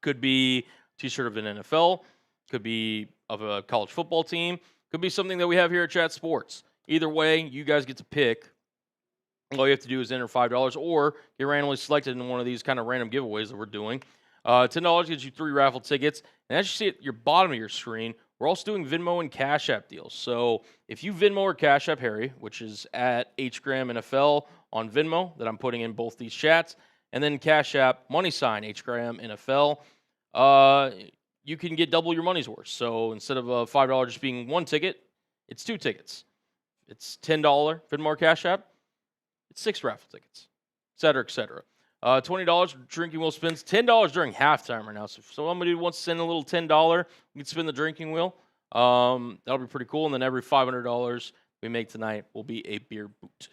Could be a t-shirt of an NFL. Could be of a college football team. Could be something that we have here at Chat Sports. Either way, you guys get to pick. All you have to do is enter $5 or get randomly selected in one of these kind of random giveaways that we're doing. $10 gets you 3 raffle tickets. And as you see at your bottom of your screen, we're also doing Venmo and Cash App deals. So if you Venmo or Cash App Harry, which is at HGram NFL on Venmo, that I'm putting in both these chats, and then Cash App $, HGram NFL, you can get double your money's worth. So instead of $5 just being 1 ticket, it's 2 tickets. It's $10 Venmo or Cash App. It's 6 raffle tickets, et cetera, et cetera. $20 drinking wheel spins. $10 during halftime right now. So if somebody wants to send a little $10, we can spin the drinking wheel. That'll be pretty cool. And then every $500 we make tonight will be a beer boot.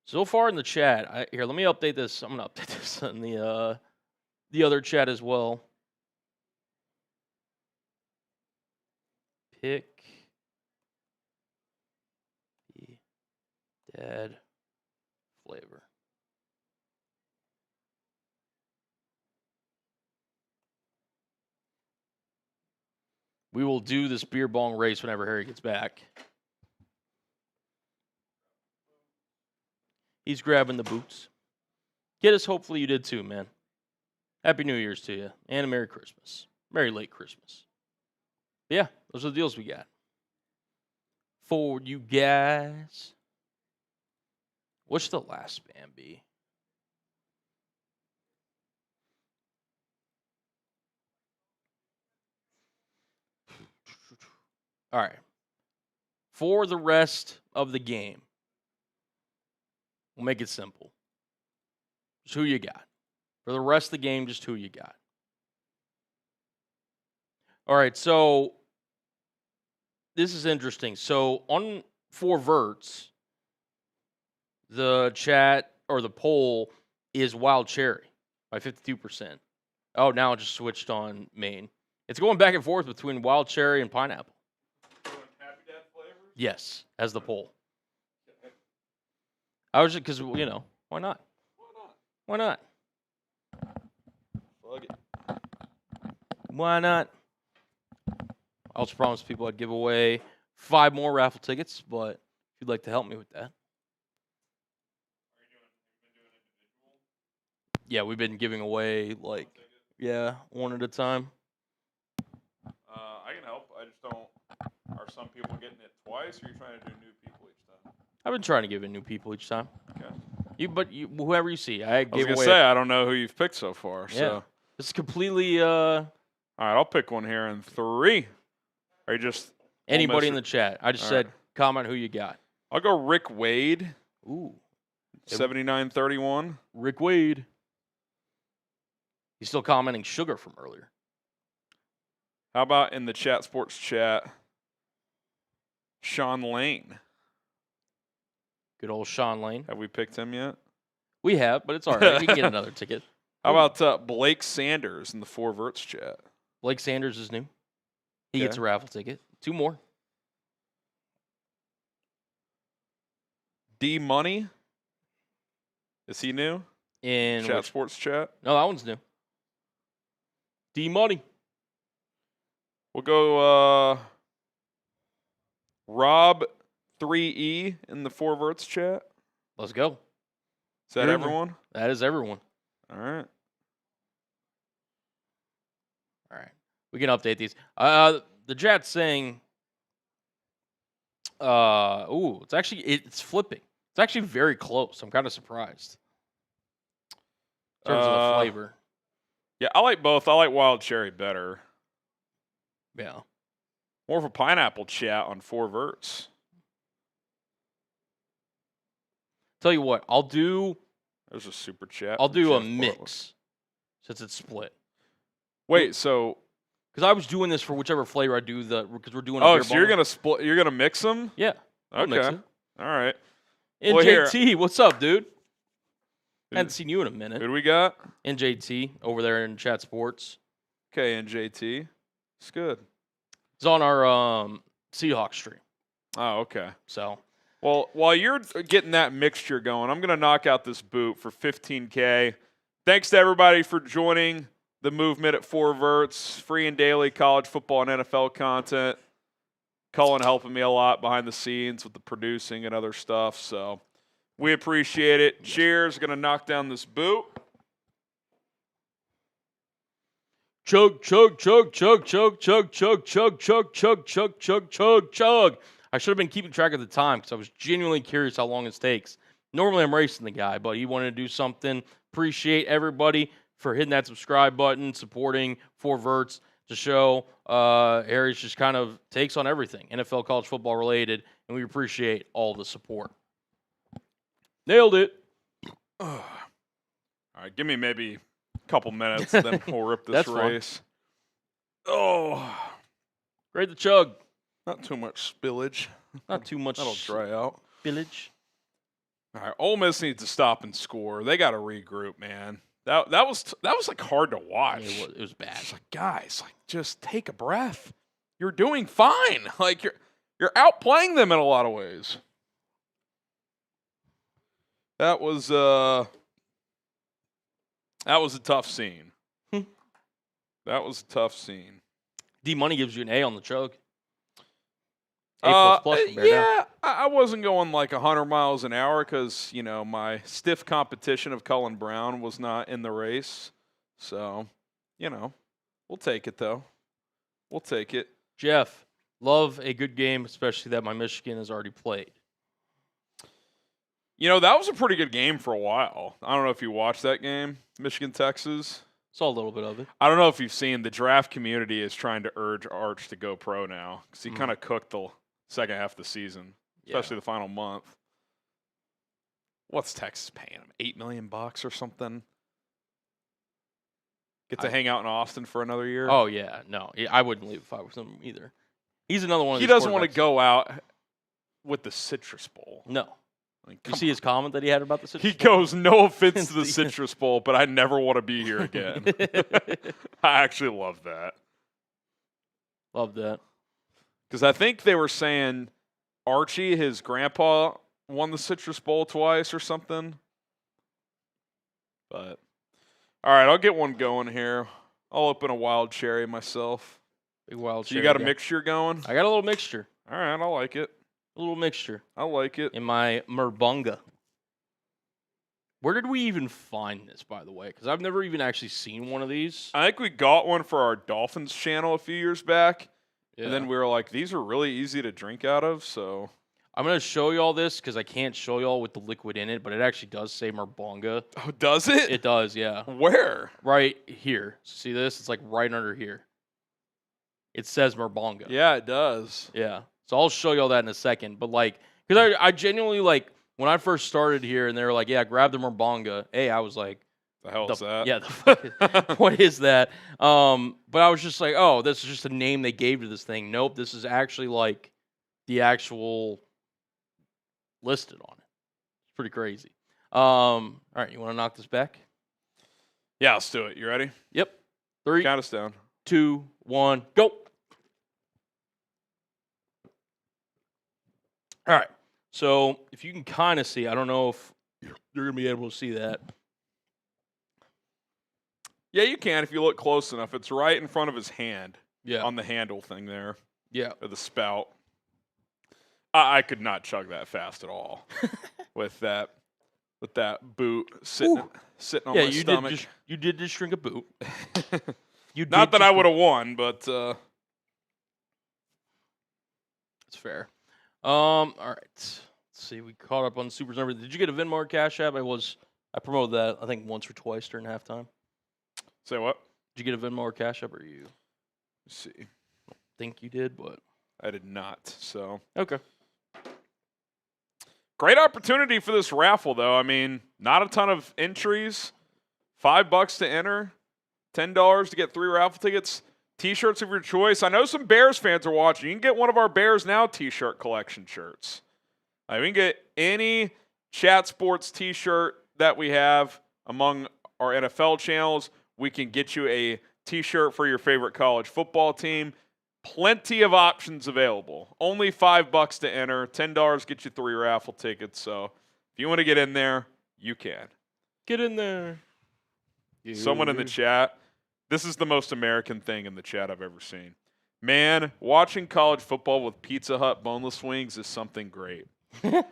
So far in the chat, here, let me update this. I'm going to update this in the other chat as well. Pick the dad flavor. We will do this beer bong race whenever Harry gets back. He's grabbing the boots. Get us, hopefully you did too, man. Happy New Year's to you, and a Merry Christmas. Merry late Christmas. But yeah, those are the deals we got for you guys. What should the last span be? All right. For the rest of the game, we'll make it simple. Just who you got. For the rest of the game, just who you got. All right, so this is interesting. So on 4 Verts, the chat or the poll is Wild Cherry by 52%. Oh, now it just switched on main. It's going back and forth between Wild Cherry and Pineapple. Happy Dad flavors? Yes, as the poll. I was just because, you know, why not? Why not? Fuck it. Why not? I also promised people I'd give away 5 more raffle tickets, but if you'd like to help me with that. Yeah, we've been giving away, like, one at a time. I can help. I just don't. Are some people getting it twice, or are you trying to do new people each time? I've been trying to give in new people each time. Okay. But whoever you see, I I was gave gonna away. say I don't know who you've picked so far. Yeah. So It's completely all right, I'll pick one here in 3. Are you just anybody in the chat. I just All said right. comment who you got. I'll go Rick Wade, Ooh, 7931. Rick Wade. He's still commenting sugar from earlier. How about in the chat sports chat, Sean Lane? Good old Sean Lane. Have we picked him yet? We have, but it's all right. You can get another ticket. How about Blake Sanders in the 4 Verts chat? Blake Sanders is new. He Okay. gets a raffle ticket. 2 more. D Money. Is he new? In Chat which, sports chat. no, that one's new. D Money. We'll go Rob 3E in the 4 Verts chat. Let's go. Is that You're in there. everyone? That is everyone. All right. All right. We can update these. The chat's saying, it's flipping. It's actually very close. I'm kind of surprised. In terms of the flavor. Yeah, I like both. I like Wild Cherry better. Yeah. More of a pineapple chat on 4 Verts. Tell you what, I'll do There's a super chat. a from Jeff Bartlett. mix since it's split. Wait, so Because I was doing this for whichever flavor I do because we're doing. oh, so you're gonna split? You're gonna mix them? Yeah. I'll mix Okay. it. All right. NJT, what's up, dude? Hadn't seen you in a minute. Who do we got? NJT over there in Chat Sports. Okay, NJT. It's good. It's on our Seahawks stream. Oh, okay. So Well, while you're getting that mixture going, I'm gonna knock out this boot for $15K. Thanks to everybody for joining the movement at 4 Verts, free and daily college football and NFL content. Cullen helping me a lot behind the scenes with the producing and other stuff, so we appreciate it. Cheers. Going to knock down this boot. chug, chug, chug, chug, chug, chug, chug, chug, chug, chug, chug, chug, chug, chug. I should have been keeping track of the time because I was genuinely curious how long it takes. Normally I'm racing the guy, but he wanted to do something. Appreciate everybody for hitting that subscribe button, supporting 4 Verts to show Harry's just kind of takes on everything, NFL, college football related, and we appreciate all the support. Nailed it. All right, give me maybe a couple minutes, then we'll rip this That's fine. race. Oh, Great to chug. not too much spillage. Not too much That'll dry out. spillage. All right, Ole Miss needs to stop and score. They got to regroup, man. That was like hard to watch. It was bad. It's like, guys, like just take a breath. You're doing fine. Like you're outplaying them in a lot of ways. That was a tough scene. That was a tough scene. D Money gives you an A on the chug. A++ from Bear Down. Yeah, I wasn't going like 100 miles an hour because, my stiff competition of Cullen Brown was not in the race. So, we'll take it, though. We'll take it. Jeff, love a good game, especially that my Michigan has already played. That was a pretty good game for a while. I don't know if you watched that game, Michigan, Texas. Saw a little bit of it. I don't know if you've seen the draft community is trying to urge Arch to go pro now because he kind of cooked the second half of the season, especially the final month. What's Texas paying him? $8 million or something? Get to hang out in Austin for another year? Oh, yeah. No, I wouldn't leave if I was him either. He's another one of these He doesn't want to go out with the Citrus Bowl. No. You see his comment that he had about the Citrus Bowl? Bowl? He goes, no offense to the Citrus Bowl, but I never want to be here again. I actually love that. Love that. Because I think they were saying Archie, his grandpa, won the Citrus Bowl twice or something. But, all right, I'll get one going here. I'll open a wild cherry myself. Big wild cherry. You got a mixture going? I got a little mixture. All right, I like it. A little mixture. I like it. In my Merbunga. Where did we even find this, by the way? Because I've never even actually seen one of these. I think we got one for our Dolphins channel a few years back. Yeah. And then we were like, these are really easy to drink out of, so. I'm going to show you all this because I can't show you all with the liquid in it, but it actually does say Merbunga. Oh, does it? It does, yeah. Where? Right here. See this? It's like right under here. It says Merbunga. Yeah, it does. Yeah. So I'll show you all that in a second. But because I genuinely when I first started here and they were like, yeah, grab the Merbunga. Hey, I was like, the hell is that? Yeah, the fuck what is that? But I was just like, oh, this is just a name they gave to this thing. Nope, this is actually the actual listed on it. It's pretty crazy. All right, you want to knock this back? Yeah, let's do it. You ready? Yep. 3, Count us down. 2, 1, go. All right. So if you can kind of see, I don't know if you're going to be able to see that. Yeah, you can if you look close enough. It's right in front of his hand. Yeah. On the handle thing there. Yeah. Or the spout. I could not chug that fast at all with that boot sitting on my stomach. You did just drink a boot. Not that I would have won, but it's fair. All right. Let's see. We caught up on Super's number. Did you get a Venmo or Cash App? I promoted that I think once or twice during halftime. Say what? Did you get a Venmo or Cash App, or you? Let's see. I don't think you did, but I did not. So okay. Great opportunity for this raffle, though. I mean, not a ton of entries. $5 to enter. $10 to get 3 raffle tickets. T-shirts of your choice. I know some Bears fans are watching. You can get one of our Bears Now T-shirt collection shirts. We can get any Chat Sports T-shirt that we have among our NFL channels. We can get you a T-shirt for your favorite college football team. Plenty of options available. Only $5 to enter. $10 get you 3 raffle tickets. So if you want to get in there, you can. Get in there. Someone in the chat. This is the most American thing in the chat I've ever seen. Man, watching college football with Pizza Hut boneless wings is something great.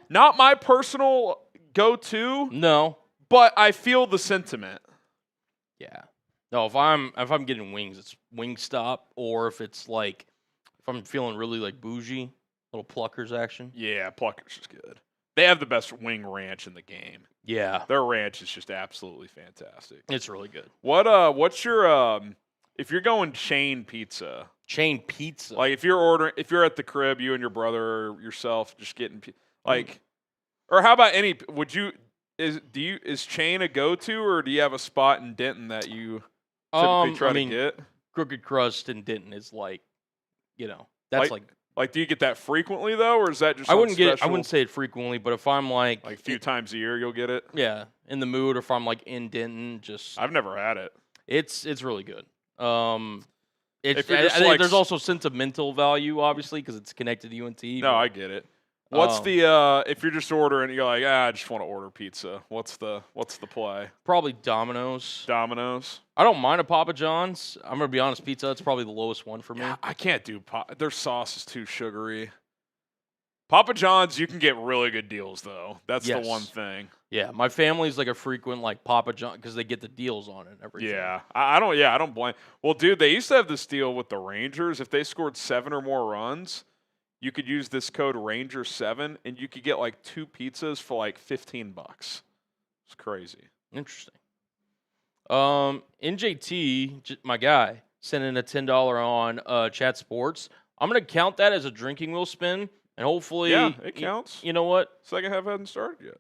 Not my personal go-to. No. But I feel the sentiment. Yeah. No, if I'm getting wings, it's Wingstop, or if it's if I'm feeling really bougie, little Pluckers action. Yeah, Pluckers is good. They have the best wing ranch in the game. Yeah. Their ranch is just absolutely fantastic. It's really good. What's your if you're going chain pizza? Chain pizza. If you're at the crib, you and your brother or yourself just getting or how about is chain a go-to, or do you have a spot in Denton that you typically try to get? Crooked Crust in Denton is that's do you get that frequently though, or is that just I wouldn't say it frequently, but if I'm a few times a year you'll get it? Yeah, in the mood, or if I'm in Denton, I've never had it. It's really good. There's also sentimental value, obviously, because it's connected to UNT. No, I get it. What's the if you're just ordering, you're like, I just want to order pizza. What's the play? Probably Domino's. Domino's. I don't mind a Papa John's. I'm gonna be honest, Pizza Hut's probably the lowest one for me. Yeah, I can't do their sauce is too sugary. Papa John's, you can get really good deals, though. That's Yes. the one thing. Yeah, my family's like a frequent like Papa John because they get the deals on it and everything. Yeah, I don't blame. Well, dude, they used to have this deal with the Rangers. If they scored 7 or more runs, you could use this code Ranger7, and you could get like 2 pizzas for like $15. It's crazy. Interesting. NJT, my guy, sent in a $10 on Chat Sports. I'm gonna count that as a drinking wheel spin, and hopefully, Yeah, it counts. You know what? Second half hasn't started yet.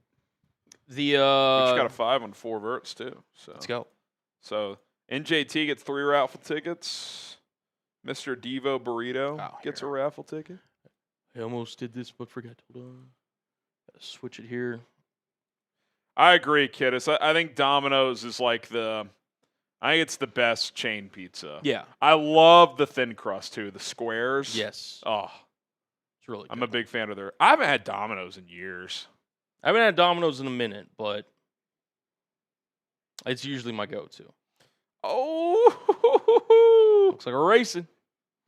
The But you got a 5 on 4 verts too. So let's go. So NJT gets 3 raffle tickets. Mr. Devo Burrito gets a raffle ticket. I almost did this, but forgot. Hold on. Gotta switch it here. I agree, Kiddis. I think Domino's is like I think it's the best chain pizza. Yeah. I love the thin crust too, the squares. Yes. Oh, It's really good. I'm a big fan of I haven't had Domino's in years. I haven't had Domino's in a minute, but it's usually my go-to. Oh, Looks like we're racing.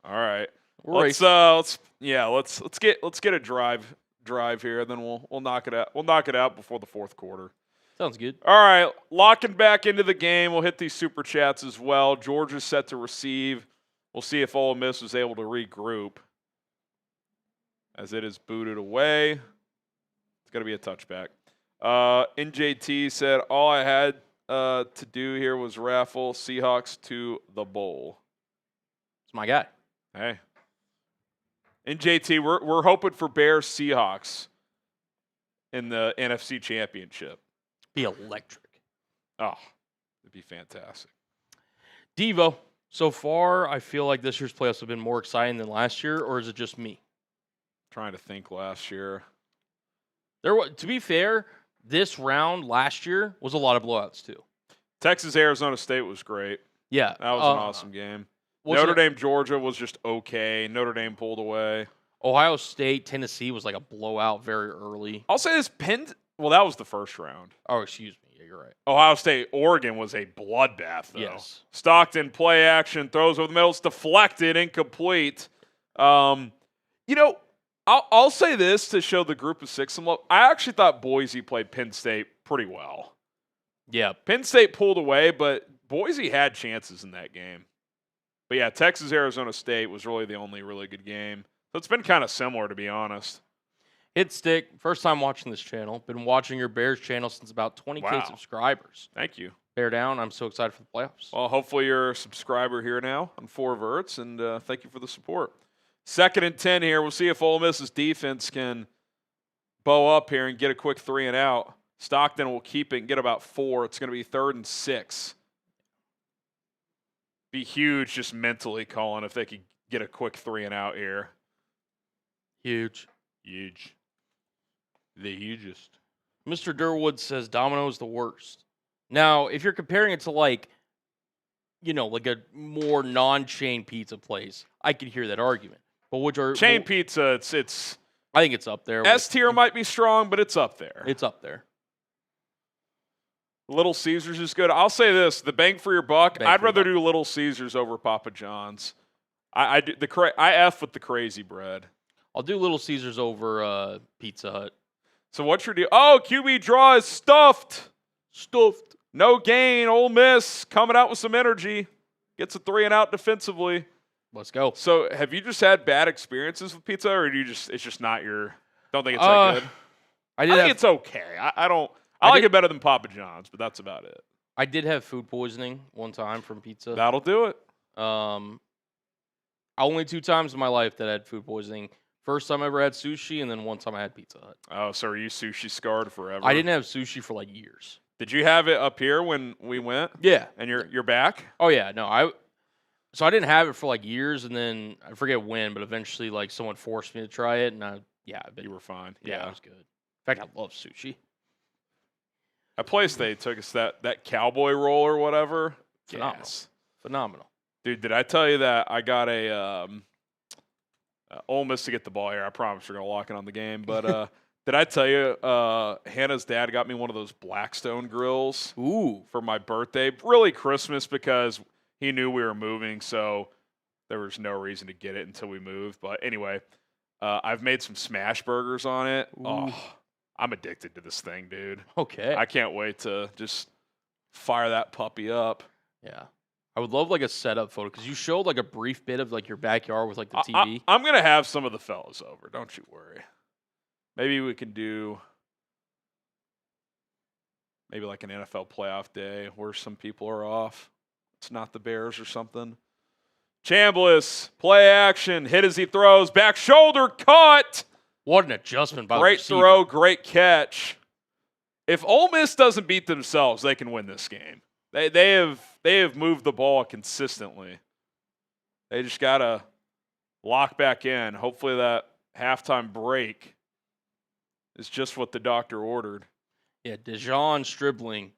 all right. Let's Let's get a drive here, and then we'll knock it out. We'll knock it out before the fourth quarter. Sounds good. All right, locking back into the game. We'll hit these super chats as well. Georgia's set to receive. We'll see if Ole Miss was able to regroup as it is booted away. It's going to be a touchback. NJT said, all I had to do here was raffle Seahawks to the bowl. It's my guy. Hey. NJT, we're hoping for Bears Seahawks in the NFC Championship. Be electric. Oh, it'd be fantastic. Devo, so far, I feel like this year's playoffs have been more exciting than last year, or is it just me? Trying to think last year. To be fair, this round last year was a lot of blowouts too. Texas Arizona State was great. Yeah. That was an awesome game. Notre Dame Georgia was just okay. Notre Dame pulled away. Ohio State Tennessee was like a blowout very early. I'll say this well, that was the first round. Oh, excuse me. Yeah, you're right. Ohio State Oregon was a bloodbath though. Yes. Stockton play action, throws over the middle, it's deflected, incomplete. I'll say this to show the group of 6 some love. I actually thought Boise played Penn State pretty well. Yeah. Penn State pulled away, but Boise had chances in that game. But yeah, Texas Arizona State was really the only really good game. So it's been kind of similar, to be honest. Hit Stick, first time watching this channel. Been watching your Bears channel since about 20K subscribers. Thank you. Bear down. I'm so excited for the playoffs. Well, hopefully you're a subscriber here now on 4 verts, and thank you for the support. 2nd and 10 here. We'll see if Ole Miss's defense can bow up here and get a quick 3 and out. Stockton will keep it and get about 4. It's going to be 3rd and 6. Be huge just mentally, Colin, if they could get a quick 3 and out here. Huge. The hugest. Mr. Durwood says Domino's the worst. Now, if you're comparing it to like a more non-chain pizza place, I could hear that argument. But chain pizza, it's I think it's up there. S tier might be strong, but it's up there. It's up there. Little Caesars is good. I'll say this: the bang for your buck. I'd rather do Little Caesars over Papa John's. I F with the crazy bread. I'll do Little Caesars over Pizza Hut. So what's your deal? Oh, QB draw is stuffed. No gain. Ole Miss coming out with some energy. Gets a 3 and out defensively. Let's go. So have you just had bad experiences with pizza, or it's just not your? Don't think it's that good. I think it's okay. I like it better than Papa John's, but that's about it. I did have food poisoning one time from pizza. That'll do it. Only 2 times in my life that I had food poisoning. First time I ever had sushi, and then one time I had Pizza Hut. Oh, so are you sushi scarred forever? I didn't have sushi for like years. Did you have it up here when we went? Yeah. And you're back? Oh yeah, no. So I didn't have it for like years, and then I forget when, but eventually like someone forced me to try it, and you were fine. Yeah, it was good. In fact, I love sushi. A place they took us that cowboy roll or whatever. Phenomenal. Dude, did I tell you that I got a Ole Miss to get the ball here? I promise we're gonna lock it on the game. But did I tell you Hannah's dad got me one of those Blackstone grills? Ooh, for my birthday. Really Christmas because he knew we were moving, so there was no reason to get it until we moved. But anyway, I've made some smash burgers on it. Ooh. Oh, I'm addicted to this thing, dude. Okay. I can't wait to just fire that puppy up. Yeah. I would love like a setup photo because you showed like a brief bit of like your backyard with like the TV. I'm going to have some of the fellas over. Don't you worry. Maybe we can do maybe like an NFL playoff day where some people are off. It's not the Bears or something. Chambliss, play action, hit as he throws, back shoulder, caught. What an adjustment by the Great receiver. throw, great catch. If Ole Miss doesn't beat themselves, they can win this game. They have moved the ball consistently. They just gotta lock back in. Hopefully that halftime break is just what the doctor ordered. Yeah, Dejon Stribling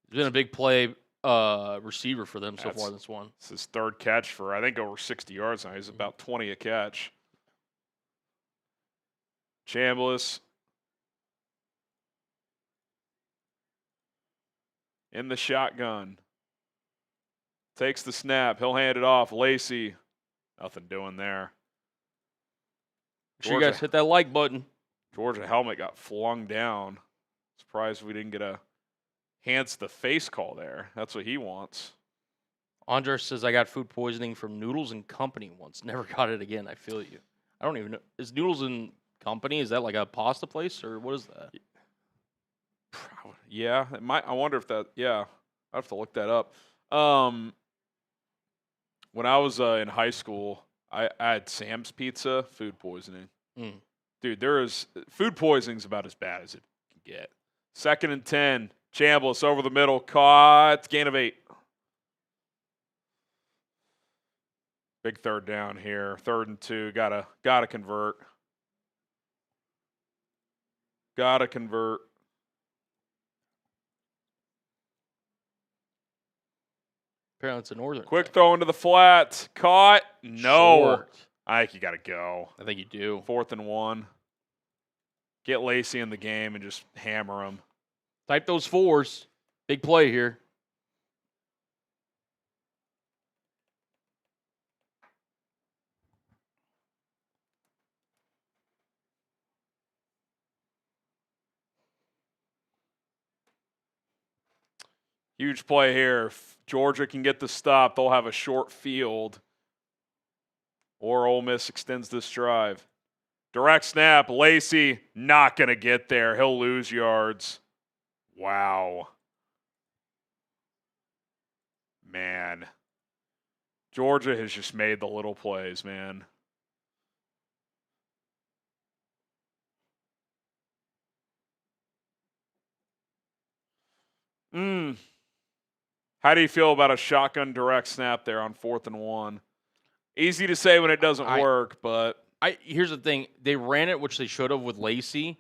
has been a big play receiver for them so far this one. It's his third catch for, I think, over 60 yards now. He's about 20 a catch. Chambliss in the shotgun. Takes the snap. He'll hand it off. Lacy. Nothing doing there. Make sure you guys hit that like button. Georgia helmet got flung down. Surprised we didn't get a hands to the face call there. That's what he wants. Andre says, I got food poisoning from Noodles and Company once. Never got it again. I feel you. I don't even know. Is Noodles and Company, is that like a pasta place or what is that? Yeah, it might. I wonder if that, yeah, I have to look that up. When I was in high school, I had Sam's Pizza, food poisoning. Dude, food poisoning's about as bad as it can get. 2nd and 10, Chambliss over the middle, caught, gain of 8. Big third down here, 3rd and 2, gotta convert. Gotta convert. Apparently it's a northern. Quick throw into the flat, caught, no. Short. I think you gotta go. I think you do. 4th and 1. Get Lacy in the game and just hammer him. Type those 4s. Big play here. Huge play here. If Georgia can get the stop, they'll have a short field. Or Ole Miss extends this drive. Direct snap. Lacy not going to get there. He'll lose yards. Wow. Man. Georgia has just made the little plays, man. How do you feel about a shotgun direct snap there on 4th and 1? Easy to say when it doesn't work, but here's the thing. They ran it, which they should have with Lacy.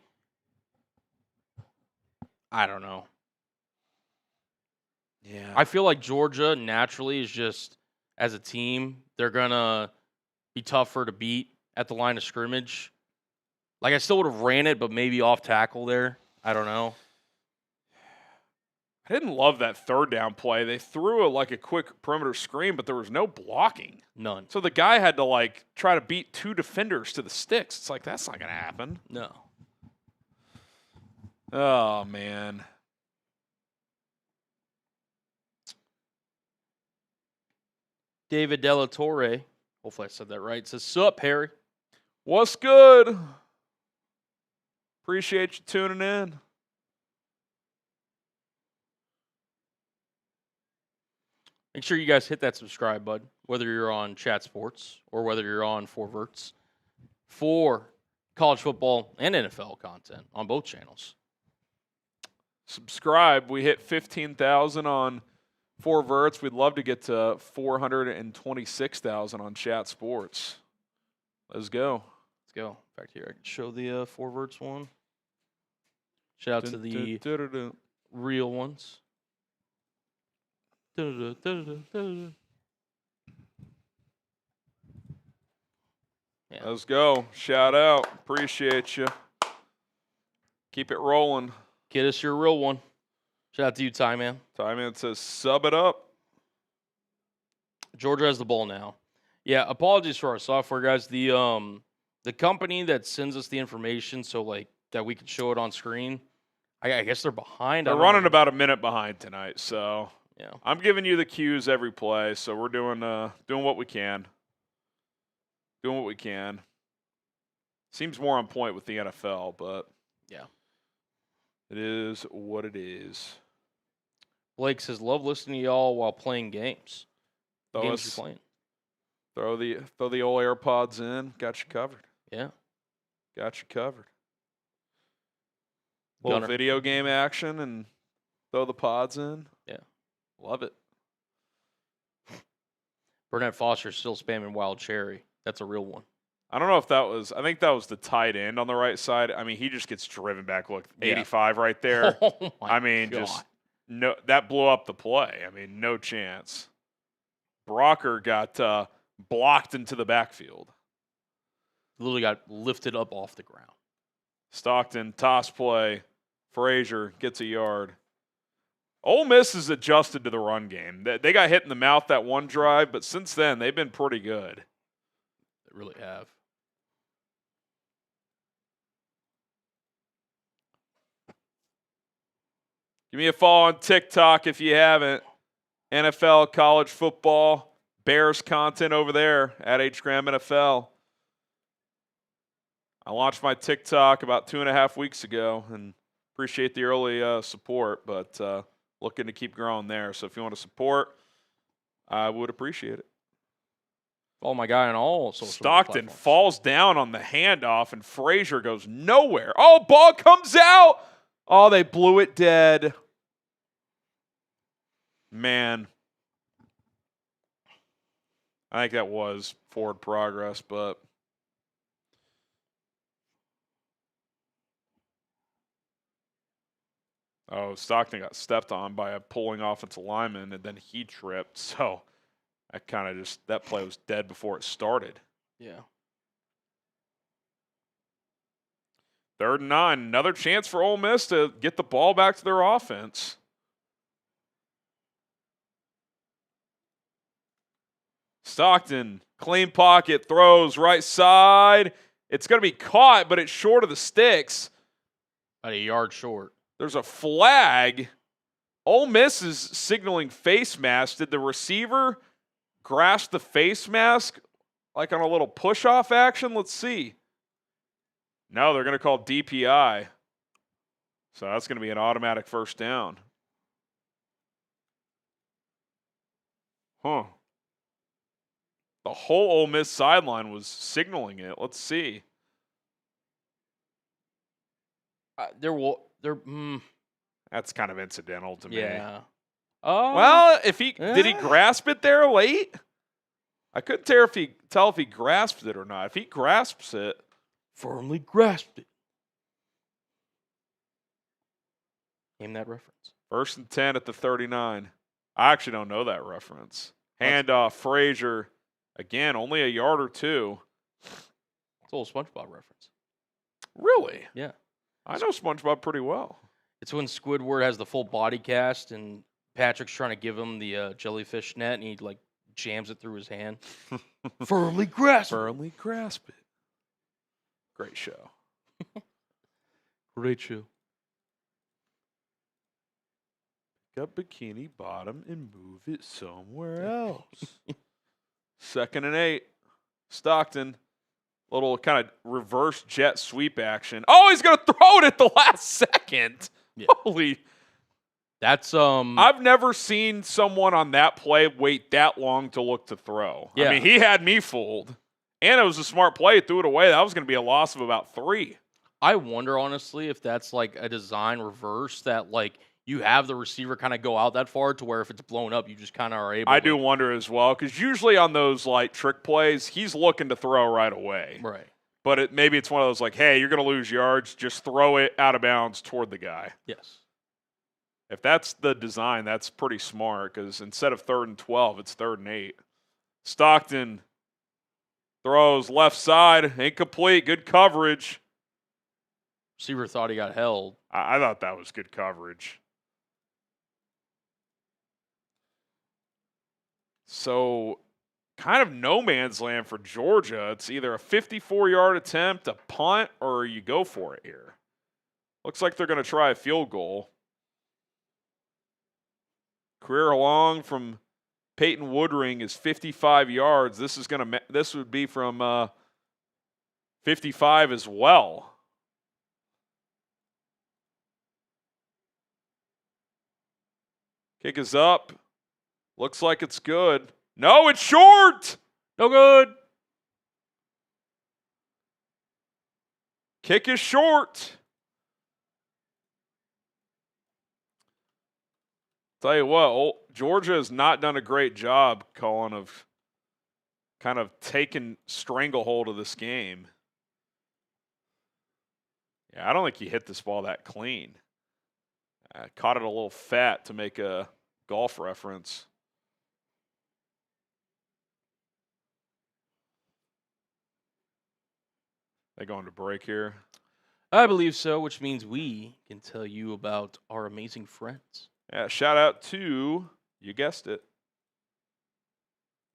I don't know. Yeah. I feel like Georgia naturally is just, as a team, they're going to be tougher to beat at the line of scrimmage. Like, I still would have ran it, but maybe off tackle there. I don't know. I didn't love that 3rd down play. They threw a quick perimeter screen, but there was no blocking. None. So the guy had to try to beat 2 defenders to the sticks. It's like, that's not going to happen. No. Oh, man. David Della Torre, hopefully I said that right, says, sup, Harry? What's good? Appreciate you tuning in. Make sure you guys hit that subscribe button, whether you're on Chat Sports or whether you're on 4Verts, for college football and NFL content on both channels. Subscribe. We hit 15,000 on 4Verts. We'd love to get to 426,000 on Chat Sports. Let's go. Let's go. In fact, here I can show the 4Verts one. Shout out to the real ones. Yeah. Let's go. Shout out. Appreciate you. Keep it rolling. Get us your real one. Shout out to you, Ty Man. Ty Man says sub it up. Georgia has the ball now. Yeah, apologies for our software, guys. The The company that sends us the information so, like, that we can show it on screen, I guess they're behind. They're running about a minute behind tonight, so yeah. I'm giving you the cues every play, so we're doing what we can. Doing what we can. Seems more on point with the NFL, but yeah, it is what it is. Blake says, love listening to y'all while playing games. Games you're playing. Throw the old AirPods in. Got you covered. Yeah. Got you covered. Little video game action and throw the pods in. Yeah. Love it. Burnett Foster's still spamming Wild Cherry. That's a real one. I don't know if that was – I think that was the tight end on the right side. I mean, he just gets driven back. Look, 85 right there. Oh my God. Just no – that blew up the play. I mean, no chance. Brocker got blocked into the backfield. Literally got lifted up off the ground. Stockton, toss play. Frazier gets a yard. Ole Miss is adjusted to the run game. They got hit in the mouth that one drive, but since then, they've been pretty good. They really have. Give me a follow on TikTok if you haven't. NFL, college football, Bears content over there at HGram NFL. I launched my TikTok about 2.5 weeks ago and appreciate the early support, but looking to keep growing there. So if you want to support, I would appreciate it. Follow my guy on all social Stockton platforms. falls down on the handoff, and Frazier goes nowhere. Oh, ball comes out. Oh, they blew it dead. Man. I think that was forward progress, but Stockton got stepped on by a pulling offensive lineman, and then he tripped. So I kind of just, that play was dead before it started. Yeah. 3rd and 9. Another chance for Ole Miss to get the ball back to their offense. Stockton, clean pocket, throws right side. It's going to be caught, but it's short of the sticks. About a yard short. There's a flag. Ole Miss is signaling face mask. Did the receiver grasp the face mask like on a little push-off action? Let's see. No, they're going to call DPI. So that's going to be an automatic first down. Huh. The whole Ole Miss sideline was signaling it. Let's see. That's kind of incidental to me. Yeah. Well, did he grasp it there late? I couldn't tell if he grasped it or not. If he grasps it, firmly grasped it. Name that reference. 1st and 10 at the 39. I actually don't know that reference. Handoff, Frazier. Again, only a yard or two. It's a little SpongeBob reference. Really? Yeah. I know SpongeBob pretty well. It's when Squidward has the full body cast and Patrick's trying to give him the jellyfish net and he like jams it through his hand. Firmly grasp it. Great show. Great show. Pick up Bikini Bottom and move it somewhere else. 2nd and 8. Stockton. Little kind of reverse jet sweep action. Oh, he's going to throw it at the last second. Yeah. Holy. That's I've never seen someone on that play wait that long to look to throw. Yeah. I mean, he had me fooled. And it was a smart play. He threw it away. That was going to be a loss of about 3. I wonder, honestly, if that's like a design reverse that like you have the receiver kind of go out that far to where if it's blown up, you just kind of are able I do wonder as well, because usually on those like trick plays, he's looking to throw right away. Right. But maybe it's one of those like, hey, you're going to lose yards. Just throw it out of bounds toward the guy. Yes. If that's the design, that's pretty smart because instead of 3rd and 12, it's 3rd and 8. Stockton throws left side, incomplete, good coverage. Receiver thought he got held. I thought that was good coverage. So kind of no man's land for Georgia. It's either a 54-yard attempt, a punt, or you go for it here. Looks like they're going to try a field goal. Career long from Peyton Woodring is 55 yards. This would be from 55 as well. Kick is up. Looks like it's good. No, it's short. No good. Kick is short. Tell you what, Georgia has not done a great job, Colin, of kind of taking stranglehold of this game. Yeah, I don't think he hit this ball that clean. I caught it a little fat to make a golf reference. They going to break here? I believe so, which means we can tell you about our amazing friends. Yeah, shout out to, you guessed it,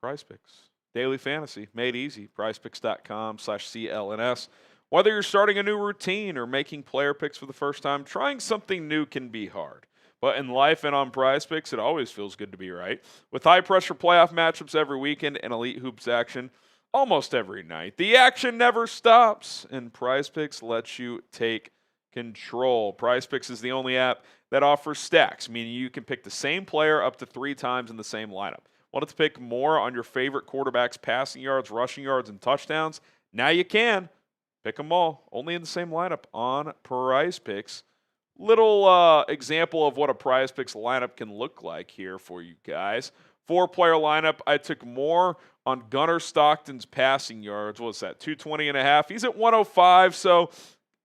Prize Picks. Daily Fantasy, made easy. PrizePicks.com/CLNS. Whether you're starting a new routine or making player picks for the first time, trying something new can be hard. But in life and on Prize Picks, it always feels good to be right. With high-pressure playoff matchups every weekend and elite hoops action almost every night, the action never stops, and Prize Picks lets you take control. Prize Picks is the only app that offers stacks, meaning you can pick the same player up to 3 times in the same lineup. Wanted to pick more on your favorite quarterback's passing yards, rushing yards, and touchdowns? Now you can. Pick them all, only in the same lineup on Prize Picks. Little example of what a Prize Picks lineup can look like here for you guys. 4-player lineup, I took more on Gunnar Stockton's passing yards. What's that, 220.5? He's at 105, so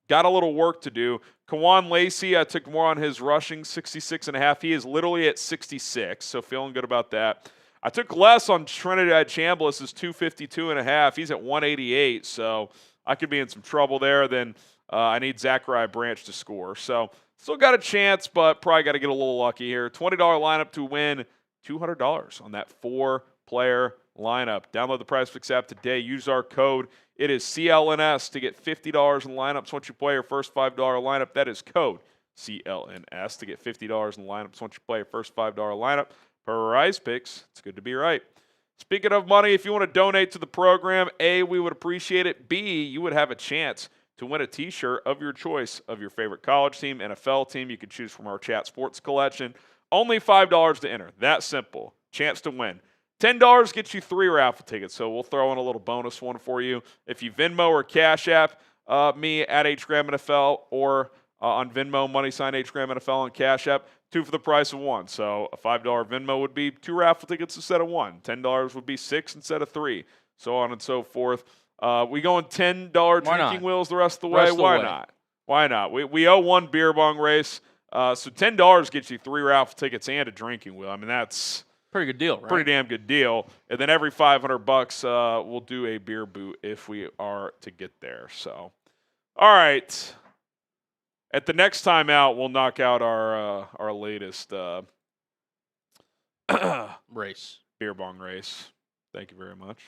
got a little work to do. Kewan Lacy, I took more on his rushing, 66.5. He is literally at 66, so feeling good about that. I took less on Trinidad Chambliss, is 252.5. He's at 188, so I could be in some trouble there. Then I need Zachariah Branch to score. So still got a chance, but probably got to get a little lucky here. $20 lineup to win $200 on that 4-player lineup. Download the Prize Picks app today. Use our code. It is CLNS to get $50 in lineups once you play your first $5 lineup. That is code CLNS to get $50 in lineups once you play your first $5 lineup. Prize Picks, it's good to be right. Speaking of money, if you want to donate to the program, A, we would appreciate it. B, you would have a chance to win a t-shirt of your choice of your favorite college team, NFL team. You can choose from our Chat Sports collection. Only $5 to enter. That simple. Chance to win. $10 gets you 3 raffle tickets, so we'll throw in a little bonus one for you. If you Venmo or Cash App me at HGramNFL or on Venmo, $HGramNFL on Cash App, 2 for the price of 1. So a $5 Venmo would be 2 raffle tickets instead of 1. $10 would be 6 instead of 3, so on and so forth. We going $10 drinking wheels the rest of the way? Why not? Why not? We owe 1 beer bong race, so $10 gets you 3 raffle tickets and a drinking wheel. I mean, that's pretty good deal, right? Pretty damn good deal. And then every $500, we'll do a beer boot if we are to get there. So, all right. At the next time out, we'll knock out our latest race, beer bong race. Thank you very much.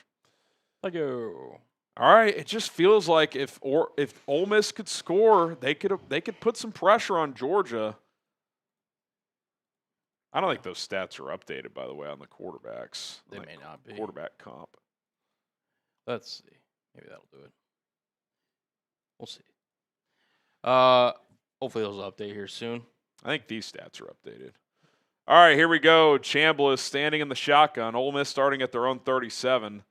Thank you. All right. It just feels like if Ole Miss could score, they could put some pressure on Georgia. I don't think those stats are updated, by the way, on the quarterbacks. They may not be. Quarterback comp. Let's see. Maybe that'll do it. We'll see. Hopefully those will update here soon. I think these stats are updated. All right, here we go. Chambliss standing in the shotgun. Ole Miss starting at their own 37.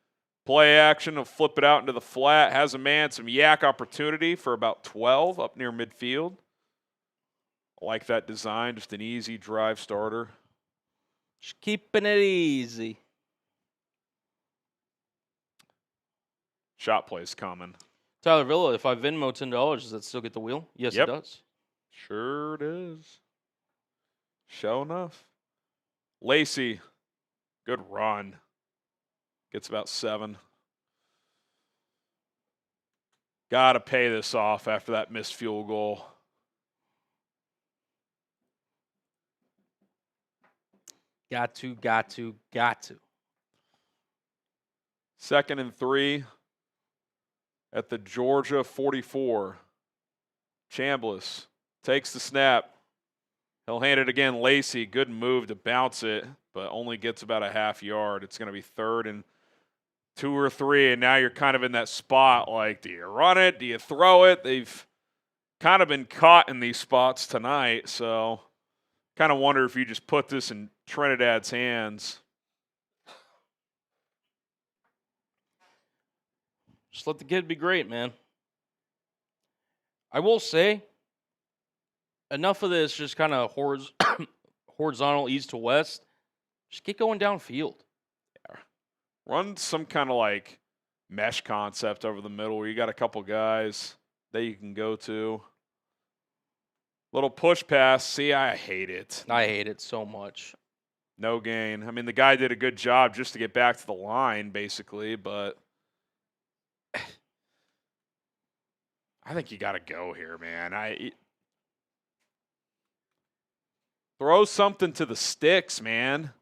Play action. He'll flip it out into the flat. Has a man some yak opportunity for about 12 up near midfield. I like that design. Just an easy drive starter. Just keeping it easy. Shot play's coming. Tyler Villa, if I Venmo $10, does that still get the wheel? Yes, Yep. It does. Sure it is. Show enough. Lacy, good run. Gets about 7. Got to pay this off after that missed field goal. Got to. 2nd and 3 at the Georgia 44. Chambliss takes the snap. He'll hand it again. Lacy, good move to bounce it, but only gets about a half yard. It's going to be 3rd and 2 or 3, and now you're kind of in that spot like, do you run it? Do you throw it? They've kind of been caught in these spots tonight, so kind of wonder if you just put this in Trinidad's hands. Just let the kid be great, man. I will say, enough of this just kind of horizontal east to west. Just get going downfield. Yeah. Run some kind of like mesh concept over the middle where you got a couple guys that you can go to. Little push pass. See, I hate it. I hate it so much. No gain. I mean, the guy did a good job just to get back to the line, basically, but I think you got to go here, man. Throw something to the sticks, man.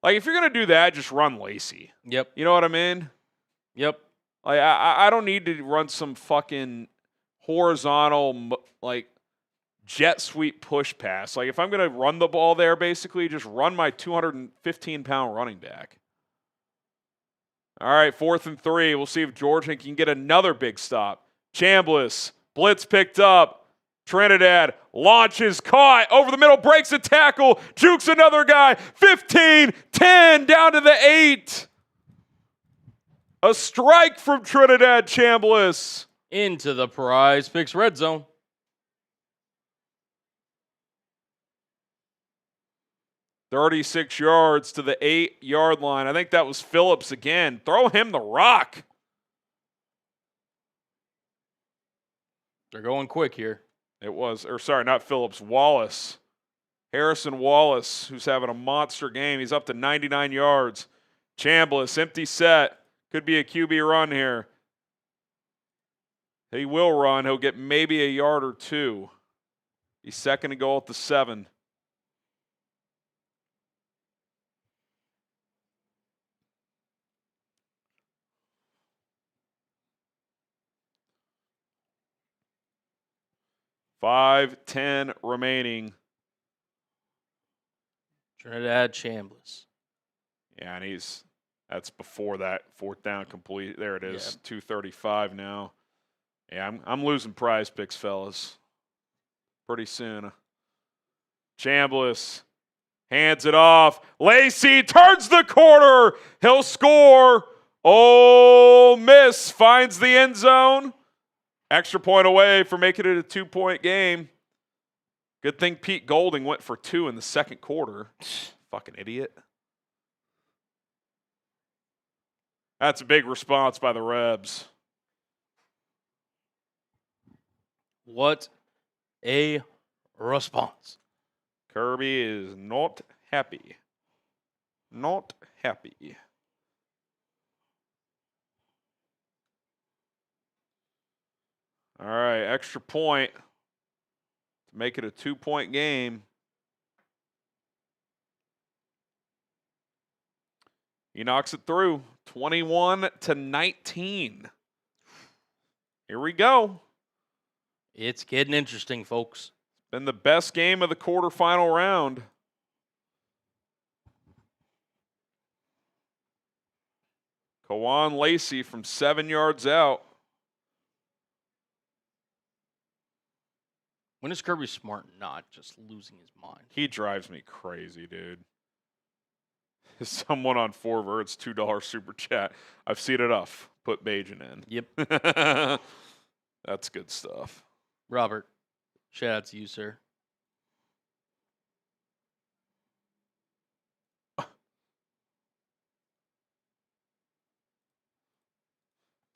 Like, if you're going to do that, just run Lacy. Yep. You know what I mean? Yep. Like, I don't need to run some fucking horizontal, like, jet sweep push pass. Like, if I'm going to run the ball there, basically, just run my 215-pound running back. All right, 4th and 3. We'll see if Georgia can get another big stop. Chambliss, blitz picked up. Trinidad launches, caught, over the middle, breaks a tackle, jukes another guy. 15, 10, down to the 8. A strike from Trinidad Chambliss. Into the Prize Picks red zone. .36 yards to the 8-yard line. I think that was Phillips again. Throw him the rock. They're going quick here. It was, or sorry, not Phillips, Wallace. Harrison Wallace, who's having a monster game. He's up to 99 yards. Chambliss, empty set. Could be a QB run here. He will run. He'll get maybe a yard or two. He's 2nd and goal at the 7. $5:10 remaining. Trinidad Chambliss. Yeah, and that's before that 4th down complete. There it is, 2:35 now. Yeah, I'm losing Prize Picks, fellas. Pretty soon. Chambliss hands it off. Lacy turns the corner. He'll score. Ole Miss finds the end zone. Extra point away for making it a 2-point game. Good thing Pete Golding went for 2 in the 2nd quarter. Fucking idiot. That's a big response by the Rebs. What a response. Kirby is not happy. Not happy. All right, extra point to make it a 2-point game. He knocks it through, 21-19. Here we go. It's getting interesting, folks. Been the best game of the quarterfinal round. Kewan Lacy from 7 yards out. When is Kirby Smart not just losing his mind? He drives me crazy, dude. Someone on Forvert's $2 super chat. I've seen enough. Put Bajan in. Yep. That's good stuff. Robert, shout out to you, sir.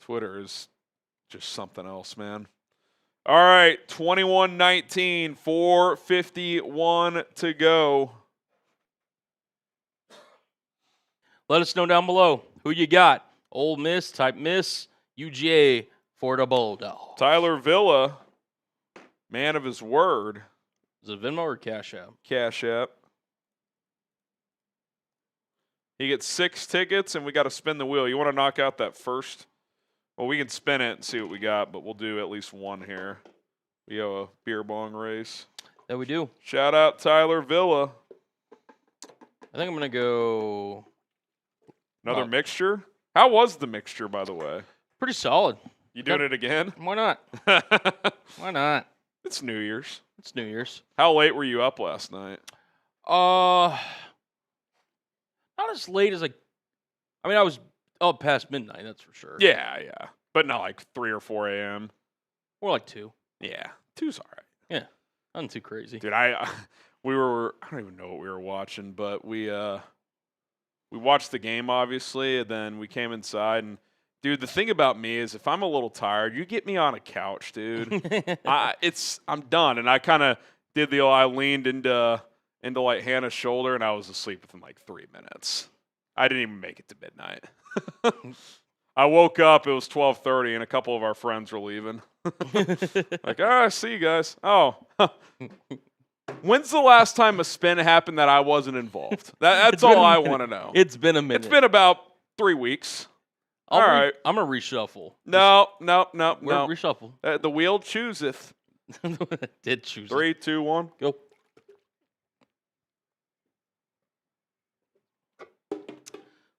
Twitter is just something else, man. All right, 21-19, 4:51 to go. Let us know down below who you got. Ole Miss, type Miss, UGA for the Bulldogs. Tyler Villa, man of his word. Is it Venmo or Cash App? Cash App. He gets 6 tickets, and we got to spin the wheel. You want to knock out that first? Well, we can spin it and see what we got, but we'll do at least one here. We have a beer bong race. That we do. Shout out Tyler Villa. I think I'm going to go. Another mixture? How was the mixture, by the way? Pretty solid. You doing it again? Why not? Why not? It's New Year's. It's New Year's. How late were you up last night? Not as late as I mean, I was up past midnight, that's for sure. Yeah. But not like 3 or 4 a.m. More like 2. Yeah, 2's all right. Yeah, nothing too crazy. Dude, I don't even know what we were watching, but we watched the game, obviously, and then we came inside. And, dude, the thing about me is if I'm a little tired, you get me on a couch, dude. I'm done. And I kind of did I leaned into like Hannah's shoulder, and I was asleep within like 3 minutes. I didn't even make it to midnight. I woke up, it was 12:30, and a couple of our friends were leaving. Like, I see you guys. Oh. When's the last time a spin happened that I wasn't involved? That's all I want to know. It's been a minute. It's been about 3 weeks. All right. I'm going to reshuffle. No. Reshuffle. The wheel chooseth. Did choose 3, 2, 1. Go.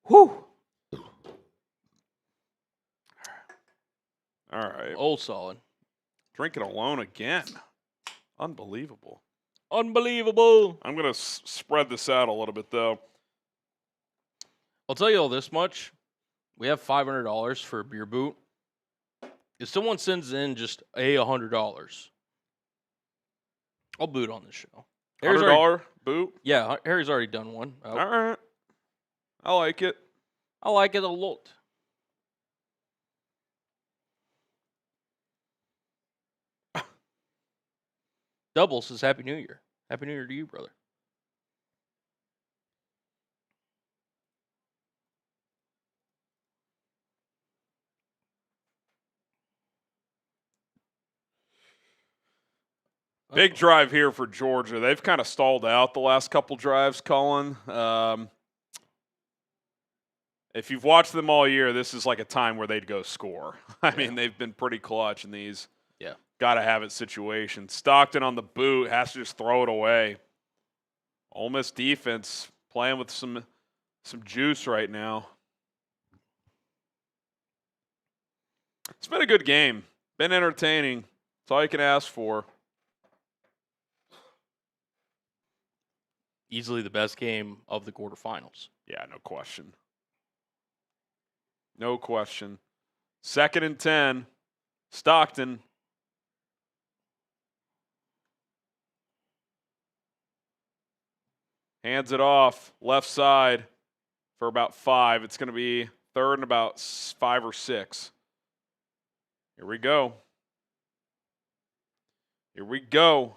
Whew. All right. Old solid. Drinking alone again. Unbelievable. Unbelievable. I'm going to spread this out a little bit, though. I'll tell you all this much. We have $500 for a beer boot. If someone sends in just $100, I'll boot on this show. $100 boot? Yeah, Harry's already done one. All right. I like it. I like it a lot. Double says Happy New Year. Happy New Year to you, brother. Big drive here for Georgia. They've kind of stalled out the last couple drives, Colin. If you've watched them all year, this is like a time where they'd go score. I mean, they've been pretty clutch in these gotta-have-it situations. Stockton on the boot has to just throw it away. Ole Miss defense playing with some juice right now. It's been a good game. Been entertaining. That's all you can ask for. Easily the best game of the quarterfinals. Yeah, no question. No question. 2nd and 10. Stockton. Hands it off. Left side for about 5. It's going to be 3rd and about 5 or 6. Here we go. Here we go.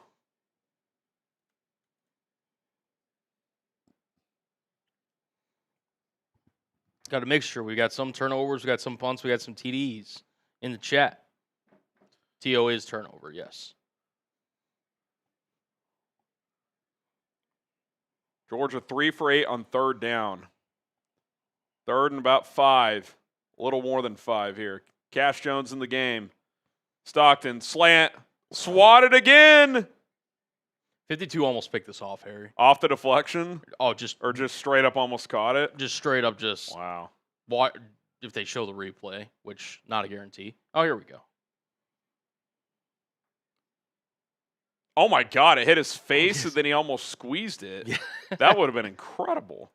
Got a mixture. We got some turnovers, we got some punts, we got some TDs in the chat. TO is turnover, yes. Georgia 3 for 8 on 3rd down. 3rd and about 5. A little more than 5 here. Cash Jones in the game. Stockton, slant, swatted again. 52 almost picked this off, Harry. Off the deflection? Oh, just straight up almost caught it? Just straight up Wow. If they show the replay, which not a guarantee. Oh, here we go. Oh, my God. It hit his face, and then he almost squeezed it. Yeah. That would have been incredible.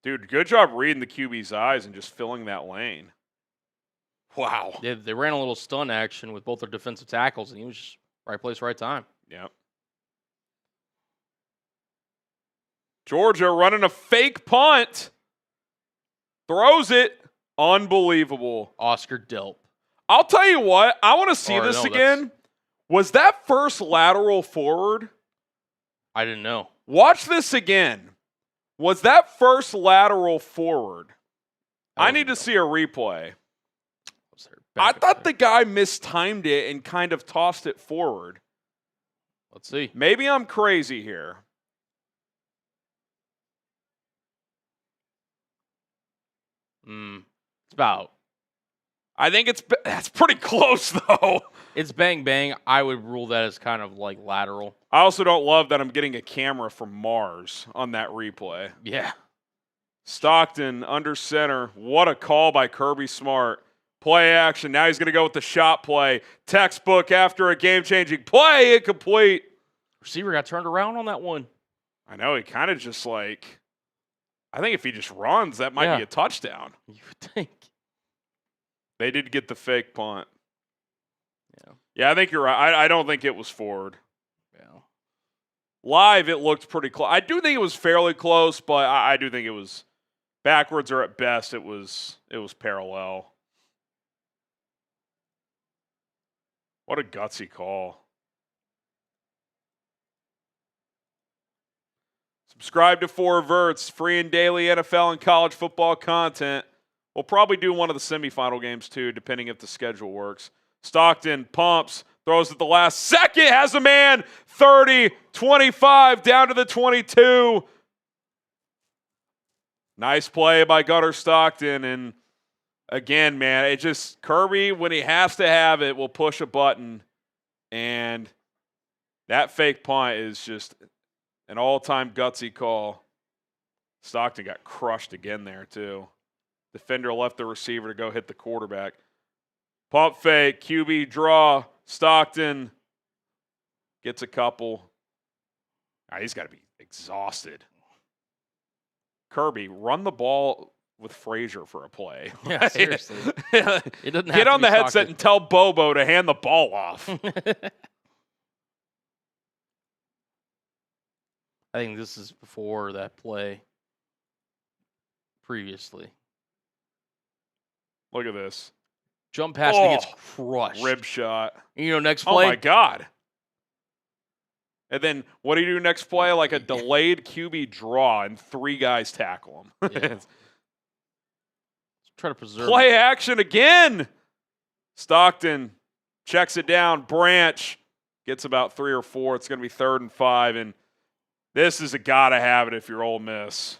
Dude, good job reading the QB's eyes and just filling that lane. Wow. They ran a little stun action with both their defensive tackles, and he was just right place, right time. Yep. Georgia running a fake punt. Throws it. Unbelievable. Oscar Delp. I'll tell you what. I want to see this again. Was that first lateral forward? I didn't know. Watch this again. Was that first lateral forward? I need to see a replay. I thought the guy mistimed it and kind of tossed it forward. Let's see. Maybe I'm crazy here. It's about. I think that's pretty close, though. It's bang, bang. I would rule that as kind of like lateral. I also don't love that I'm getting a camera from Mars on that replay. Yeah. Stockton under center. What a call by Kirby Smart. Play action. Now he's going to go with the shot play. Textbook after a game-changing play. Incomplete. Receiver got turned around on that one. I know. He kind of just like, I think if he just runs, that might be a touchdown. You would think. They did get the fake punt. Yeah. Yeah, I think you're right. I don't think it was forward. Yeah. Live, it looked pretty close. I do think it was fairly close, but I do think it was backwards, or at best, it was parallel. What a gutsy call. Subscribe to 4 Verts, free and daily NFL and college football content. We'll probably do one of the semifinal games too, depending if the schedule works. Stockton pumps, throws at the last second, has a man, 30, 25, down to the 22. Nice play by Gunner Stockton, and again, man, it just, Kirby, when he has to have it, will push a button, and that fake punt is just an all-time gutsy call. Stockton got crushed again there, too. Defender left the receiver to go hit the quarterback. Pump fake, QB draw. Stockton gets a couple. He's got to be exhausted. Kirby, run the ball with Frazier for a play. Yeah, seriously. It doesn't have Get to on be the headset Stockton. and tell Bobo to hand the ball off. I think this is before that play previously. Look at this. Jump pass and he gets crushed. Rib shot. You know, next play. Oh, my God. And then what do you do next play? Like a delayed QB draw and 3 guys tackle him. Yeah. Try to preserve. Play action again. Stockton checks it down. Branch gets about 3 or 4. It's going to be 3rd and 5. And this is a gotta have it if you're Ole Miss.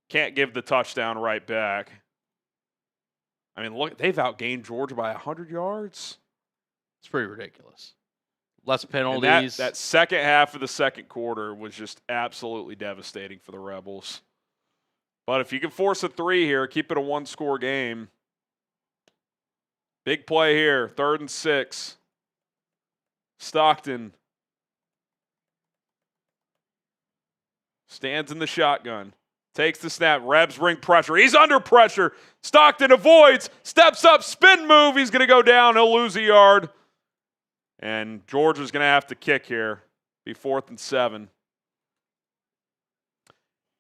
Can't give the touchdown right back. I mean, look, they've outgained Georgia by 100 yards. It's pretty ridiculous. Less penalties. That second half of the second quarter was just absolutely devastating for the Rebels. But if you can force a 3 here, keep it a 1-score game. Big play here, 3rd and 6. Stockton stands in the shotgun. Takes the snap. Rebs bring pressure. He's under pressure. Stockton avoids. Steps up. Spin move. He's going to go down. He'll lose a yard. And Georgia's going to have to kick here. Be 4th and 7.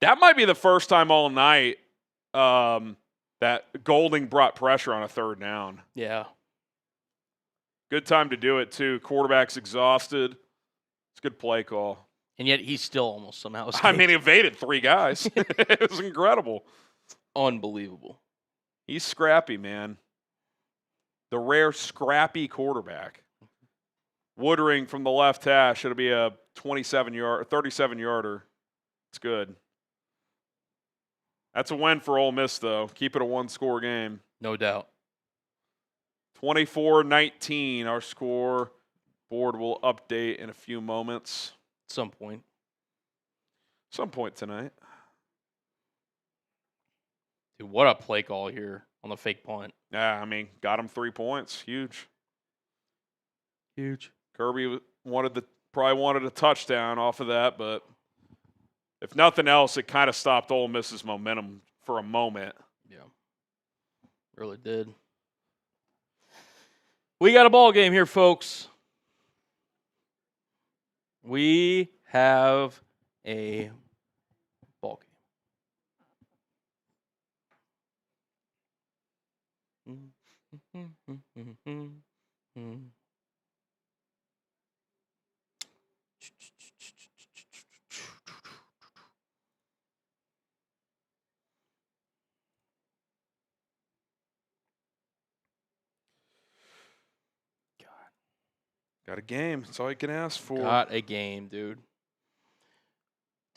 That might be the first time all night that Golding brought pressure on a 3rd down. Yeah. Good time to do it, too. Quarterback's exhausted. It's a good play call. And yet he still almost somehow escaped. I mean, he evaded 3 guys. It was incredible. Unbelievable. He's scrappy, man. The rare scrappy quarterback. Woodring from the left hash. It'll be a 37-yarder. It's good. That's a win for Ole Miss, though. Keep it a 1-score game. No doubt. 24-19. Our score board will update in a few moments. At some point. Some point tonight. Dude, what a play call here on the fake punt. Yeah, I mean, got him 3 points. Huge. Huge. Kirby probably wanted a touchdown off of that, but if nothing else, it kind of stopped Ole Miss's momentum for a moment. Yeah. Really did. We got a ball game here, folks. We have a ball game. Got a game. That's all you can ask for. Got a game, dude.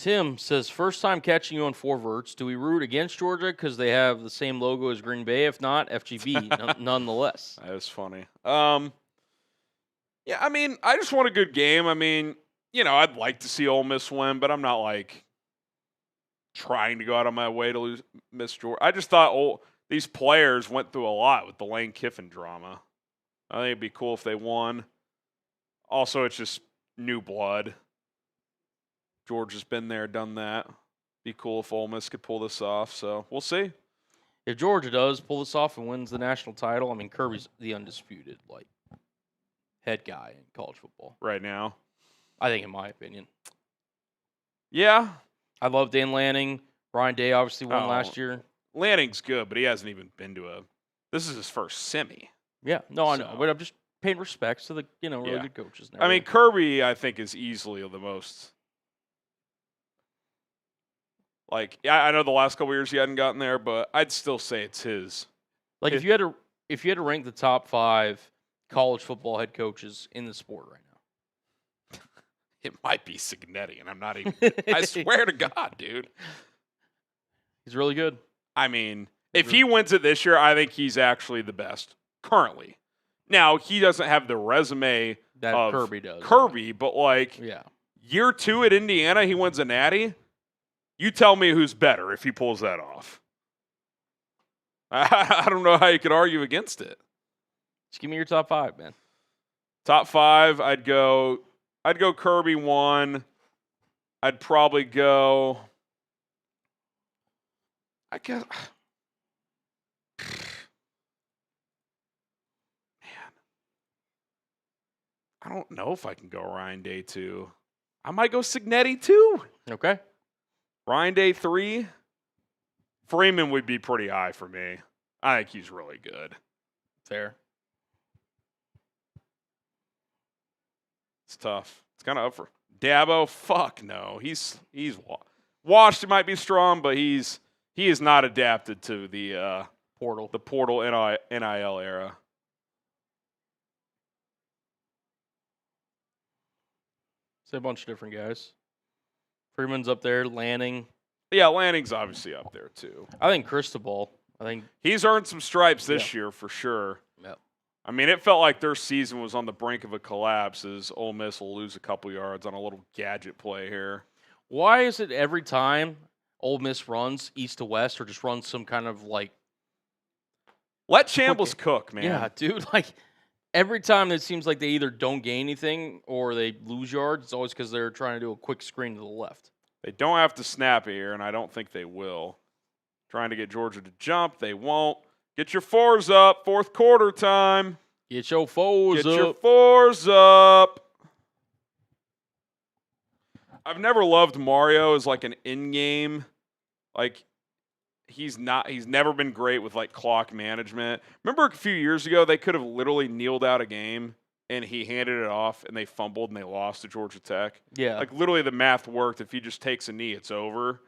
Tim says, first time catching you on 4 verts. Do we root against Georgia because they have the same logo as Green Bay? If not, FGB nonetheless. That is funny. Yeah, I mean, I just want a good game. I mean, I'd like to see Ole Miss win, but I'm not like trying to go out of my way to miss Georgia. I just thought these players went through a lot with the Lane Kiffin drama. I think it'd be cool if they won. Also, it's just new blood. Georgia's been there, done that. Be cool if Ole Miss could pull this off. So we'll see. If Georgia does pull this off and wins the national title, I mean, Kirby's the undisputed head guy in college football right now. I think, in my opinion. Yeah, I love Dan Lanning. Ryan Day obviously won last year. Lanning's good, but he hasn't even been to this is his first semi. Yeah, no, I know, but I'm just paying respects to the really good coaches. I mean, Kirby, I think, is easily the most. I know the last couple years he hadn't gotten there, but I'd still say it's his. If you had to rank the top 5 college football head coaches in the sport right now, it might be Cignetti, and I'm not even. I swear to God, dude, he's really good. I mean, if he wins it this year, I think he's actually the best currently. Now he doesn't have the resume that of Kirby does. But year 2 at Indiana, he wins a natty. You tell me who's better if he pulls that off. I don't know how you could argue against it. Just give me your top 5, man. Top 5, I'd go Kirby 1. I'd probably go. I guess. Man, I don't know if I can go Ryan Day 2. I might go Cignetti 2. Okay. Ryan Day 3. Freeman would be pretty high for me. I think he's really good. Fair. It's tough. It's kind of up for Dabo. Fuck no. He's washed. It might be strong, but he is not adapted to the portal. The portal NIL era. It's a bunch of different guys. Freeman's up there. Lanning. Yeah, Lanning's obviously up there too. I think Cristobal. He's earned some stripes this year for sure. Yep. I mean, it felt like their season was on the brink of a collapse as Ole Miss will lose a couple yards on a little gadget play here. Why is it every time Ole Miss runs east to west or just runs some kind of let Chambliss cook, man. Yeah, dude. Every time it seems like they either don't gain anything or they lose yards, it's always because they're trying to do a quick screen to the left. They don't have to snap it here, and I don't think they will. Trying to get Georgia to jump. They won't. Get your 4s up. Fourth quarter time. Get your 4s up. Get your 4s up. I've never loved Mario as an in-game. He's never been great with clock management. Remember a few years ago they could have literally kneeled out a game and he handed it off and they fumbled and they lost to Georgia Tech. Yeah. Literally the math worked. If he just takes a knee, it's over.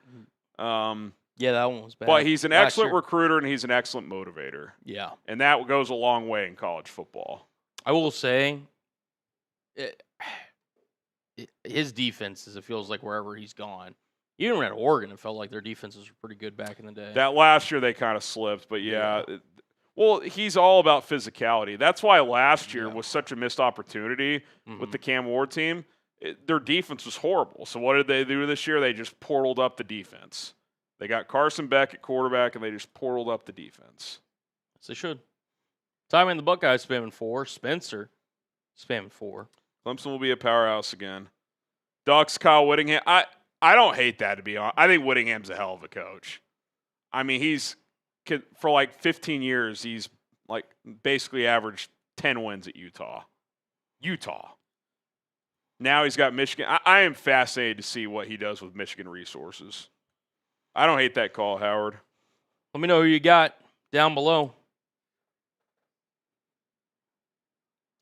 Yeah, that one was bad. But he's an excellent recruiter and he's an excellent motivator. Yeah. And that goes a long way in college football. I will say his defenses, it feels like wherever he's gone. Even at Oregon, it felt like their defenses were pretty good back in the day. That last year they kind of slipped, but well, he's all about physicality. That's why last year was such a missed opportunity with the Cam Ward team. Their defense was horrible. So what did they do this year? They just portaled up the defense. They got Carson Beck at quarterback, and they just portaled up the defense. Yes, they should. Time in the Buckeyes spamming 4. Spencer spamming 4. Clemson will be a powerhouse again. Ducks, Kyle Whittingham. I don't hate that, to be honest. I think Whittingham's a hell of a coach. I mean, for 15 years, he's basically averaged 10 wins at Utah. Now he's got Michigan. I am fascinated to see what he does with Michigan resources. I don't hate that call, Howard. Let me know who you got down below.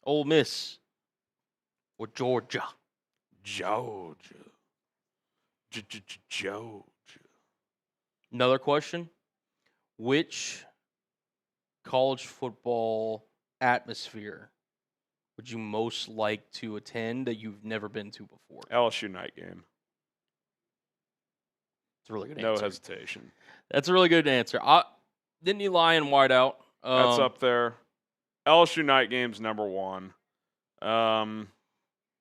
Ole Miss or Georgia? Georgia. Another question. Which college football atmosphere would you most like to attend that you've never been to before? LSU night game. That's a really good No answer. hesitation. That's a really good answer. Nittany Lion wideout. That's up there. LSU night game's number 1.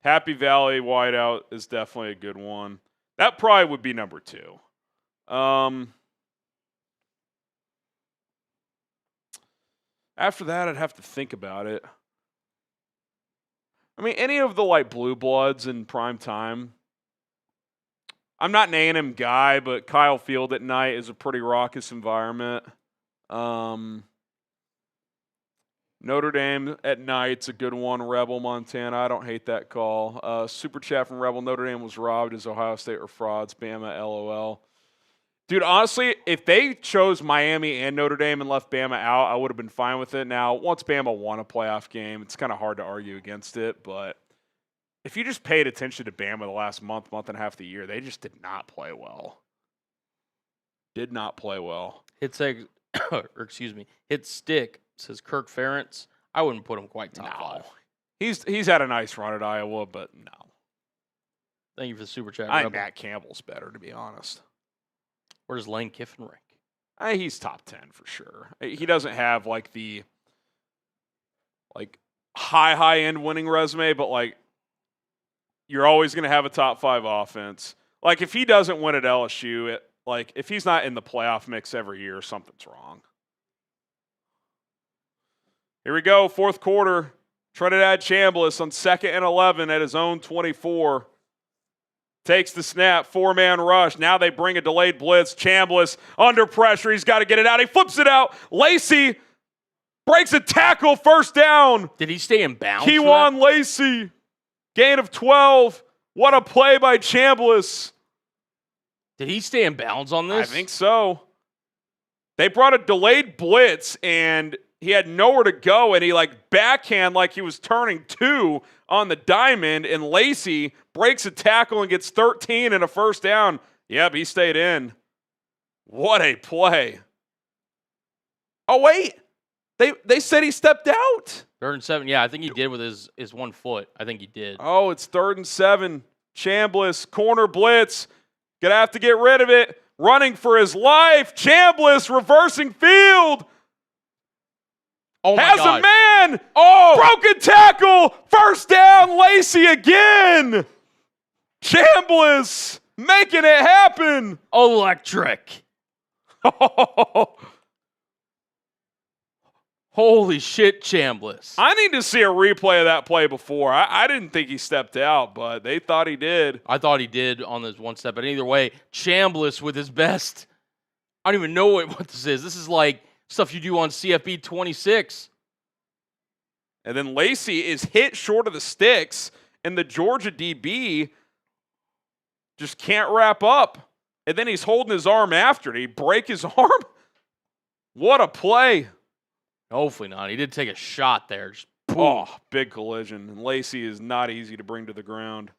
Happy Valley wideout is definitely a good one. That probably would be number 2. After that, I'd have to think about it. I mean, any of the like blue bloods in prime time. I'm not an A&M guy, but Kyle Field at night is a pretty raucous environment. Notre Dame at night's a good one. Rebel, Montana. I don't hate that call. Super chat from Rebel. Notre Dame was robbed as Ohio State were frauds. Bama, LOL. Dude, honestly, if they chose Miami and Notre Dame and left Bama out, I would have been fine with it. Now, once Bama won a playoff game, it's kind of hard to argue against it. But if you just paid attention to Bama the last month and a half of the year, they just did not play well. Did not play well. Hit stick, says Kirk Ferentz. I wouldn't put him quite top 5. He's had a nice run at Iowa, but no. Thank you for the super chat. I think Matt Campbell's better, to be honest. Where does Lane Kiffin rank? He's top 10 for sure. He doesn't have like the high end winning resume, but like you're always going to have a top 5 offense. Like if he doesn't win at LSU, if he's not in the playoff mix every year, something's wrong. Here we go, fourth quarter. Trinidad Chambliss on 2nd and 11 at his own 24. Takes the snap, 4-man rush. Now they bring a delayed blitz. Chambliss under pressure. He's got to get it out. He flips it out. Lacy breaks a tackle, first down. Did he stay in bounds? Kewan Lacy, gain of 12. What a play by Chambliss. Did he stay in bounds on this? I think so. They brought a delayed blitz, and he had nowhere to go, and he backhand like he was turning 2 on the diamond, and Lacy breaks a tackle and gets 13 and a first down. Yep, he stayed in. What a play. Oh, wait. They said he stepped out. 3rd and 7. Yeah, I think he did with his 1 foot. I think he did. Oh, it's 3rd and 7. Chambliss, corner blitz. Gonna have to get rid of it. Running for his life. Chambliss reversing field. Oh my Has God. a man. Oh, broken tackle. First down. Lacy again. Chambliss making it happen. Electric. Holy shit, Chambliss. I need to see a replay of that play before. I didn't think he stepped out, but they thought he did. I thought he did on this one step, but either way, Chambliss with his best. I don't even know what this is. This is like stuff you do on CFB 26. And then Lacy is hit short of the sticks, and the Georgia DB just can't wrap up. And then he's holding his arm after. Did he break his arm? What a play. Hopefully not. He did take a shot there. Just boom. Oh, big collision. And Lacy is not easy to bring to the ground.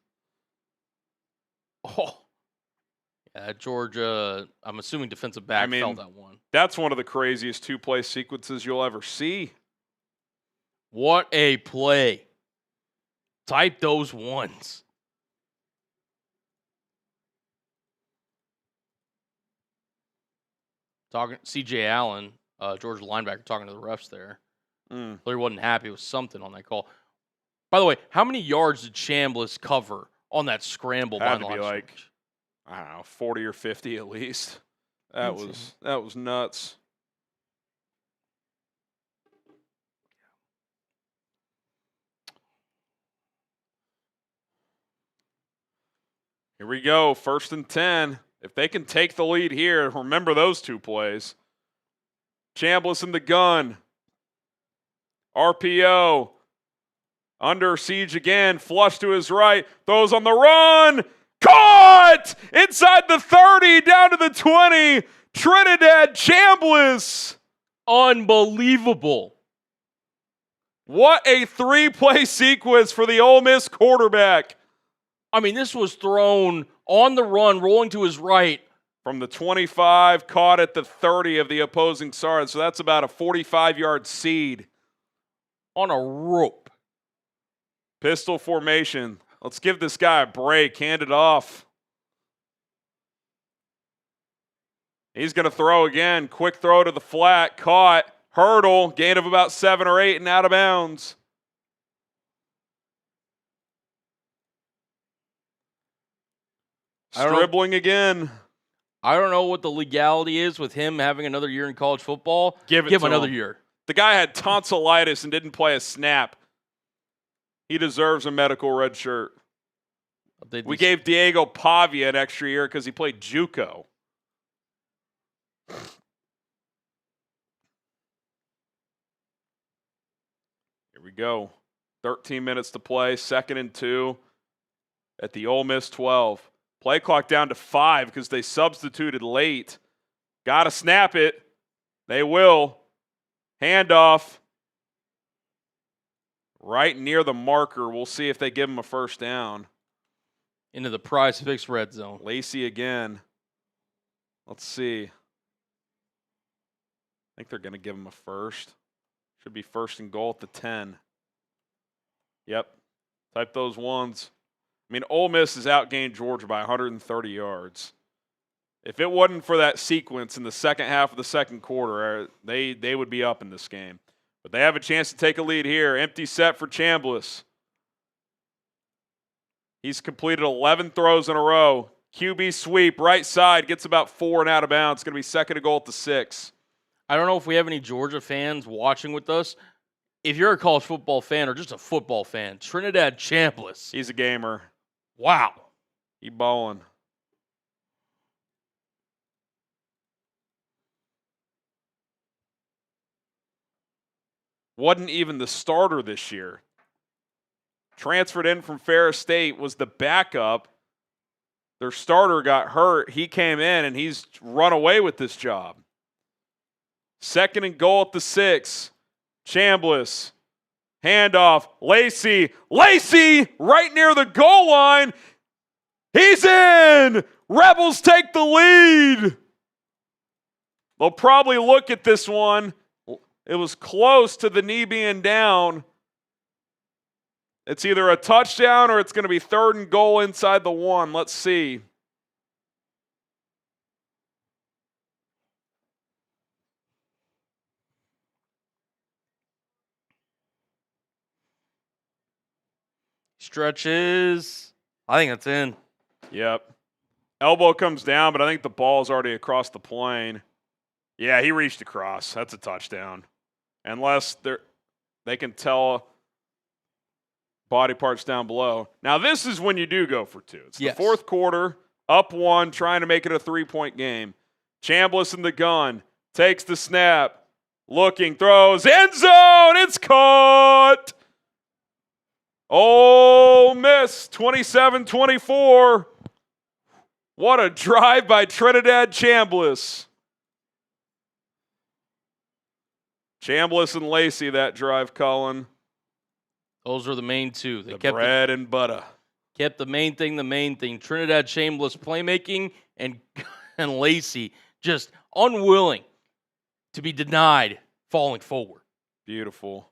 Oh. Yeah, Georgia, I'm assuming defensive back felt that one. That's one of the craziest 2-play sequences you'll ever see. What a play. Type those ones. Talking C.J. Allen, Georgia linebacker, talking to the refs there. Clearly wasn't happy with something on that call. By the way, how many yards did Chambliss cover on that scramble? Had to be like, I don't know, 40 or 50 at least. That was nuts. Here we go, 1st and 10. If they can take the lead here, remember those 2 plays. Chambliss in the gun. RPO. Under siege again. Flush to his right. Throws on the run. Caught! Inside the 30, down to the 20. Trinidad Chambliss. Unbelievable. What a 3-play sequence for the Ole Miss quarterback. I mean, this was thrown on the run, rolling to his right. From the 25, caught at the 30 of the opposing side. So that's about a 45-yard seed. On a rope. Pistol formation. Let's give this guy a break. Hand it off. He's going to throw again. Quick throw to the flat. Caught. Hurdle. Gain of about 7 or 8 and out of bounds. Dribbling again. I don't know what the legality is with him having another year in college football. Give him another year. The guy had tonsillitis and didn't play a snap. He deserves a medical red shirt. We gave Diego Pavia an extra year because he played JUCO. Here we go. 13 minutes to play. 2nd and 2 at the Ole Miss 12. Play clock down to 5 because they substituted late. Got to snap it. They will. Handoff. Right near the marker. We'll see if they give him a first down. Into the Prize Picks red zone. Lacy again. Let's see. I think they're going to give him a first. Should be 1st and goal at the 10. Yep. Type those ones. I mean, Ole Miss has outgained Georgia by 130 yards. If it wasn't for that sequence in the second half of the second quarter, they would be up in this game. But they have a chance to take a lead here. Empty set for Chambliss. He's completed 11 throws in a row. QB sweep, right side, gets about 4 and out of bounds. It's going to be 2nd and goal at the 6. I don't know if we have any Georgia fans watching with us. If you're a college football fan or just a football fan, Trinidad Chambliss. He's a gamer. Wow. He balling. Wasn't even the starter this year. Transferred in from Ferris State, was the backup. Their starter got hurt. He came in, and he's run away with this job. 2nd and goal at the 6. Chambliss. Handoff. Lacy. Lacy right near the goal line. He's in. Rebels take the lead. They'll probably look at this one. It was close to the knee being down. It's either a touchdown or it's going to be 3rd and goal inside the 1. Let's see. Stretches. I think that's in. Yep. Elbow comes down, but I think the ball's already across the plane. Yeah, he reached across. That's a touchdown. Unless they can tell body parts down below. Now, this is when you do go for 2. It's the 4th quarter, up 1, trying to make it a 3-point game. Chambliss in the gun, takes the snap, looking, throws, end zone, it's caught! Ole Miss, 27-24. What a drive by Trinidad Chambliss. Chambliss and Lacy, that drive, Cullen. Those were the main two. They kept bread and butter. Kept the main thing. Trinidad Chambliss playmaking and Lacy just unwilling to be denied falling forward. Beautiful.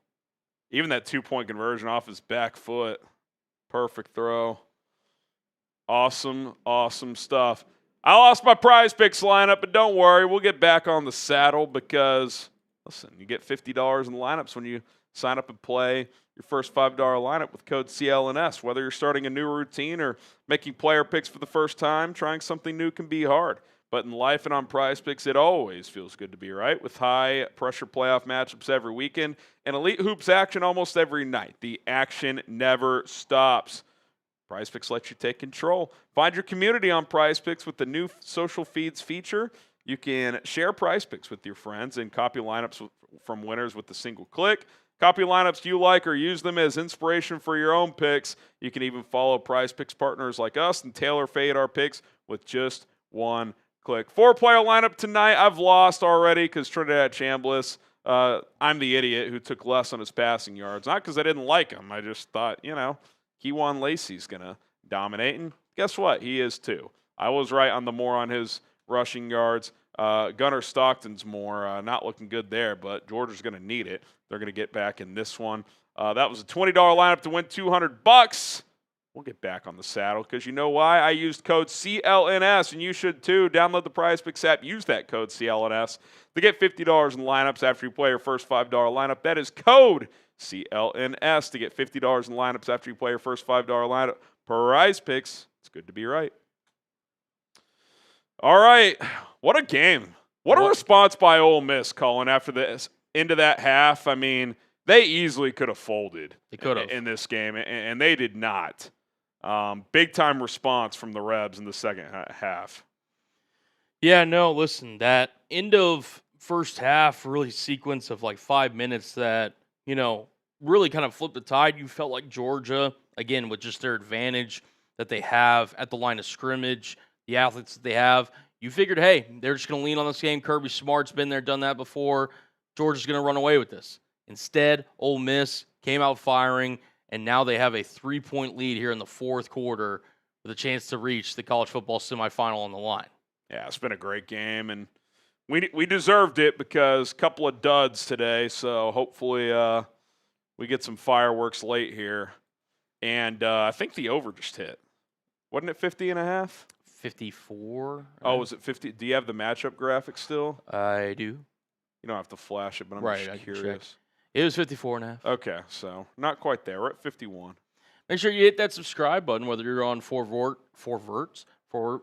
Even that 2-point conversion off his back foot. Perfect throw. Awesome, awesome stuff. I lost my Prize Picks lineup, but don't worry. We'll get back on the saddle because, listen, you get $50 in lineups when you sign up and play your first $5 lineup with code CLNS. Whether you're starting a new routine or making player picks for the first time, trying something new can be hard. But in life and on Prize Picks, it always feels good to be right. With high-pressure playoff matchups every weekend and elite hoops action almost every night, the action never stops. Prize Picks lets you take control. Find your community on Prize Picks with the new social feeds feature. You can share Prize Picks with your friends and copy lineups from winners with a single click. Copy lineups you like or use them as inspiration for your own picks. You can even follow Prize Picks partners like us and tailor-fade our picks with just one click. 4-player lineup tonight. I've lost already because Trinidad Chambliss. I'm the idiot who took less on his passing yards. Not because I didn't like him. I just thought, Kewan Lacy's going to dominate. And guess what? He is too. I was right on the more on his rushing yards. Gunnar Stockton's more not looking good there, but Georgia's going to need it. They're going to get back in this one. That was a $20 lineup to win $200. We'll get back on the saddle because you know why? I used code CLNS, and you should too. Download the PrizePicks app. Use that code CLNS to get $50 in lineups after you play your first $5 lineup. That is code CLNS to get $50 in lineups after you play your first $5 lineup. PrizePicks. It's good to be right. All right. What a game. What a response by Ole Miss, Colin, after this into that half. I mean, they easily could have folded in this game, and they did not. Big-time response from the Rebs in the second half. Yeah, no, listen, that end of first half really sequence of like 5 minutes that, really kind of flipped the tide. You felt like Georgia, again, with just their advantage that they have at the line of scrimmage, the athletes that they have, you figured, hey, they're just going to lean on this game. Kirby Smart's been there, done that before. Georgia's going to run away with this. Instead, Ole Miss came out firing, and now they have a 3-point lead here in the fourth quarter with a chance to reach the college football semifinal on the line. Yeah, it's been a great game, and we deserved it because a couple of duds today, so hopefully we get some fireworks late here. And I think the over just hit. Wasn't it 50.5? 54. Oh, was it 50? Do you have the matchup graphic still? I do. You don't have to flash it, but I'm just curious. It was 54.5. Okay, so not quite there. We're at 51. Make sure you hit that subscribe button, whether you're on Four Verts or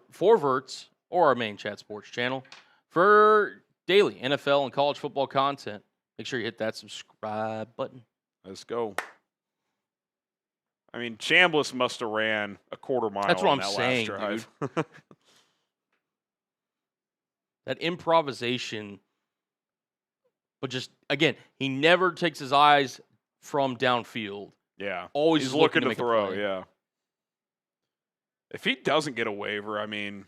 our main Chat Sports channel for daily NFL and college football content. Make sure you hit that subscribe button. Let's go. I mean, Chambliss must have ran a quarter mile. That's what on I'm that saying, last drive. dude. That improvisation, but just, again, he never takes his eyes from downfield. Yeah. Always He's looking to make a throw, play. yeah. If he doesn't get a waiver, I mean,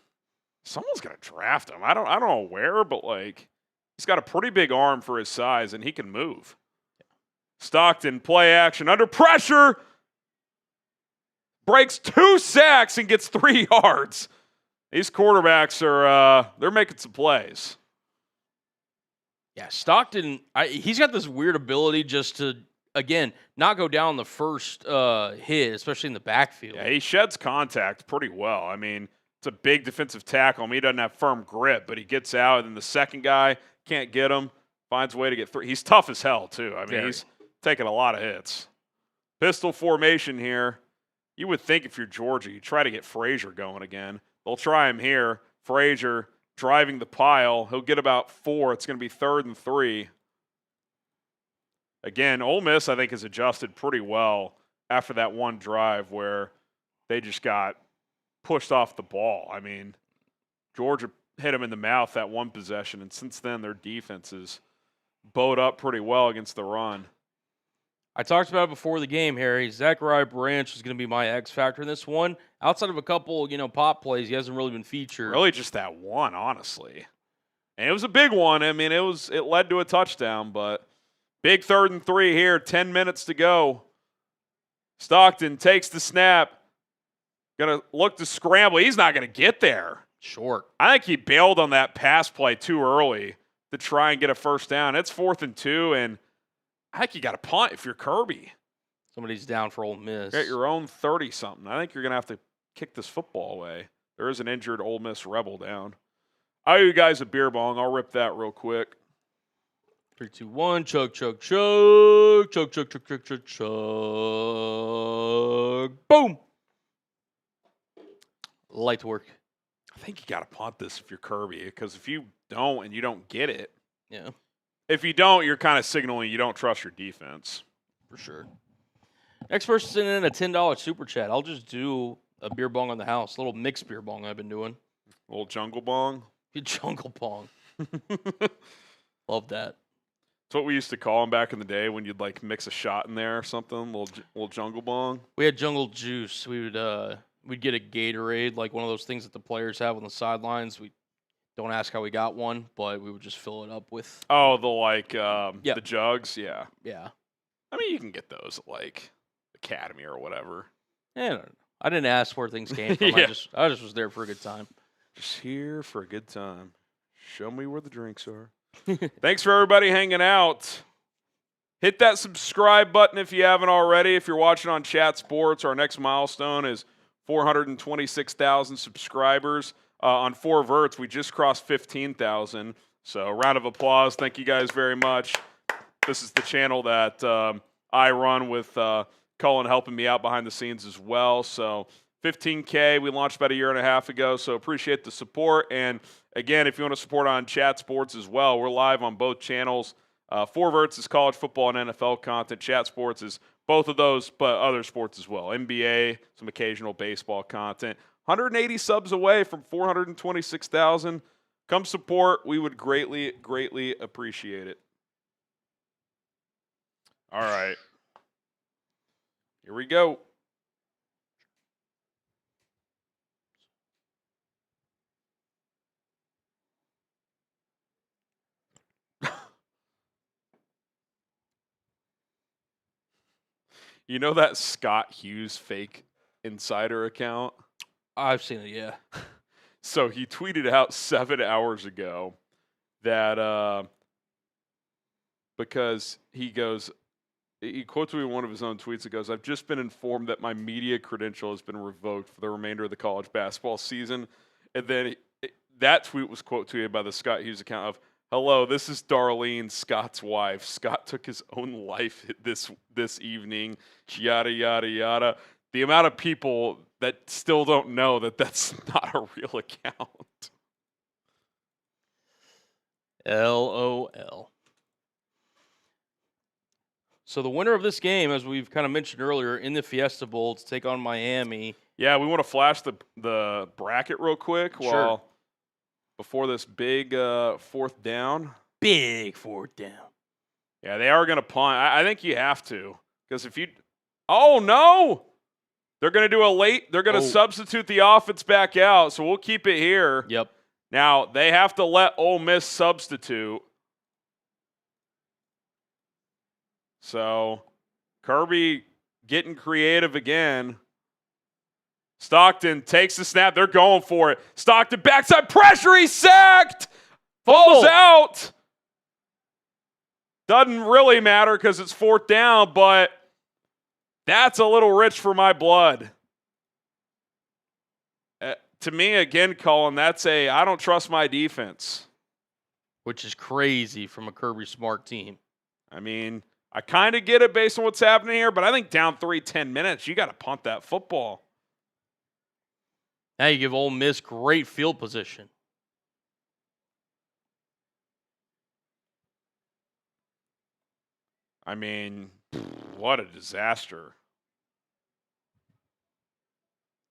someone's going to draft him. I don't know where, but, like, he's got a pretty big arm for his size, and he can move. Stockton, play action, under pressure. Breaks 2 sacks and gets 3 yards. These quarterbacks are they're making some plays. Yeah, Stockton, he's got this weird ability just to, again, not go down the first hit, especially in the backfield. Yeah, he sheds contact pretty well. I mean, it's a big defensive tackle. I mean, he doesn't have firm grip, but he gets out, and then the second guy can't get him, finds a way to get through. He's tough as hell, too. I mean, he's taking a lot of hits. Pistol formation here. You would think if you're Georgia, you try to get Frazier going again. They'll try him here. Frazier driving the pile. He'll get about 4. It's going to be 3rd and 3. Again, Ole Miss, I think, has adjusted pretty well after that one drive where they just got pushed off the ball. I mean, Georgia hit them in the mouth that one possession, and since then their defense is bowed up pretty well against the run. I talked about it before the game, Harry. Zachariah Branch is going to be my X factor in this one. Outside of a couple, pop plays, he hasn't really been featured. Really just that one, honestly. And it was a big one. I mean, it led to a touchdown, but big 3rd and 3 here, 10 minutes to go. Stockton takes the snap. Going to look to scramble. He's not going to get there. Short. I think he bailed on that pass play too early to try and get a first down. It's 4th and 2, and I think you got to punt if you're Kirby. Somebody's down for Ole Miss. Get your own 30-something. I think you're going to have to kick this football away. There is an injured Ole Miss Rebel down. I owe you guys a beer bong. I'll rip that real quick. 3, 2, 1. Chug, chug, chug. Chug, chug, chug, chug, chug, chug. Boom. Light work. I think you got to punt this if you're Kirby, because if you don't and you don't get it, yeah. If you don't, you're kind of signaling you don't trust your defense. For sure. Next person sending in a $10 super chat. I'll just do a beer bong on the house. A little mixed beer bong I've been doing. A little jungle bong. Jungle bong. Love that. That's what we used to call them back in the day when you'd like mix a shot in there or something. Little jungle bong. We had jungle juice. We'd get a Gatorade, like one of those things that the players have on the sidelines. We don't ask how we got one, but we would just fill it up with. Oh, the jugs, yeah. Yeah. I mean, you can get those at like Academy or whatever. Yeah, I didn't ask where things came from. Yeah. I just was there for a good time. Just here for a good time. Show me where the drinks are. Thanks for everybody hanging out. Hit that subscribe button if you haven't already. If you're watching on Chat Sports, our next milestone is 426,000 subscribers. On 4 Verts, we just crossed 15,000. So a round of applause. Thank you guys very much. This is the channel that I run with Cullen helping me out behind the scenes as well. So 15K, we launched about a year and a half ago. So appreciate the support. And again, if you want to support on Chat Sports as well, we're live on both channels. 4 Verts is college football and NFL content. Chat Sports is both of those, but other sports as well. NBA, some occasional baseball content. 180 subs away from 426,000. Come support. We would greatly, greatly appreciate it. All right. Here we go. You know that Scott Hughes fake insider account? I've seen it, yeah. So he tweeted out 7 hours ago that because he quotes me in one of his own tweets. It goes, "I've just been informed that my media credential has been revoked for the remainder of the college basketball season." And then that tweet was quote tweeted by the Scott Hughes account of, "Hello, this is Darlene, Scott's wife. Scott took his own life this evening. Yada, yada, yada." The amount of people that still don't know that that's not a real account. LOL. So the winner of this game, as we've kind of mentioned earlier, in the Fiesta Bowl to take on Miami. Yeah, we want to flash the bracket real quick before this big fourth down. Big fourth down. Yeah, they are going to punt. I think you have to, because if you – oh, no! They're going to do a late – they're going to substitute the offense back out, so we'll keep it here. Yep. Now, they have to let Ole Miss substitute. So, Kirby getting creative again. Stockton takes the snap. They're going for it. Stockton backside pressure. He's sacked. Falls out. Doesn't really matter because it's fourth down, but that's a little rich for my blood. To me, again, Colin, that's I don't trust my defense. Which is crazy from a Kirby Smart team. I mean, I kind of get it based on what's happening here, but I think down 10 minutes, you got to punt that football. Now you give Ole Miss great field position. I mean, what a disaster.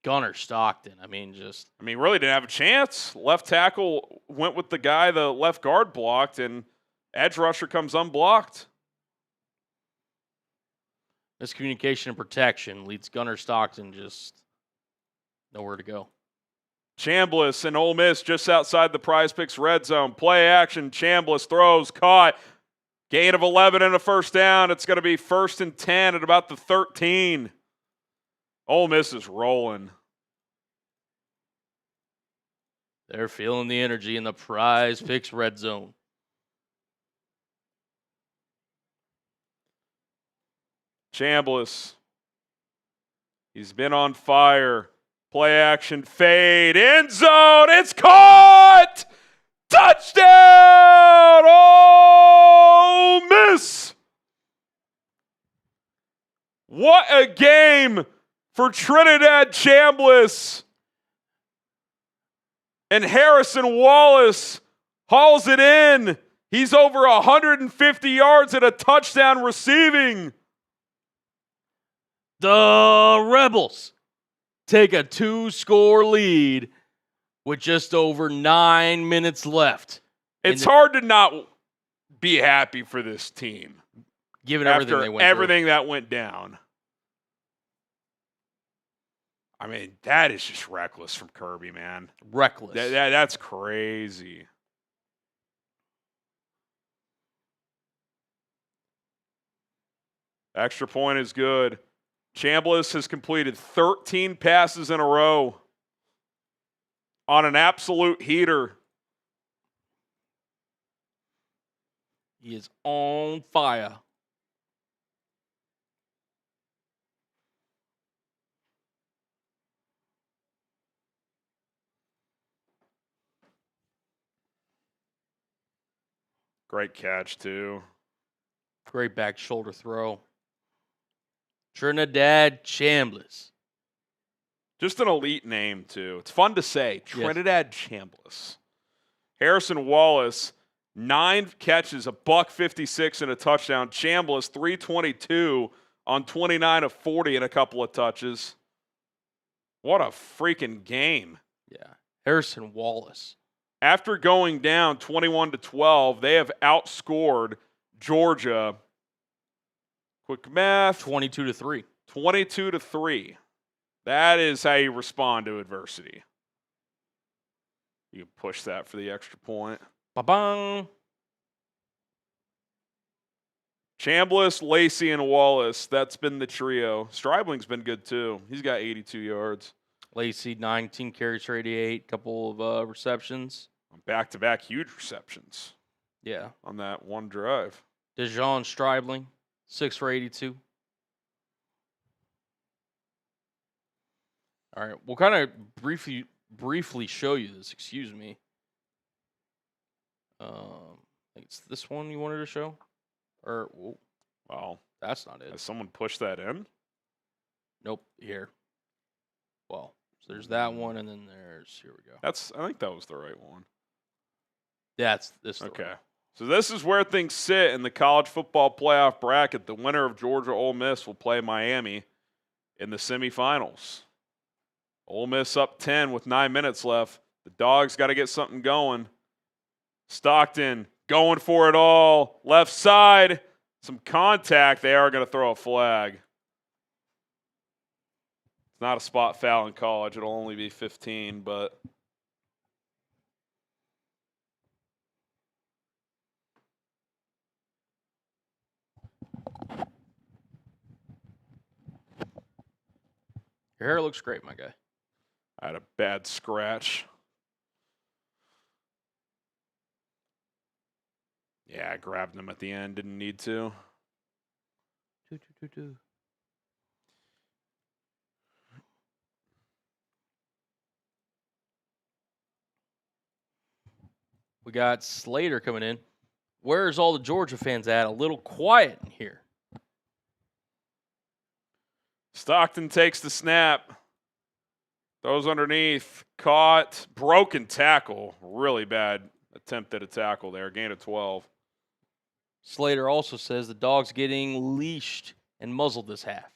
Gunner Stockton, really didn't have a chance. Left tackle went with the guy the left guard blocked, and edge rusher comes unblocked. Miscommunication and protection leads Gunner Stockton just nowhere to go. Chambliss and Ole Miss just outside the Prize Picks red zone. Play action. Chambliss throws, caught. Gain of 11 and a first down. It's going to be 1st and 10 at about the 13. Ole Miss is rolling. They're feeling the energy in the Prize Picks red zone. Chambliss. He's been on fire. Play action, fade, end zone. It's caught! Touchdown! Ole Miss! What a game for Trinidad Chambliss. And Harrison Wallace hauls it in. He's over 150 yards and a touchdown receiving. The Rebels take a 2-score lead with just over 9 minutes left. It's hard to not be happy for this team. Given everything they went everything that went down. I mean, that is just reckless from Kirby, man. Reckless. That's crazy. Extra point is good. Chambliss has completed 13 passes in a row on an absolute heater. He is on fire. Great catch, too. Great back shoulder throw. Trinidad Chambliss. Just an elite name, too. It's fun to say. Trinidad Chambliss. Harrison Wallace, 9 catches, a $156 and a touchdown. Chambliss, 322 on 29 of 40 and a couple of touches. What a freaking game. Yeah. Harrison Wallace. After going down 21-12, they have outscored Georgia. Quick math. 22-3. 22-3. That is how you respond to adversity. You can push that for the extra point. Ba-bang. Chambliss, Lacy, and Wallace. That's been the trio. Stribling's been good, too. He's got 82 yards. Lacy, 19 carries for 88, couple of receptions. Back-to-back huge receptions. Yeah. On that one drive. DeJean Stribling, 6 for 82. All right, we'll kind of briefly show you this. Excuse me. I think it's this one you wanted to show, or Wow, that's not it. Has someone pushed that in? Nope. Here. Well, so there's that one, and then here we go. I think that was the right one. That's this. Okay. So this is where things sit in the college football playoff bracket. The winner of Georgia Ole Miss will play Miami in the semifinals. Ole Miss up 10 with 9 minutes left. The Dogs got to get something going. Stockton going for it all. Left side. Some contact. They are going to throw a flag. It's not a spot foul in college. It'll only be 15, but your hair looks great, my guy. I had a bad scratch. Yeah, I grabbed him at the end. Didn't need to. We got Slater coming in. Where's all the Georgia fans at? A little quiet in here. Stockton takes the snap. Throws underneath. Caught. Broken tackle. Really bad attempt at a tackle there. Gain of 12. Slater also says the Dogs getting leashed and muzzled this half.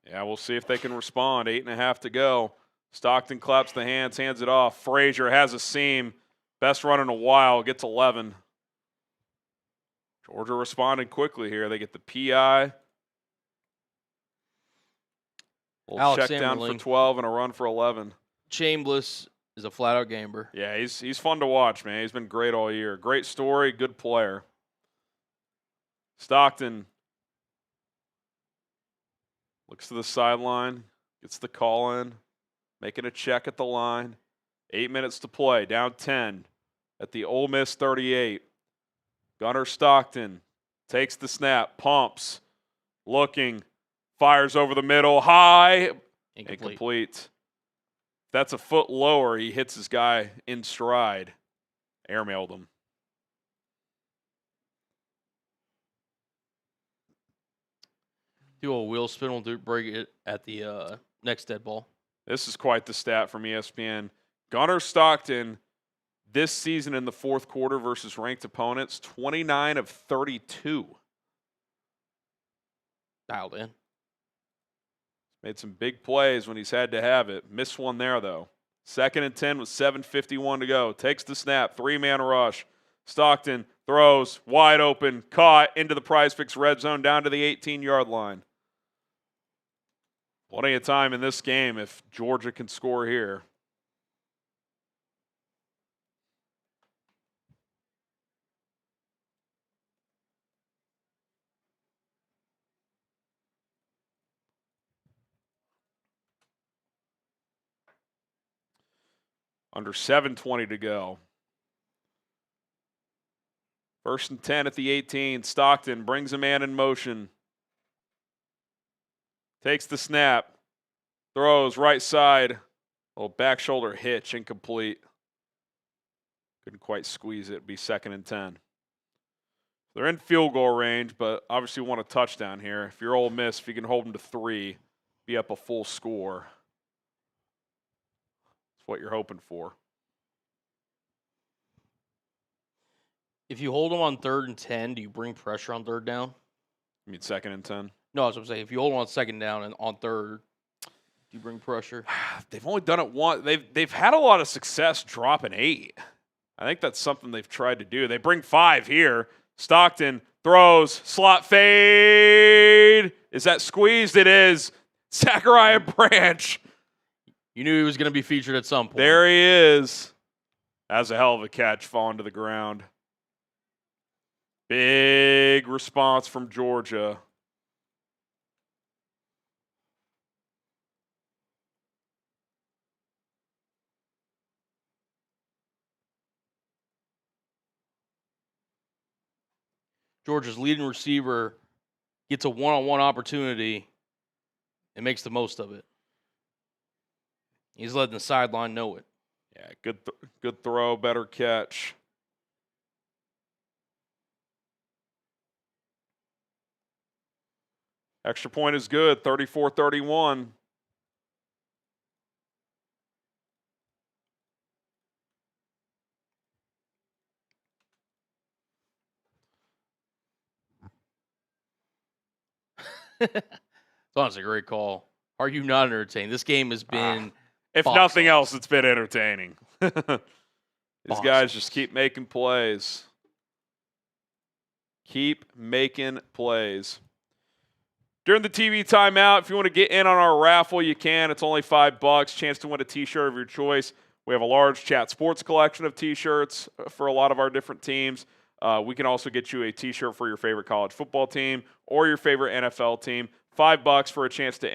Yeah, we'll see if they can respond. 8.5 to go. Stockton claps the hands it off. Frazier has a seam. Best run in a while. Gets 11. Georgia responded quickly here. They get the PI. Alex check down for 12 and a run for 11. Chambliss is a flat-out gamer. Yeah, he's fun to watch, man. He's been great all year. Great story, good player. Stockton looks to the sideline, gets the call in, making a check at the line. 8 minutes to play, down 10 at the Ole Miss 38. Gunnar Stockton takes the snap, pumps, looking, fires over the middle, high, incomplete. That's a foot lower. He hits his guy in stride. Airmailed him. Do a wheel spin. We'll break it at the next dead ball. This is quite the stat from ESPN. Gunnar Stockton this season in the fourth quarter versus ranked opponents, 29 of 32. Dialed in. Made some big plays when he's had to have it. Missed one there, though. 2nd and 10 with 7:51 to go. Takes the snap. 3-man rush. Stockton throws. Wide open. Caught into the Prize Picks red zone down to the 18-yard line. Plenty of time in this game if Georgia can score here. Under 7:20 to go. 1st and 10 at the 18. Stockton brings a man in motion. Takes the snap. Throws right side. Little back shoulder hitch, incomplete. Couldn't quite squeeze it. It'd be 2nd and 10. They're in field goal range, but obviously want a touchdown here. If you're Ole Miss, if you can hold them to 3, be up a full score. That's what you're hoping for. If you hold them on 3rd and 10, do you bring pressure on 3rd down? You mean 2nd and 10? No, that's what I'm saying. If you hold them on 2nd down and on 3rd, do you bring pressure? They've only done it once. They've had a lot of success dropping 8. I think that's something they've tried to do. They bring 5 here. Stockton throws, slot fade. Is that squeezed? It is. Zachariah Branch. You knew he was going to be featured at some point. There he is. That's a hell of a catch, falling to the ground. Big response from Georgia. Georgia's leading receiver gets a one-on-one opportunity and makes the most of it. He's letting the sideline know it. Yeah, good throw, better catch. Extra point is good, 34-31. It's honestly a great call. Are you not entertained? This game has been if nothing else, it's been entertaining. These guys just keep making plays. Keep making plays. During the TV timeout, if you want to get in on our raffle, you can. It's only $5. Chance to win a T-shirt of your choice. We have a large Chat Sports collection of T-shirts for a lot of our different teams. We can also get you a T-shirt for your favorite college football team or your favorite NFL team. $5 for a chance to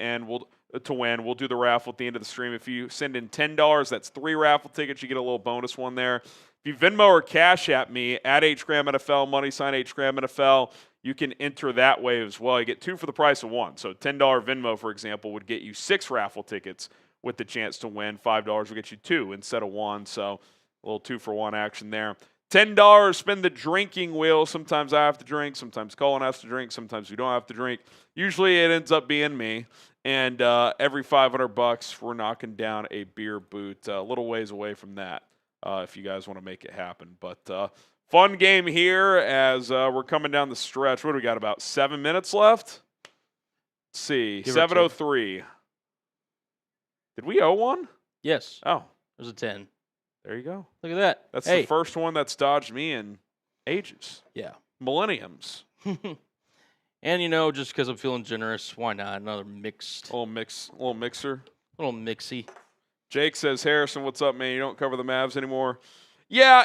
win. We'll do the raffle at the end of the stream. If you send in $10, that's 3 raffle tickets. You get a little bonus one there. If you Venmo or Cash at me, at HGramNFL, $HGramNFL, you can enter that way as well. You get 2 for the price of 1. So $10 Venmo, for example, would get you 6 raffle tickets with the chance to win. $5 will get you 2 instead of 1. So a little 2-for-1 action there. $10, spin the drinking wheel. Sometimes I have to drink. Sometimes Colin has to drink. Sometimes we don't have to drink. Usually it ends up being me. And every $500, we're knocking down a beer boot. A little ways away from that if you guys want to make it happen. But fun game here as we're coming down the stretch. What do we got, about 7 minutes left? Let's see, 7:03. Did we owe one? Yes. Oh. There's a 10. There you go. Look at that. That's the first one that's dodged me in ages. Yeah. Millenniums. And, just because I'm feeling generous, why not? Another mixed. Little mixer. Little mixy. Jake says, Harrison, what's up, man? You don't cover the Mavs anymore. Yeah,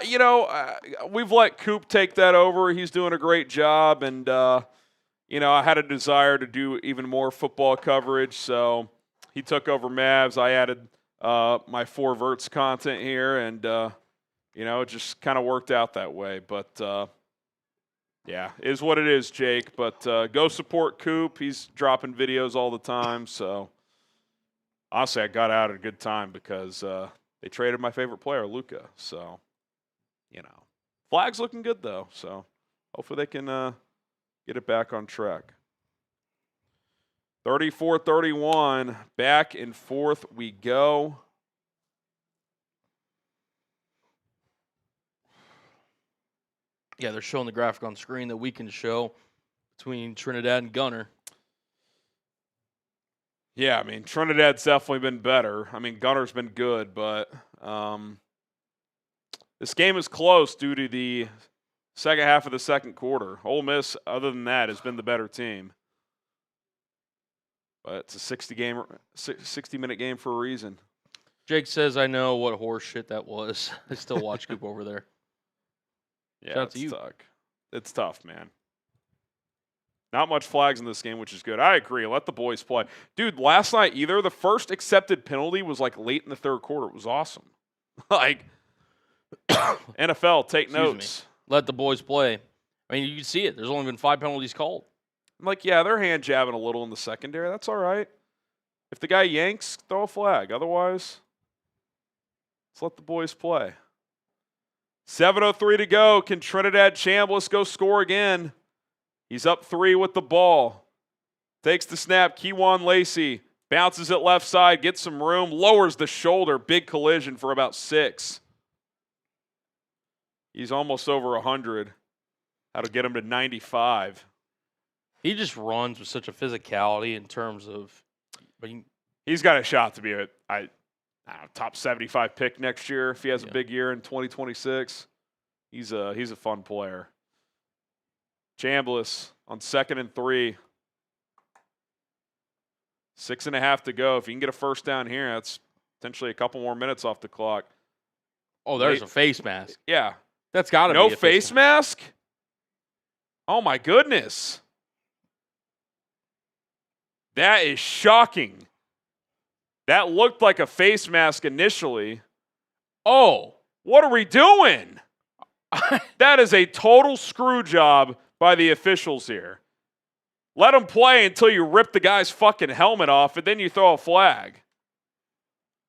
we've let Coop take that over. He's doing a great job. And, I had a desire to do even more football coverage. So he took over Mavs. I added my 4 Verts content here. And, it just kind of worked out that way. But, yeah, is what it is, Jake. But go support Coop. He's dropping videos all the time. So, honestly, I got out at a good time because they traded my favorite player, Luka. So, Flag's looking good, though. So, hopefully they can get it back on track. 34-31. Back and forth we go. Yeah, they're showing the graphic on screen that we can show between Trinidad and Gunner. Yeah, Trinidad's definitely been better. Gunner's been good, but this game is close due to the second half of the second quarter. Ole Miss, other than that, has been the better team. But it's a 60-minute game for a reason. Jake says, I know what horse shit that was. I still watch Coop over there. Yeah, it's tough, man. Not much flags in this game, which is good. I agree. Let the boys play. Dude, last night, the first accepted penalty was late in the third quarter. It was awesome. NFL, take notes. Let the boys play. You can see it. There's only been 5 penalties called. I'm they're hand jabbing a little in the secondary. That's all right. If the guy yanks, throw a flag. Otherwise, let's let the boys play. 7:03 to go. Can Trinidad Chambliss go score again? He's up 3 with the ball. Takes the snap. Kewan Lacy bounces it left side, gets some room, lowers the shoulder. Big collision for about 6. He's almost over 100. That'll get him to 95. He just runs with such a physicality in terms of. He's got a shot to be a top 75 pick next year if he has a big year in 2026. He's a fun player. Chambliss on 2nd and 3. 6.5 to go. If you can get a first down here, that's potentially a couple more minutes off the clock. Oh, there's a face mask. Yeah. That's got to be no face mask? Oh, my goodness. That is shocking. That looked like a face mask initially. Oh, what are we doing? That is a total screw job by the officials here. Let him play until you rip the guy's fucking helmet off, and then you throw a flag.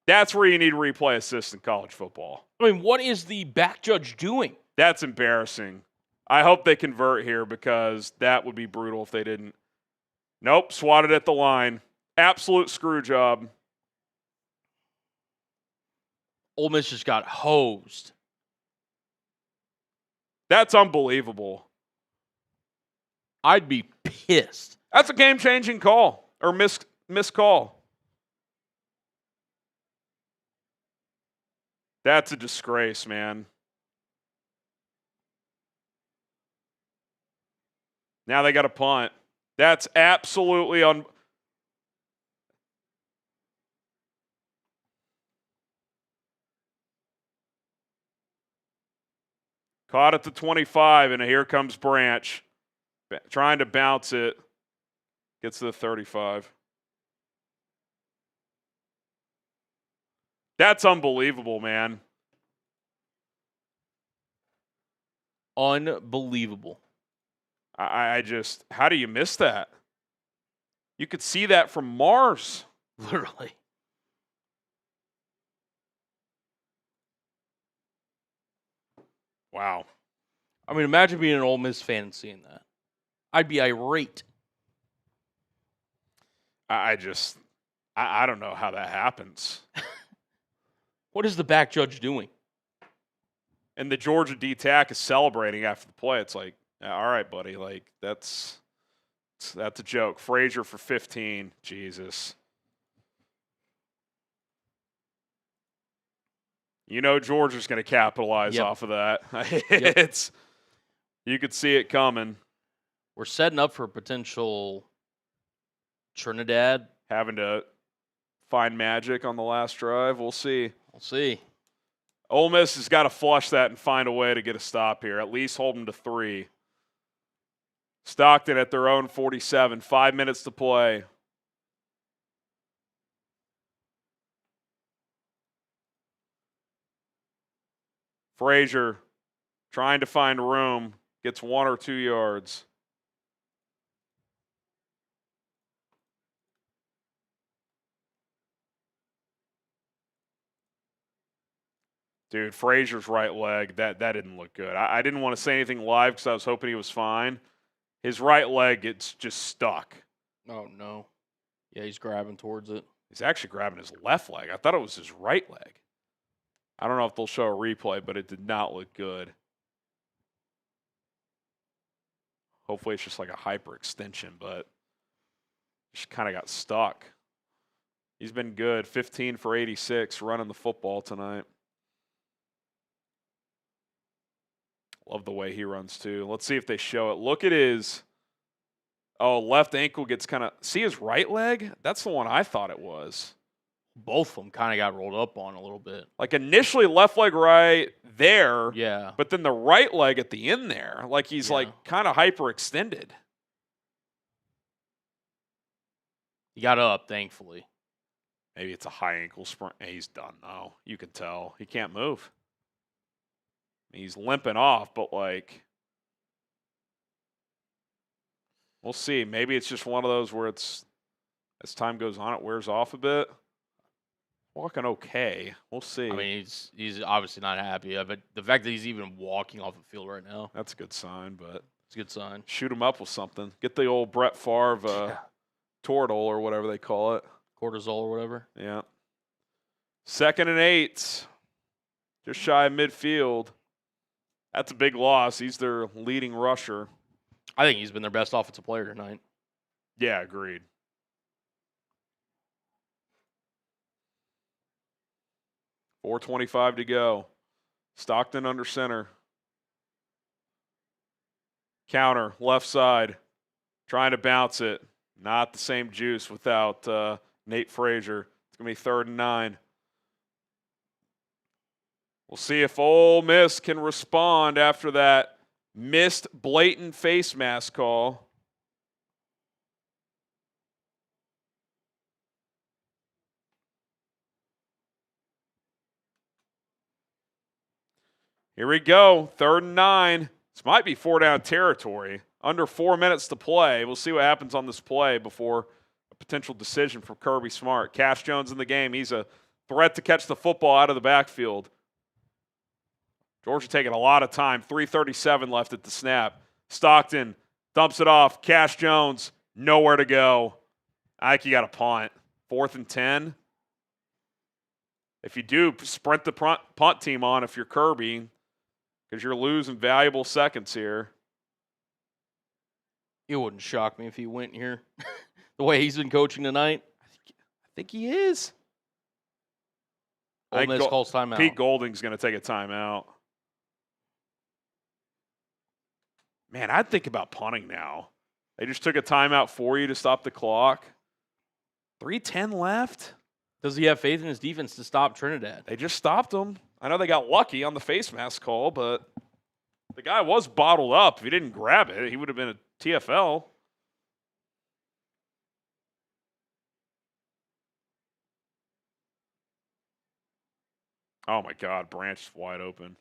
That's where you need replay assist in college football. I mean, what is the back judge doing? That's embarrassing. I hope they convert here because that would be brutal if they didn't. Nope, swatted at the line. Absolute screw job. Ole Miss just got hosed. That's unbelievable. I'd be pissed. That's a game-changing call or missed call. That's a disgrace, man. Now they got a punt. That's absolutely Caught at the 25, and here comes Branch. Trying to bounce it. Gets to the 35. That's unbelievable, man. Unbelievable. I just, how do you miss that? You could see that from Mars. Literally. Wow. I mean, imagine being an Ole Miss fan and seeing that. I'd be irate. I don't know how that happens. What is the back judge doing? And the Georgia D-tack is celebrating after the play. It's like, all right, buddy, like that's a joke. Frazier for 15. Jesus. You know Georgia's going to capitalize off of that. You could see it coming. We're setting up for a potential Trinidad. Having to find magic on the last drive. We'll see. We'll see. Ole Miss has got to flush that and find a way to get a stop here. At least hold them to 3. Stockton at their own 47. 5 minutes to play. Frazier trying to find room. Gets 1 or 2 yards. Dude, Frazier's right leg, that didn't look good. I didn't want to say anything live because I was hoping he was fine. His right leg gets just stuck. Oh, no. Yeah, he's grabbing towards it. He's actually grabbing his left leg. I thought it was his right leg. I don't know if they'll show a replay, but it did not look good. Hopefully it's just like a hyperextension, but just kind of got stuck. He's been good. 15 for 86 running the football tonight. Love the way he runs, too. Let's see if they show it. Look at his left ankle gets kind of – see his right leg? That's the one I thought it was. Both of them kind of got rolled up on a little bit. Like initially left leg right there. Yeah. But then the right leg at the end there. Like he's like kind of hyperextended. He got up, thankfully. Maybe it's a high ankle sprain. He's done, though. You can tell. He can't move. He's limping off, but like, we'll see. Maybe it's just one of those where it's, as time goes on, it wears off a bit. Walking okay. We'll see. I mean, he's obviously not happy, but the fact that he's even walking off the field right now, that's a good sign, but it's a good sign. Shoot him up with something. Get the old Brett Favre Toradol or whatever they call it. Cortisol or whatever. Yeah. 2nd and 8. Just shy of midfield. That's a big loss. He's their leading rusher. I think he's been their best offensive player tonight. Yeah, agreed. .425 to go. Stockton under center. Counter, left side. Trying to bounce it. Not the same juice without Nate Frazier. It's going to be 3rd and 9. We'll see if Ole Miss can respond after that missed blatant face mask call. Here we go, 3rd and 9. This might be 4-down territory. Under 4 minutes to play. We'll see what happens on this play before a potential decision from Kirby Smart. Cash Jones in the game. He's a threat to catch the football out of the backfield. Georgia taking a lot of time. 3:37 left at the snap. Stockton dumps it off. Cash Jones, nowhere to go. I think you got a punt. 4th and 10. If you do, sprint the punt team on if you're Kirby, because you're losing valuable seconds here. It wouldn't shock me if he went here. The way he's been coaching tonight. I think he is. Ole Miss calls timeout. Pete Golding's going to take a timeout. Man, I'd think about punting now. They just took a timeout for you to stop the clock. 3:10 left. Does he have faith in his defense to stop Trinidad? They just stopped him. I know they got lucky on the face mask call, but the guy was bottled up. If he didn't grab it, he would have been a TFL. Oh, my God. Branch is wide open.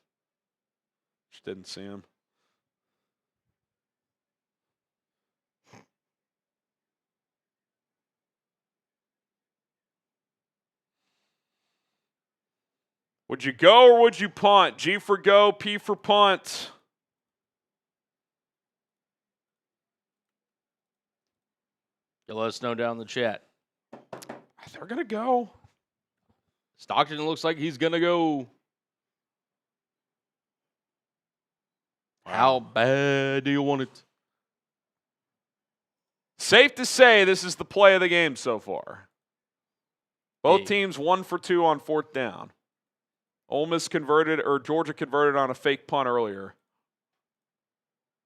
Just didn't see him. Would you go or would you punt? G for go, P for punt. You'll let us know down in the chat. They're going to go. Stockton looks like he's going to go. Wow. How bad do you want it? Safe to say this is the play of the game so far. Both teams 1 for 2 on 4th down. Ole Miss converted, or Georgia converted on a fake punt earlier.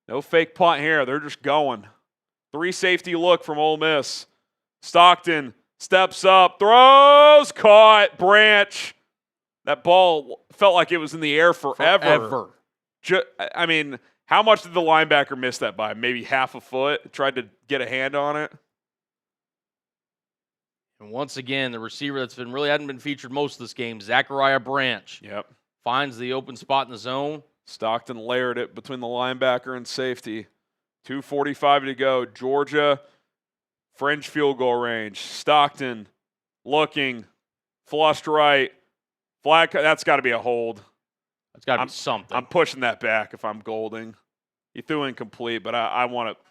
No fake punt here. They're just going. 3 safety look from Ole Miss. Stockton steps up, throws, caught, Branch. That ball felt like it was in the air forever. I mean, how much did the linebacker miss that by? Maybe half a foot? Tried to get a hand on it. And once again, the receiver that's hadn't been featured most of this game, Zachariah Branch. Yep. Finds the open spot in the zone. Stockton layered it between the linebacker and safety. 2:45 to go. Georgia, fringe field goal range. Stockton looking, flushed right. Flag, that's got to be a hold. That's got to be something. I'm pushing that back if I'm Golding. He threw incomplete, but I want to.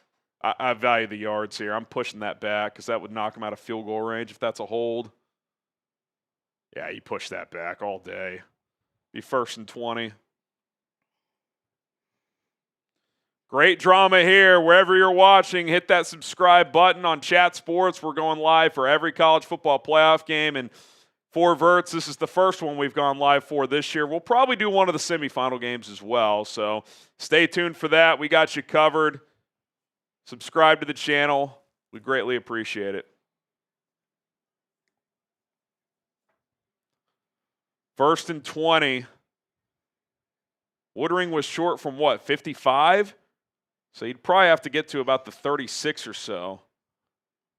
I value the yards here. I'm pushing that back because that would knock him out of field goal range if that's a hold. Yeah, you push that back all day. Be 1st and 20. Great drama here. Wherever you're watching, hit that subscribe button on Chat Sports. We're going live for every college football playoff game. And for Verts, this is the first one we've gone live for this year. We'll probably do one of the semifinal games as well. So stay tuned for that. We got you covered. Subscribe to the channel. We greatly appreciate it. 1st and 20. Woodring was short from what, 55? So you'd probably have to get to about the 36 or so.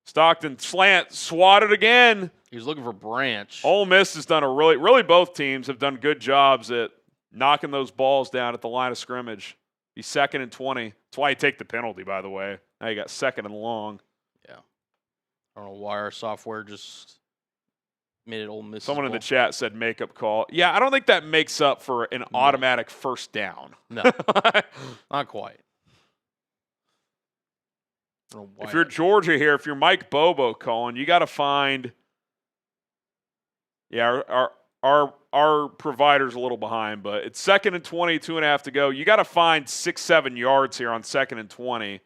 Stockton slant, swatted again. He was looking for Branch. Ole Miss has done really both teams have done good jobs at knocking those balls down at the line of scrimmage. He's 2nd and 20. That's why you take the penalty, by the way. Now you got 2nd and long. Yeah. I don't know why our software just made Ole Miss. Someone in the chat said makeup call. Yeah, I don't think that makes up for an automatic first down. No, not quite. If you're Georgia here, if you're Mike Bobo calling, you got to find. Yeah, our provider's a little behind, but it's 2nd and 20, 2.5 to go. You got to find 6-7 yards here on 2nd and 20.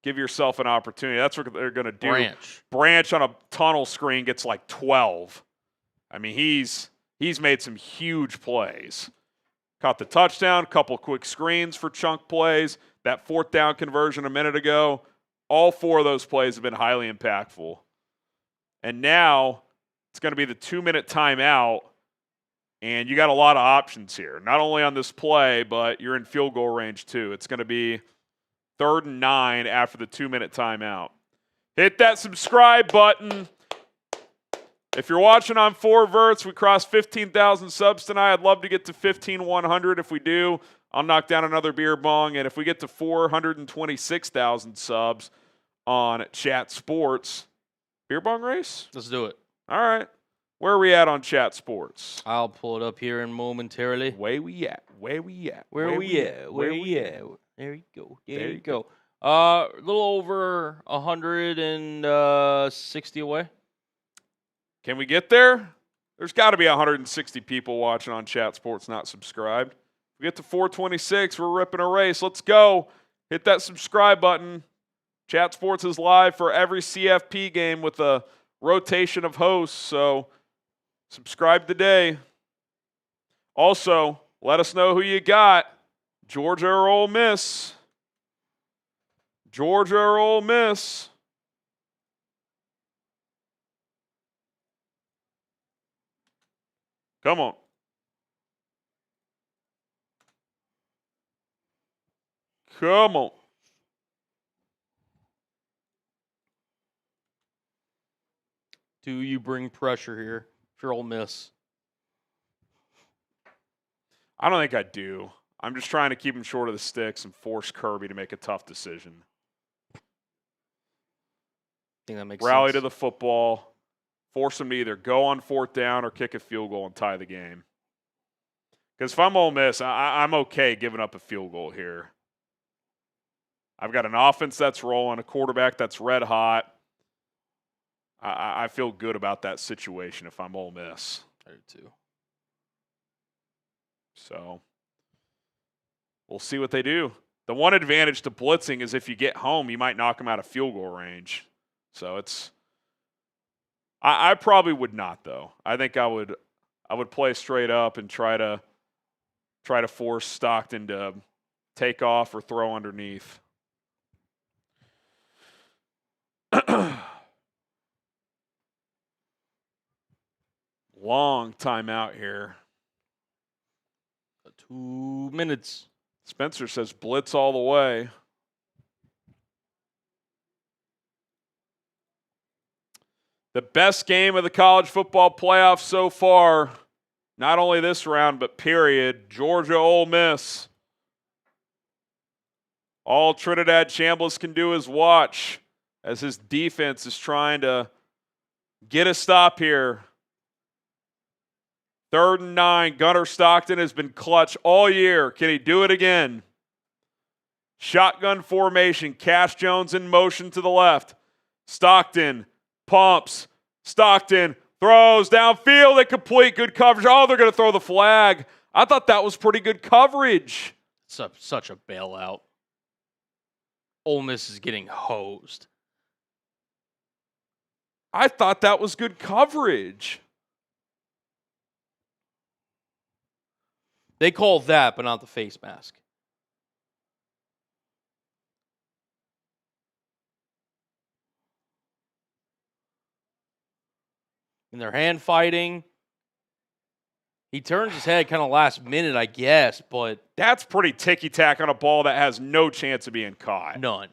Give yourself an opportunity. That's what they're going to do. Branch on a tunnel screen gets like 12. I mean, he's made some huge plays. Caught the touchdown, couple quick screens for chunk plays. That 4th down conversion a minute ago. All 4 of those plays have been highly impactful. And now it's going to be the 2-minute timeout, and you got a lot of options here. Not only on this play, but you're in field goal range too. It's going to be 3rd and 9 after the 2-minute timeout. Hit that subscribe button. If you're watching on 4Verts, we crossed 15,000 subs tonight. I'd love to get to 15,100. If we do, I'll knock down another beer bong. And if we get to 426,000 subs on Chat Sports, beer bong race? Let's do it. All right. Where are we at on Chat Sports? I'll pull it up here in momentarily. Where we at? Where we at? Where we at? Where we at? There you go. There you go. A little over 160 away. Can we get there? There's got to be 160 people watching on Chat Sports not subscribed. If we get to 426, we're ripping a race. Let's go. Hit that subscribe button. Chat Sports is live for every CFP game with a rotation of hosts, so subscribe today. Also, let us know who you got. Georgia or Ole Miss? Georgia or Ole Miss? Come on. Come on. Do you bring pressure here if you're Ole Miss? I don't think I do. I'm just trying to keep him short of the sticks and force Kirby to make a tough decision. I think that makes Rally sense. to the football. Force him to either go on 4th down or kick a field goal and tie the game. Because if I'm Ole Miss, I'm okay giving up a field goal here. I've got an offense that's rolling, a quarterback that's red hot. I feel good about that situation if I'm Ole Miss. I do too. So we'll see what they do. The one advantage to blitzing is if you get home, you might knock them out of field goal range. So it's I probably would not, though. I think I would play straight up and try to force Stockton to take off or throw underneath. Long timeout here. 2 minutes. Spencer says blitz all the way. The best game of the college football playoff so far, not only this round, but period, Georgia Ole Miss. All Trinidad Chambliss can do is watch as his defense is trying to get a stop here. 3rd and 9. Gunnar Stockton has been clutch all year. Can he do it again? Shotgun formation. Cash Jones in motion to the left. Stockton pumps. Stockton throws downfield and complete. Good coverage. Oh, they're going to throw the flag. I thought that was pretty good coverage. Such a bailout. Ole Miss is getting hosed. I thought that was good coverage. They call that, but not the face mask. And they're hand fighting. He turns his head kind of last minute, I guess, but that's pretty ticky-tack on a ball that has no chance of being caught. None.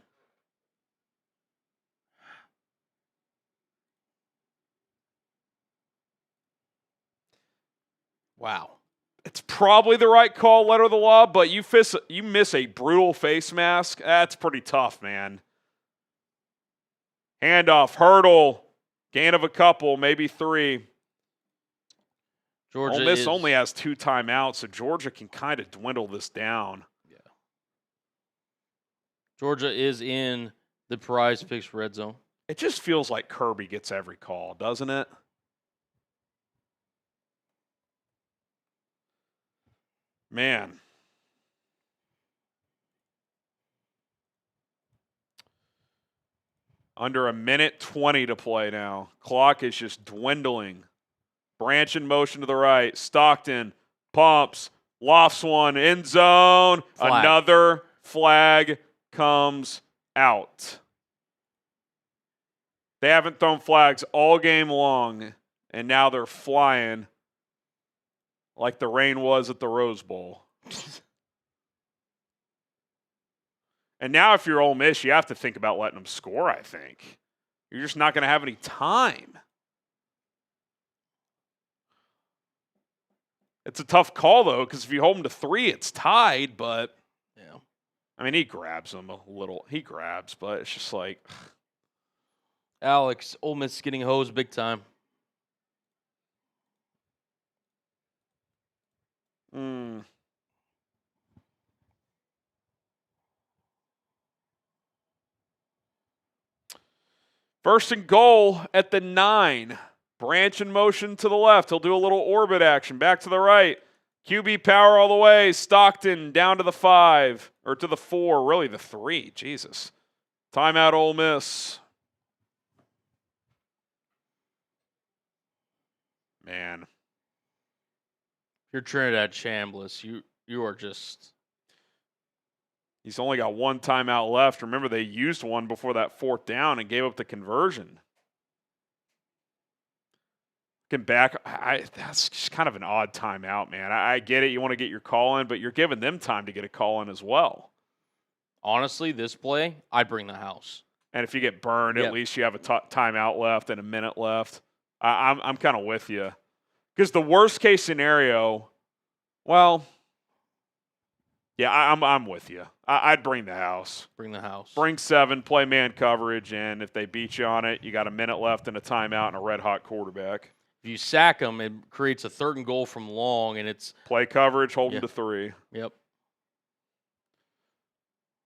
Wow. It's probably the right call, letter of the law, but you miss a brutal face mask. That's pretty tough, man. Handoff, hurdle, gain of a couple, maybe 3. Ole Miss only has 2 timeouts, so Georgia can kind of dwindle this down. Yeah. Georgia is in the Prize Picks red zone. It just feels like Kirby gets every call, doesn't it? Man. Under a minute 20 to play now. Clock is just dwindling. Branch in motion to the right. Stockton pumps, lofts one, end zone. Flag. Another flag comes out. They haven't thrown flags all game long, and now they're flying like the rain was at the Rose Bowl. And now if you're Ole Miss, you have to think about letting them score, I think. You're just not going to have any time. It's a tough call, though, because if you hold him to 3, it's tied, but yeah. I mean, he grabs him a little. He grabs, but it's just like. Alex, Ole Miss getting hosed big time. First and goal at the 9. Branch in motion to the left. He'll do a little orbit action. Back to the right. QB power all the way. Stockton down to the 5. Or to the 4. Really the 3. Jesus. Timeout Ole Miss. Man. You're Trinidad Chambliss. You are just. He's only got 1 timeout left. Remember, they used one before that 4th down and gave up the conversion. That's just kind of an odd timeout, man. I get it. You want to get your call in, but you're giving them time to get a call in as well. Honestly, this play, I'd bring the house. And if you get burned, at least you have a timeout left and a minute left. I'm kind of with you. Because the worst case scenario, well, yeah, I'm with you. I'd bring the house. Bring the house. Bring 7, play man coverage, and if they beat you on it, you got a minute left and a timeout and a red-hot quarterback. If you sack them, it creates a 3rd and goal from long, and it's play coverage, hold them to 3. Yep.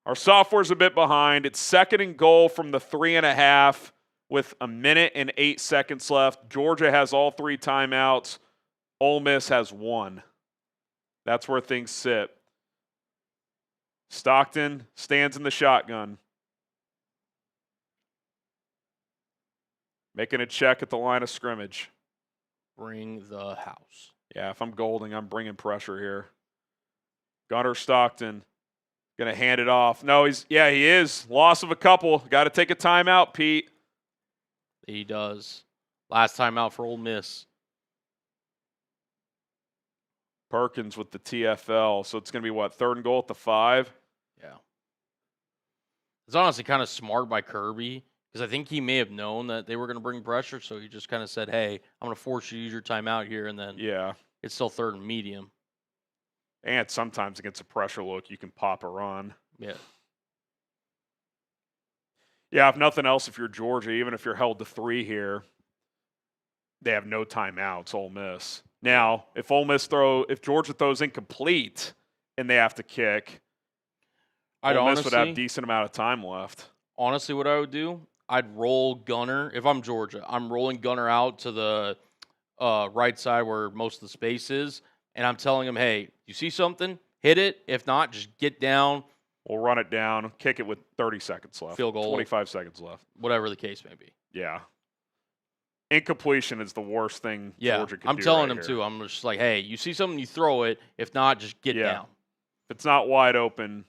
Our software's a bit behind. It's 2nd and goal from the 3.5 with a minute and 8 seconds left. Georgia has all 3 timeouts. Ole Miss has 1. That's where things sit. Stockton stands in the shotgun. Making a check at the line of scrimmage. Bring the house. Yeah, if I'm Golding, I'm bringing pressure here. Gunnar Stockton going to hand it off. No, he is. Loss of a couple. Got to take a timeout, Pete. He does. Last timeout for Ole Miss. Perkins with the TFL. So it's going to be, 3rd and goal at the 5? Yeah. It's honestly kind of smart by Kirby because I think he may have known that they were going to bring pressure, so he just kind of said, hey, I'm going to force you to use your timeout here, and then it's still 3rd and medium. And sometimes against a pressure look, you can pop a run. Yeah. Yeah, if nothing else, if you're Georgia, even if you're held to 3 here, they have no timeouts, Ole Miss. Now, if Georgia throws incomplete and they have to kick, Ole Miss would have a decent amount of time left. Honestly, what I would do, I'd roll Gunner. If I'm Georgia, I'm rolling Gunner out to the right side where most of the space is, and I'm telling him, hey, you see something? Hit it. If not, just get down. We'll run it down, kick it with 30 seconds left. Field goal. 25 seconds left. Whatever the case may be. Yeah. Incompletion is the worst thing Georgia could do. I'm telling him, too. I'm just like, hey, you see something, you throw it. If not, just get down. If it's not wide open,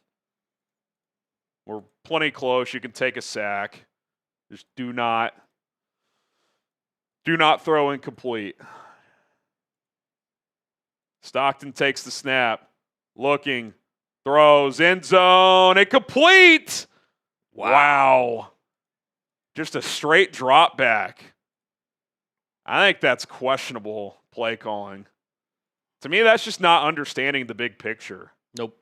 we're plenty close. You can take a sack. Just do not throw incomplete. Stockton takes the snap. Looking. Throws. End zone. Incomplete. Wow. Just a straight drop back. I think that's questionable play calling. To me, that's just not understanding the big picture. Nope.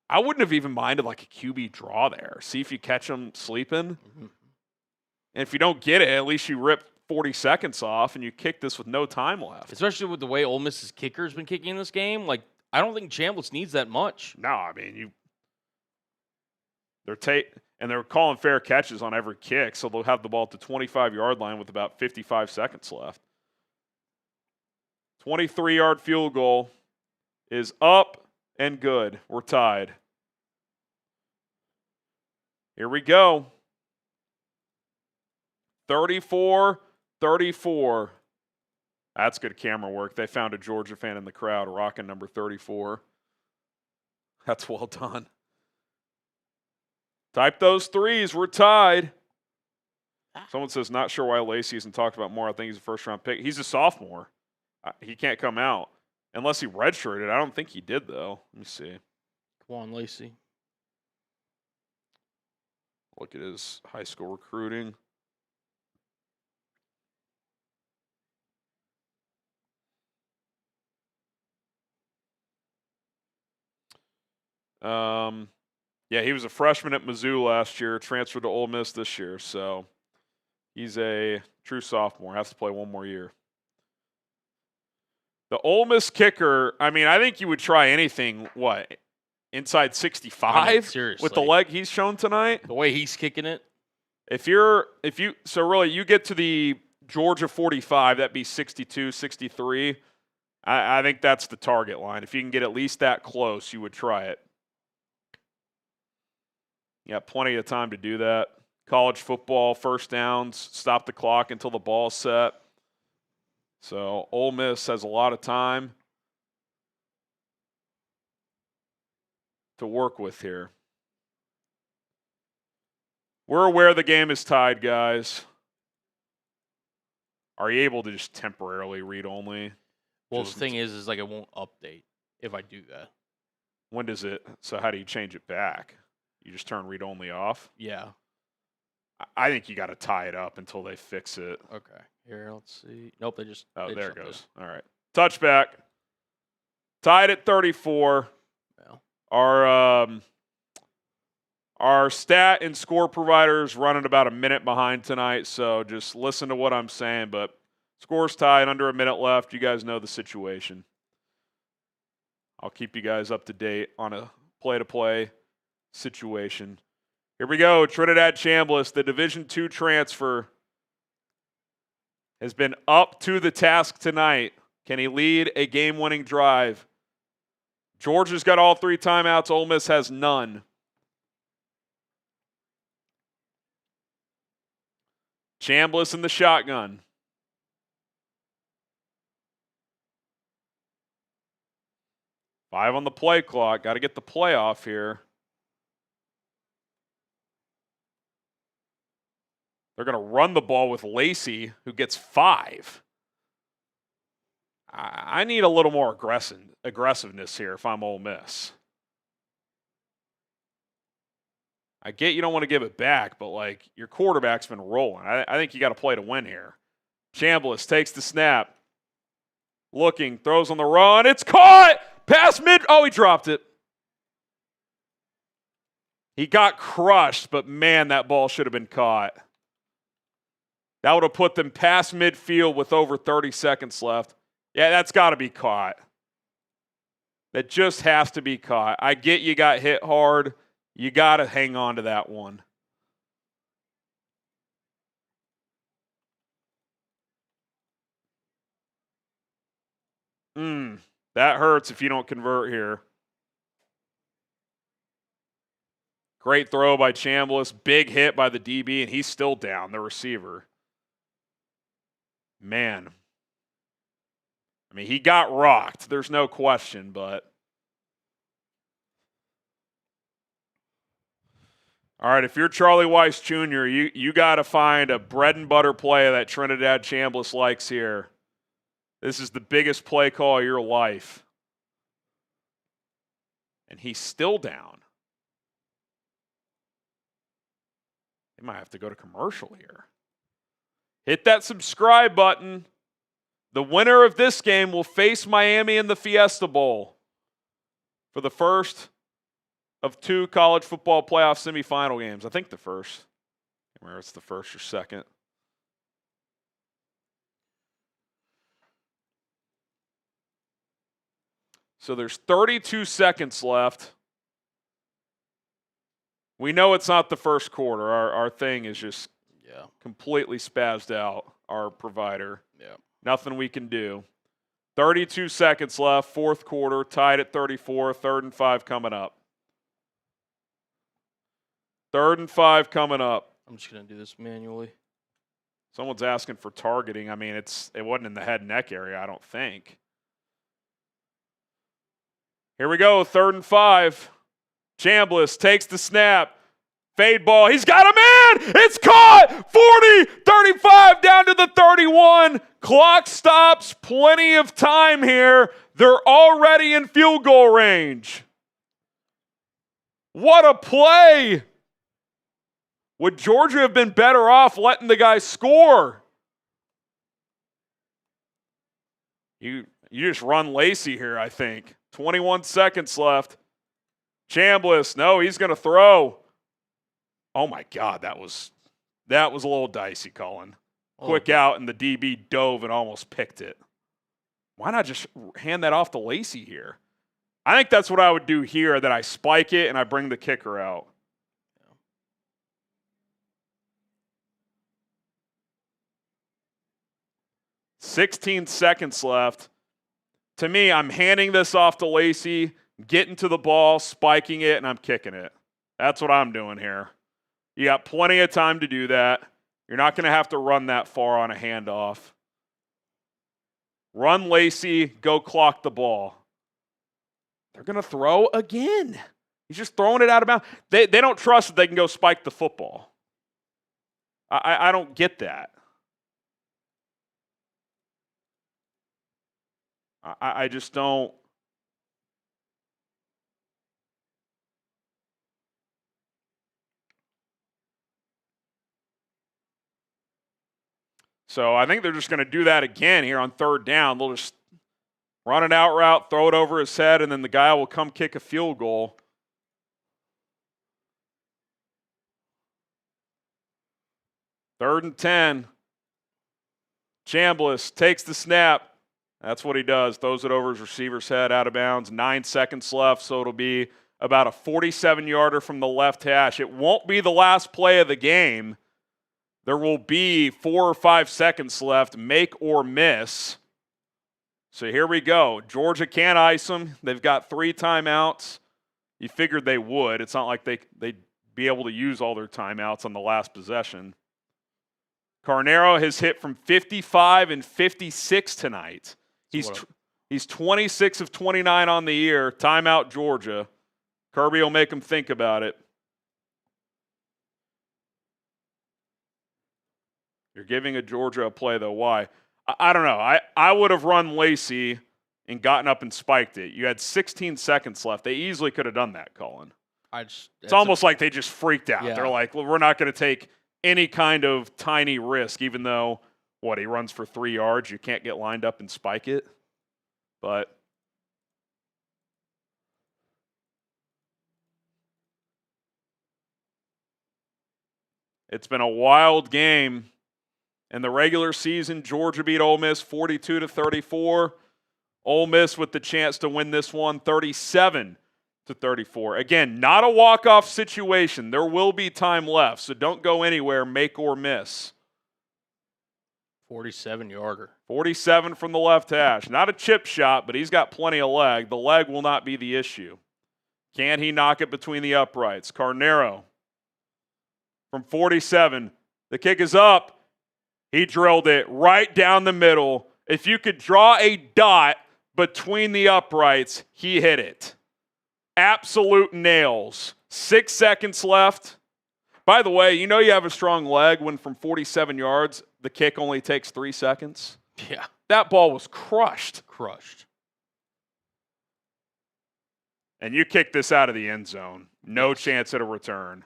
I wouldn't have even minded like a QB draw there. See if you catch them sleeping. Mm-hmm. And if you don't get it, at least you rip 40 seconds off, and you kick this with no time left. Especially with the way Ole Miss's kicker's been kicking in this game. Like, I don't think Chambliss needs that much. No, I mean, they're calling fair catches on every kick, so they'll have the ball at the 25-yard line with about 55 seconds left. 23-yard field goal is up and good. We're tied. Here we go. 34-34. That's good camera work. They found a Georgia fan in the crowd rocking number 34. That's well done. Type those threes. We're tied. Someone says, not sure why Lacy isn't talked about more. I think he's a first-round pick. He's a sophomore. He can't come out. Unless he redshirted. I don't think he did, though. Let me see. Kewan Lacy. Look at his high school recruiting. Yeah, he was a freshman at Mizzou last year, transferred to Ole Miss this year, so he's a true sophomore. Has to play one more year. The Ole Miss kicker, I mean, I think you would try anything, inside 65? I mean, seriously. With the leg he's shown tonight? The way he's kicking it? So really, you get to the Georgia 45, that'd be 62, 63. I think that's the target line. If you can get at least that close, you would try it. You got plenty of time to do that. College football, first downs, stop the clock until the ball's set. So Ole Miss has a lot of time to work with here. We're aware the game is tied, guys. Are you able to just temporarily read only? Well, the thing is like it won't update if I do that. When does it? So how do you change it back? You just turn read only off? Yeah. I think you got to tie it up until they fix it. Okay. Here, let's see. Nope, they just. Oh, they there it jumped goes. All right. Touchback. Tied at 34. Well. Our stat and score providers running about a minute behind tonight, so just listen to what I'm saying. But score's tied, under a minute left. You guys know the situation. I'll keep you guys up to date on a play-to-play situation. Here we go. Trinidad Chambliss, the Division II transfer, has been up to the task tonight. Can he lead a game-winning drive? Georgia's got all 3 timeouts. Ole Miss has none. Chambliss in the shotgun. Five on the play clock. Got to get the play off here. They're going to run the ball with Lacy, who gets 5. I need a little more aggressiveness here if I'm Ole Miss. I get you don't want to give it back, but, your quarterback's been rolling. I think you got to play to win here. Chambliss takes the snap. Looking, throws on the run. It's caught! Pass mid. Oh, he dropped it. He got crushed, but, man, that ball should have been caught. That would have put them past midfield with over 30 seconds left. Yeah, that's got to be caught. That just has to be caught. I get you got hit hard. You got to hang on to that one. That hurts if you don't convert here. Great throw by Chambliss. Big hit by the DB, and he's still down, the receiver. Man. I mean, he got rocked. There's no question, but. All right, if you're Charlie Weiss Jr., you got to find a bread and butter play that Trinidad Chambliss likes here. This is the biggest play call of your life. And he's still down. They might have to go to commercial here. Hit that subscribe button. The winner of this game will face Miami in the Fiesta Bowl for the first of 2 college football playoff semifinal games. I think the first. Where it's the first or second. So there's 32 seconds left. We know it's not the first quarter. Our thing is just completely spazzed out, our provider. Yeah. Nothing we can do. 32 seconds left, fourth quarter, tied at 34, 3rd and 5 coming up. 3rd and 5 coming up. I'm just going to do this manually. Someone's asking for targeting. I mean, it wasn't in the head and neck area, I don't think. Here we go, 3rd and 5. Chambliss takes the snap. Fade ball. He's got him in. It's caught. 40, 35 down to the 31. Clock stops. Plenty of time here. They're already in field goal range. What a play. Would Georgia have been better off letting the guy score? You just run Lacy here, I think. 21 seconds left. Chambliss, no, he's going to throw. Oh, my God, that was a little dicey, Colin. Quick out, and the DB dove and almost picked it. Why not just hand that off to Lacy here? I think that's what I would do here, that I spike it and I bring the kicker out. 16 seconds left. To me, I'm handing this off to Lacy, getting to the ball, spiking it, and I'm kicking it. That's what I'm doing here. You got plenty of time to do that. You're not going to have to run that far on a handoff. Run Lacy, go clock the ball. They're going to throw again. He's just throwing it out of bounds. They don't trust that they can go spike the football. I don't get that. I just don't. So I think they're just going to do that again here on 3rd down. They'll just run an out route, throw it over his head, and then the guy will come kick a field goal. Third and 10. Chambliss takes the snap. That's what he does. Throws it over his receiver's head, out of bounds. 9 seconds left, so it'll be about a 47-yarder from the left hash. It won't be the last play of the game. There will be 4 or 5 seconds left, make or miss. So here we go. Georgia can't ice them. They've got 3 timeouts. You figured they would. It's not like they'd be able to use all their timeouts on the last possession. Carnero has hit from 55 and 56 tonight. He's 26 of 29 on the year. Timeout, Georgia. Kirby will make him think about it. You're giving a Georgia a play, though. Why? I don't know. I would have run Lacy and gotten up and spiked it. You had 16 seconds left. They easily could have done that, Colin. It's almost like they just freaked out. Yeah. They're like, well, we're not going to take any kind of tiny risk, even though, he runs for 3 yards. You can't get lined up and spike it. But it's been a wild game. In the regular season, Georgia beat Ole Miss 42-34. Ole Miss with the chance to win this one 37-34. Again, not a walk-off situation. There will be time left, so don't go anywhere, make or miss. 47-yarder. 47 from the left hash. Not a chip shot, but he's got plenty of leg. The leg will not be the issue. Can he knock it between the uprights? Carnero from 47. The kick is up. He drilled it right down the middle. If you could draw a dot between the uprights, he hit it. Absolute nails. 6 seconds left. By the way, you know you have a strong leg when from 47 yards, the kick only takes 3 seconds? Yeah. That ball was crushed. Crushed. And you kick this out of the end zone. No chance at a return.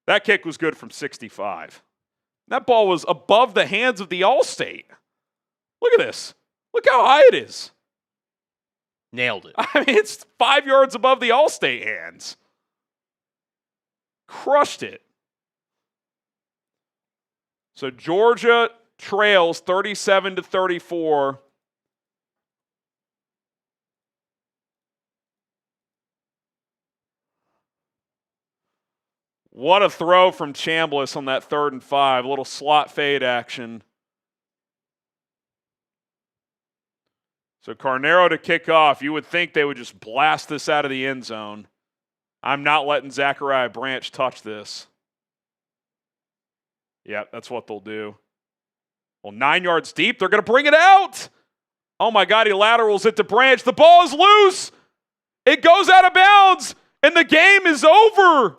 That kick was good from 65. That ball was above the hands of the All-State. Look at this. Look how high it is. Nailed it. I mean, it's 5 yards above the All-State hands. Crushed it. So Georgia trails 37-34. What a throw from Chambliss on that 3rd and 5. A little slot fade action. So Carnero to kick off. You would think they would just blast this out of the end zone. I'm not letting Zachariah Branch touch this. Yeah, that's what they'll do. Well, 9 yards deep. They're going to bring it out. Oh, my God. He laterals it to Branch. The ball is loose. It goes out of bounds, and the game is over.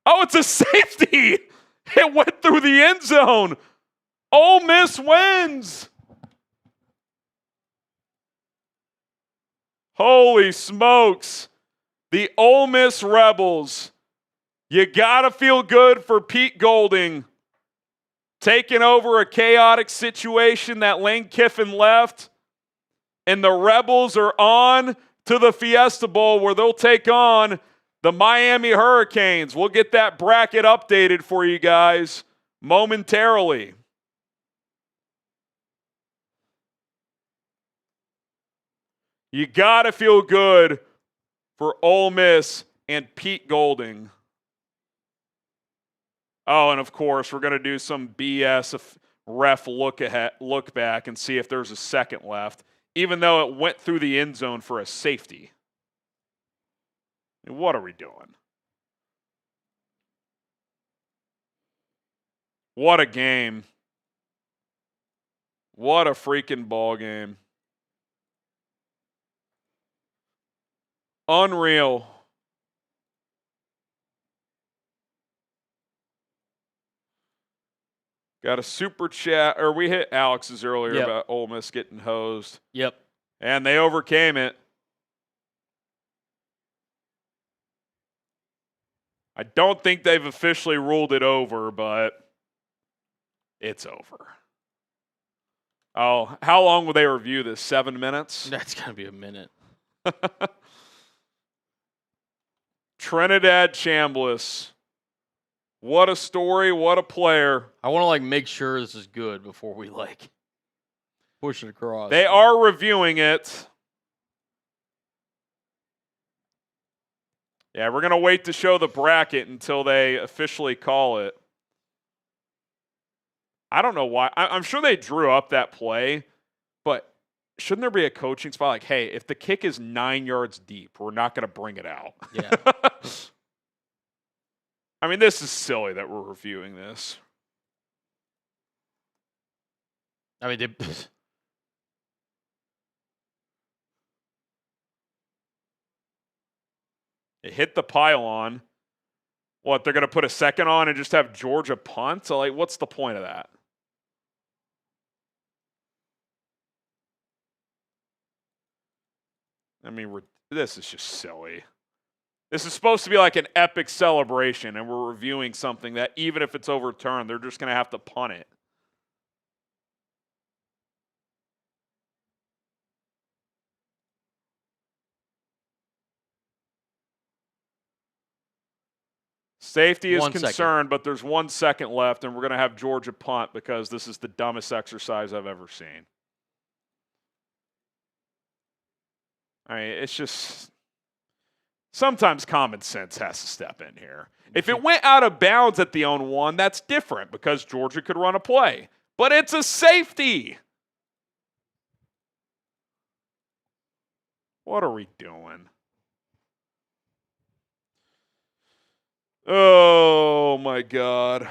Oh, it's a safety. It went through the end zone. Ole Miss wins. Holy smokes. The Ole Miss Rebels. You got to feel good for Pete Golding. Taking over a chaotic situation that Lane Kiffin left. And the Rebels are on to the Fiesta Bowl where they'll take on the Miami Hurricanes. We'll get that bracket updated for you guys momentarily. You got to feel good for Ole Miss and Pete Golding. Oh, and of course, we're going to do some BS ref look back and see if there's a second left, even though it went through the end zone for a safety. What are we doing? What a game. What a freaking ball game. Unreal. Got a super chat, or we hit Alex's earlier about Ole Miss getting hosed. Yep. And they overcame it. I don't think they've officially ruled it over, but it's over. Oh, how long will they review this? 7 minutes? That's going to be a minute. Trinidad Chambliss. What a story, what a player. I want to make sure this is good before we push it across. They are reviewing it. Yeah, we're going to wait to show the bracket until they officially call it. I don't know why. I'm sure they drew up that play, but shouldn't there be a coaching spot like, hey, if the kick is 9 yards deep, we're not going to bring it out? Yeah. I mean, this is silly that we're reviewing this. I mean, it hit the pylon. What, they're going to put a second on and just have Georgia punt? So, what's the point of that? I mean, this is just silly. This is supposed to be like an epic celebration, and we're reviewing something that even if it's overturned, they're just going to have to punt it. Safety is concerned, but there's 1 second left, and we're going to have Georgia punt because this is the dumbest exercise I've ever seen. I mean, it's just sometimes common sense has to step in here. If it went out of bounds at the own one, that's different because Georgia could run a play. But it's a safety. What are we doing? Oh, my God.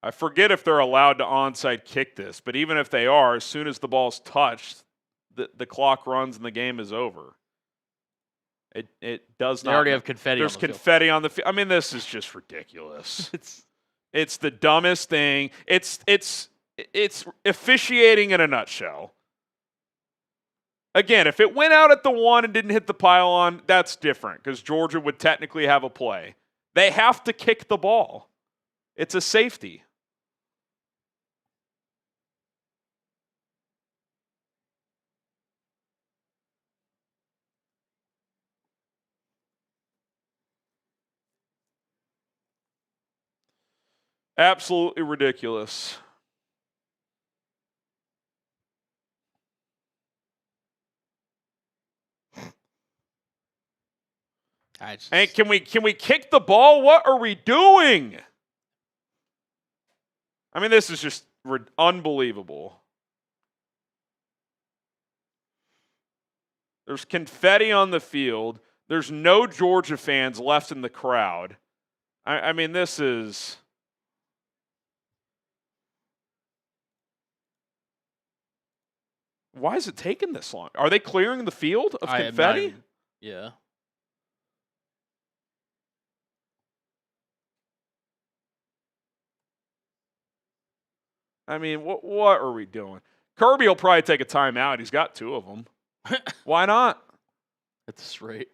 I forget if they're allowed to onside kick this, but even if they are, as soon as the ball's touched, the clock runs and the game is over. It does not. They already have confetti. There's confetti on the field. I mean, this is just ridiculous. It's the dumbest thing. It's officiating in a nutshell. Again, if it went out at the 1 and didn't hit the pylon, that's different because Georgia would technically have a play. They have to kick the ball. It's a safety. Absolutely ridiculous. And can we kick the ball? What are we doing? I mean, this is just unbelievable. There's confetti on the field. There's no Georgia fans left in the crowd. I mean, this is... Why is it taking this long? Are they clearing the field of confetti? Yeah. I mean, what are we doing? Kirby will probably take a timeout. He's got 2 of them. Why not? At this rate.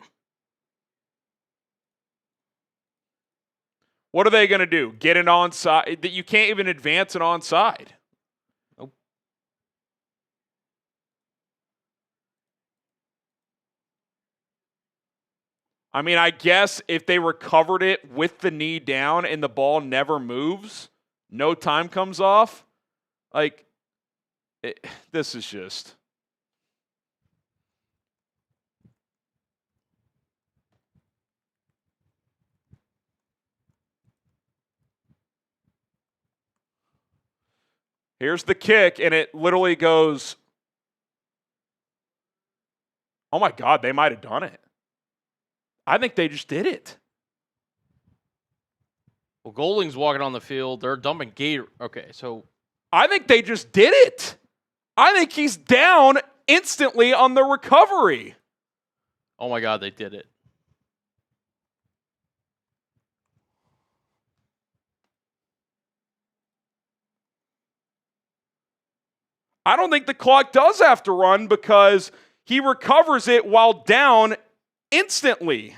What are they going to do? Get an onside? You can't even advance an onside. Nope. I mean, I guess if they recovered it with the knee down and the ball never moves, no time comes off. Like, this is just... Here's the kick, and it literally goes... Oh, my God, they might have done it. I think they just did it. Well, Golding's walking on the field. They're dumping Gator. Okay, so... I think they just did it. I think he's down instantly on the recovery. Oh, my God, they did it. I don't think the clock does have to run because he recovers it while down instantly.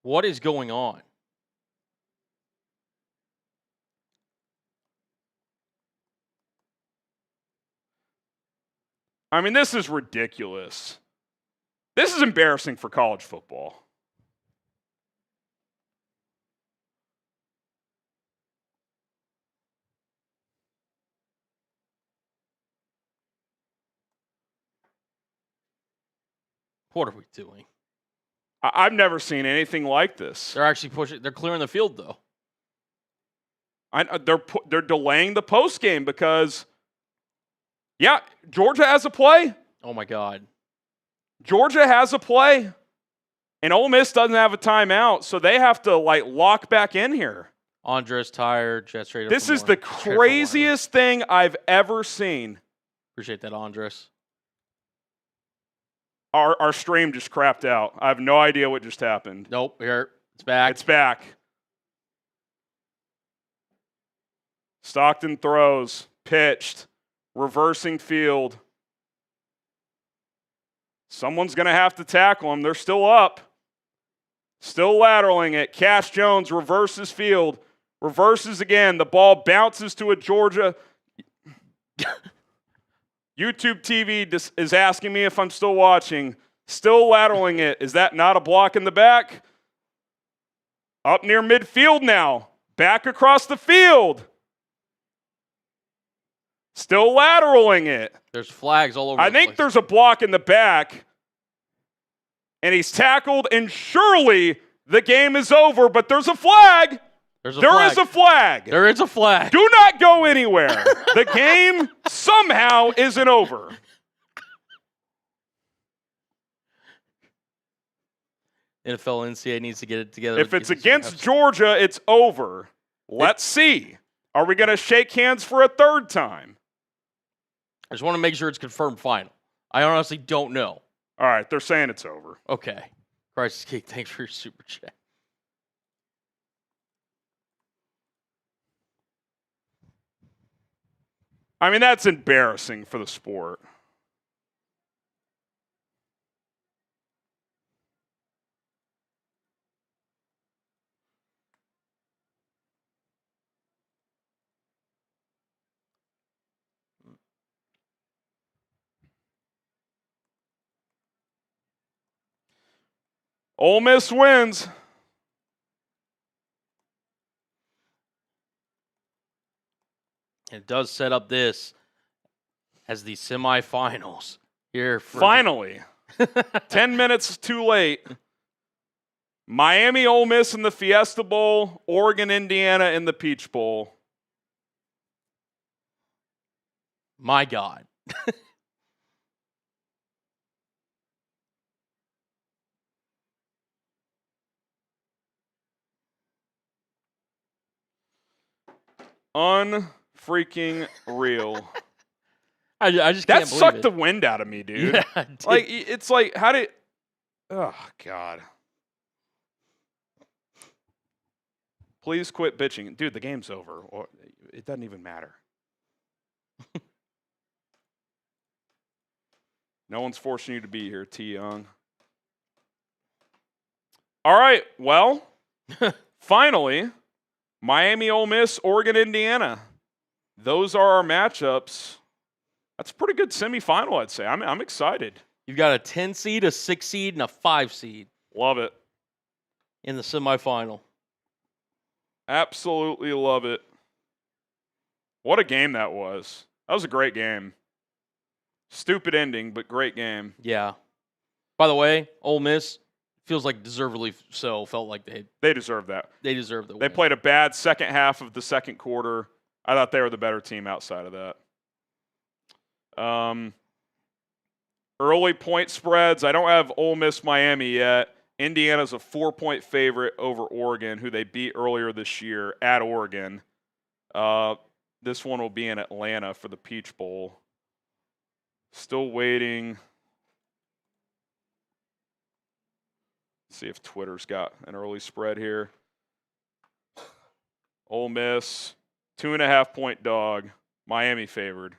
What is going on? I mean, this is ridiculous. This is embarrassing for college football. What are we doing? I've never seen anything like this. They're actually pushing. They're clearing the field, though. They're delaying the post game because, yeah, Georgia has a play. Oh, my God. Georgia has a play, and Ole Miss doesn't have a timeout, so they have to, lock back in here. Andres tired. Jets ready. This is the craziest thing I've ever seen. Appreciate that, Andres. Our stream just crapped out. I have no idea what just happened. Nope, here. It's back. It's back. Stockton throws, pitched, reversing field. Someone's going to have to tackle him. They're still up. Still lateraling it. Cash Jones reverses field. Reverses again. The ball bounces to a Georgia. YouTube TV is asking me if I'm still watching. Still lateraling it. Is that not a block in the back? Up near midfield now. Back across the field. Still lateraling it. There's flags all over I think there's a block in the back. And he's tackled, and surely the game is over, but there's a flag. There is a flag. There is a flag. Do not go anywhere. The game somehow isn't over. NFL NCAA needs to get it together. If it's against Georgia, it's over. Let's see. Are we going to shake hands for a third time? I just want to make sure it's confirmed final. I honestly don't know. All right, they're saying it's over. Okay. Crisis Cake, thanks for your super chat. I mean, that's embarrassing for the sport. Ole Miss wins. It does set up this as the semifinals here. Finally. 10 minutes too late. Miami, Ole Miss in the Fiesta Bowl. Oregon, Indiana in the Peach Bowl. My God. Unfreaking real. I just that can't believe sucked it. the wind out of me, dude. Yeah, it did. Like, it's like, how did... Oh, God. Please quit bitching. Dude, the game's over. It doesn't even matter. No one's forcing you to be here, T. Young. All right, well, finally, Miami, Ole Miss, Oregon, Indiana. Those are our matchups. That's a pretty good semifinal, I'd say. I'm excited. You've got a 10 seed, a 6 seed, and a 5 seed Love it. in the semifinal. Absolutely love it. What a game that was. That was a great game. Stupid ending, but great game. Yeah. By the way, Ole Miss feels like deservedly so. Felt like They deserved that. they deserved the win. They played a bad second half of the second quarter. I thought they were the better team outside of that. Early point spreads. I don't have Ole Miss Miami yet. Indiana's a 4-point favorite over Oregon, who they beat earlier this year at Oregon. This one will be in Atlanta for the Peach Bowl. Still waiting. See if Twitter's got an early spread here. Ole Miss, 2.5-point dog. Miami favored.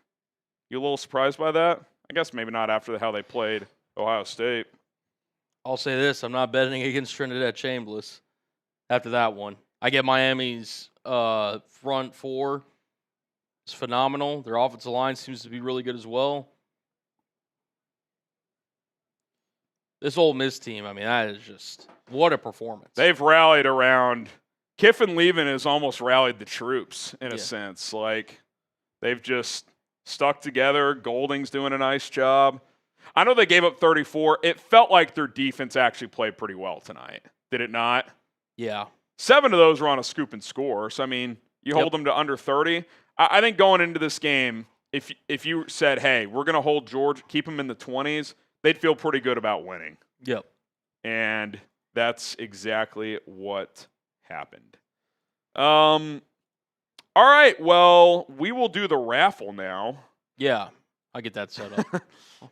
You a little surprised by that? I guess maybe not after how they played Ohio State. I'll say this: I'm not betting against Trinidad Chambliss after that one. I get Miami's front four. It's phenomenal. Their offensive line seems to be really good as well. This Ole Miss team, I mean, that is just what a performance. They've rallied around. Kiffin leaving has almost rallied the troops in a sense. Like, they've just stuck together. Golding's doing a nice job. I know they gave up 34. It felt like their defense actually played pretty well tonight. Did it not? Yeah. 7 of those were on a scoop and score. So, I mean, you hold them to under 30. I think going into this game, if you said, hey, we're going to hold Georgia, keep them in the 20s, they'd feel pretty good about winning. Yep. And that's exactly what happened. All right, well, we will do the raffle now. Yeah, I get that set up.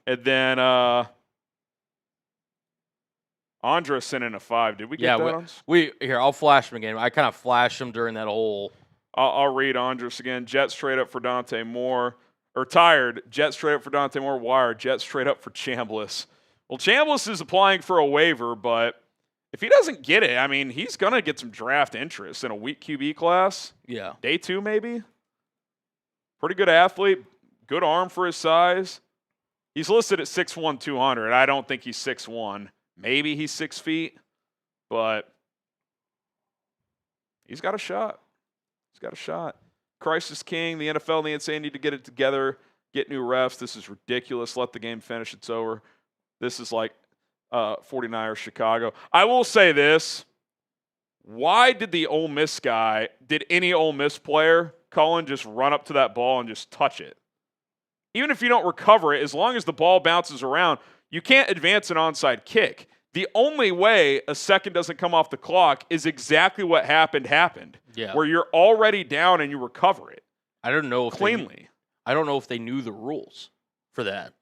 And then Andra sent in a 5. Did we get that? Here, I'll flash them again. I kind of flashed them during that whole. I'll read Andres again. Jet straight up for Dante Moore. Or tired. Jet straight up for Dante Moore. Wire. Jet straight up for Chambliss. Well, Chambliss is applying for a waiver, but if he doesn't get it, I mean, he's going to get some draft interest in a weak QB class. Yeah. Day 2, maybe. Pretty good athlete. Good arm for his size. He's listed at 6'1", 200. I don't think he's 6'1". Maybe he's 6 feet, but he's got a shot. He's got a shot. Christ is king. The NFL and the NCAA need to get it together, get new refs. This is ridiculous. Let the game finish. It's over. This is like 49ers Chicago. I will say this. Why did the Ole Miss guy, did any Ole Miss player, Cullen, just run up to that ball and just touch it? Even if you don't recover it, as long as the ball bounces around, you can't advance an onside kick. The only way a second doesn't come off the clock is exactly what happened. Yeah. Where you're already down and you recover it. I don't know if cleanly. I don't know if they knew the rules for that.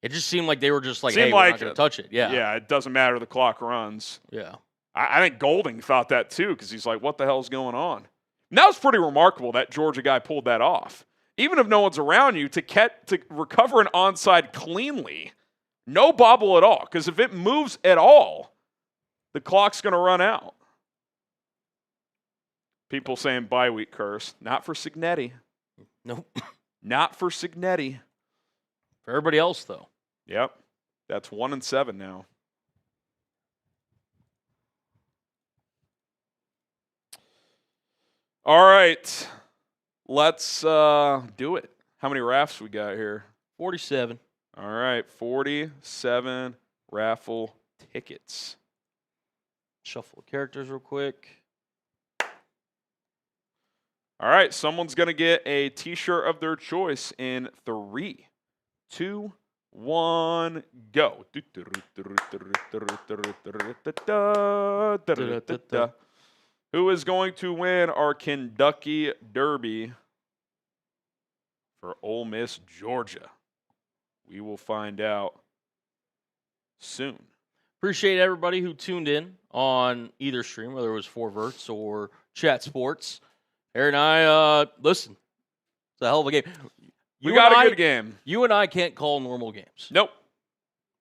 It just seemed like they were just like, Seemed hey, like we're not going to touch it. Yeah. Yeah, it doesn't matter. The clock runs. Yeah. I think Golding thought that too because he's like, what the hell's going on? And that was pretty remarkable that Georgia guy pulled that off. Even if no one's around you, to recover an onside cleanly, no bobble at all. Because if it moves at all, the clock's going to run out. People saying bye week curse. Not for Signetti. Nope. Not for Signetti. For everybody else, though. Yep. That's 1-7 now. All right. Let's do it. How many raffles we got here? 47. All right. 47 raffle tickets. Shuffle the characters real quick. All right. Someone's going to get a T-shirt of their choice in 3, 2, 1, go. Who is going to win our Kentucky Derby for Ole Miss, Georgia? We will find out soon. Appreciate everybody who tuned in on either stream, whether it was 4Verts or Chat Sports. Aaron and I, listen, it's a hell of a game. We got a good game. You and I can't call normal games. Nope.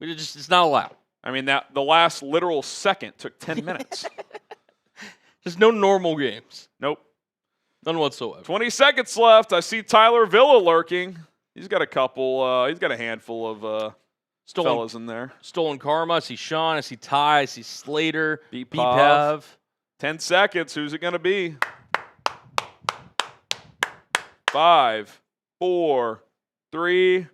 It's not allowed. I mean, the last literal second took 10 minutes. There's no normal games. Nope. None whatsoever. 20 seconds left. I see Tyler Villa lurking. He's got a couple. He's got a handful of fellas in there. Stolen Karma. I see Sean. I see Ty. I see Slater. BPav. 10 seconds. Who's it going to be? 5, 4, 3,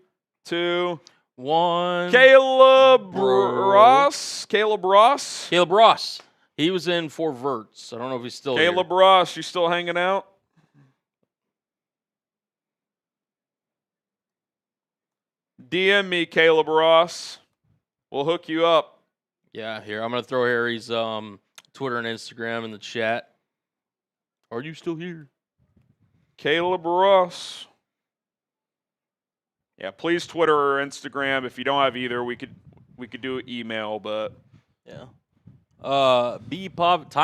2, 1. Caleb Ross. Caleb Ross. Caleb Ross. He was in 4Verts. I don't know if he's still here. Caleb Ross, you still hanging out? DM me, Caleb Ross. We'll hook you up. Yeah, here. I'm going to throw Harry's Twitter and Instagram in the chat. Are you still here? Caleb Ross. Yeah, please Twitter or Instagram. If you don't have either, we could do email, but yeah. Ty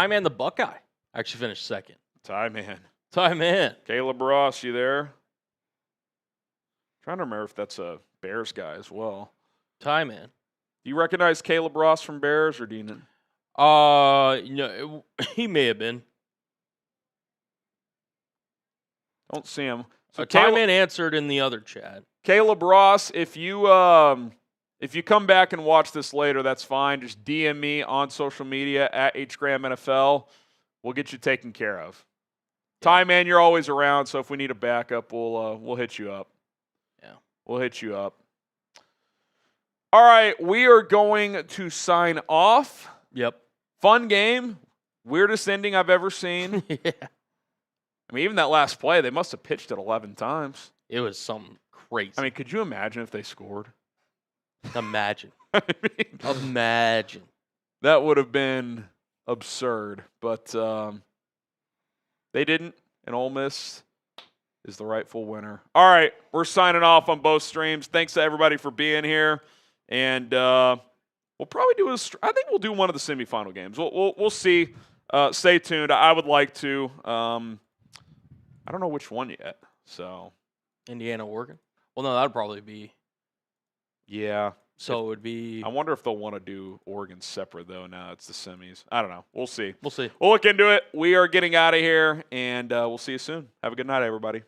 Man the Buckeye actually finished second. Ty Man. Caleb Ross, you there? Trying to remember if that's a Bears guy as well. Ty Man. Do you recognize Caleb Ross from Bears or do you know? He may have been. Don't see him. So Ty Man answered in the other chat. Caleb Ross, if you come back and watch this later, that's fine. Just DM me on social media at HGramNFL. We'll get you taken care of. Ty Man, you're always around, so if we need a backup, we'll hit you up. Yeah. We'll hit you up. All right, we are going to sign off. Yep. Fun game. Weirdest ending I've ever seen. Yeah. I mean, even that last play, they must have pitched it 11 times. It was something crazy. I mean, could you imagine if they scored? Imagine. Imagine. That would have been absurd, but they didn't, and Ole Miss is the rightful winner. All right, we're signing off on both streams. Thanks to everybody for being here, and we'll probably do I think we'll do one of the semifinal games. We'll see. Stay tuned. I would like to. I don't know which one yet. So Indiana, Oregon. Well, no, that'd probably be. Yeah. So it would be. I wonder if they'll want to do Oregon separate, though. Now it's the semis. I don't know. We'll see. We'll see. We'll look into it. We are getting out of here, and we'll see you soon. Have a good night, everybody.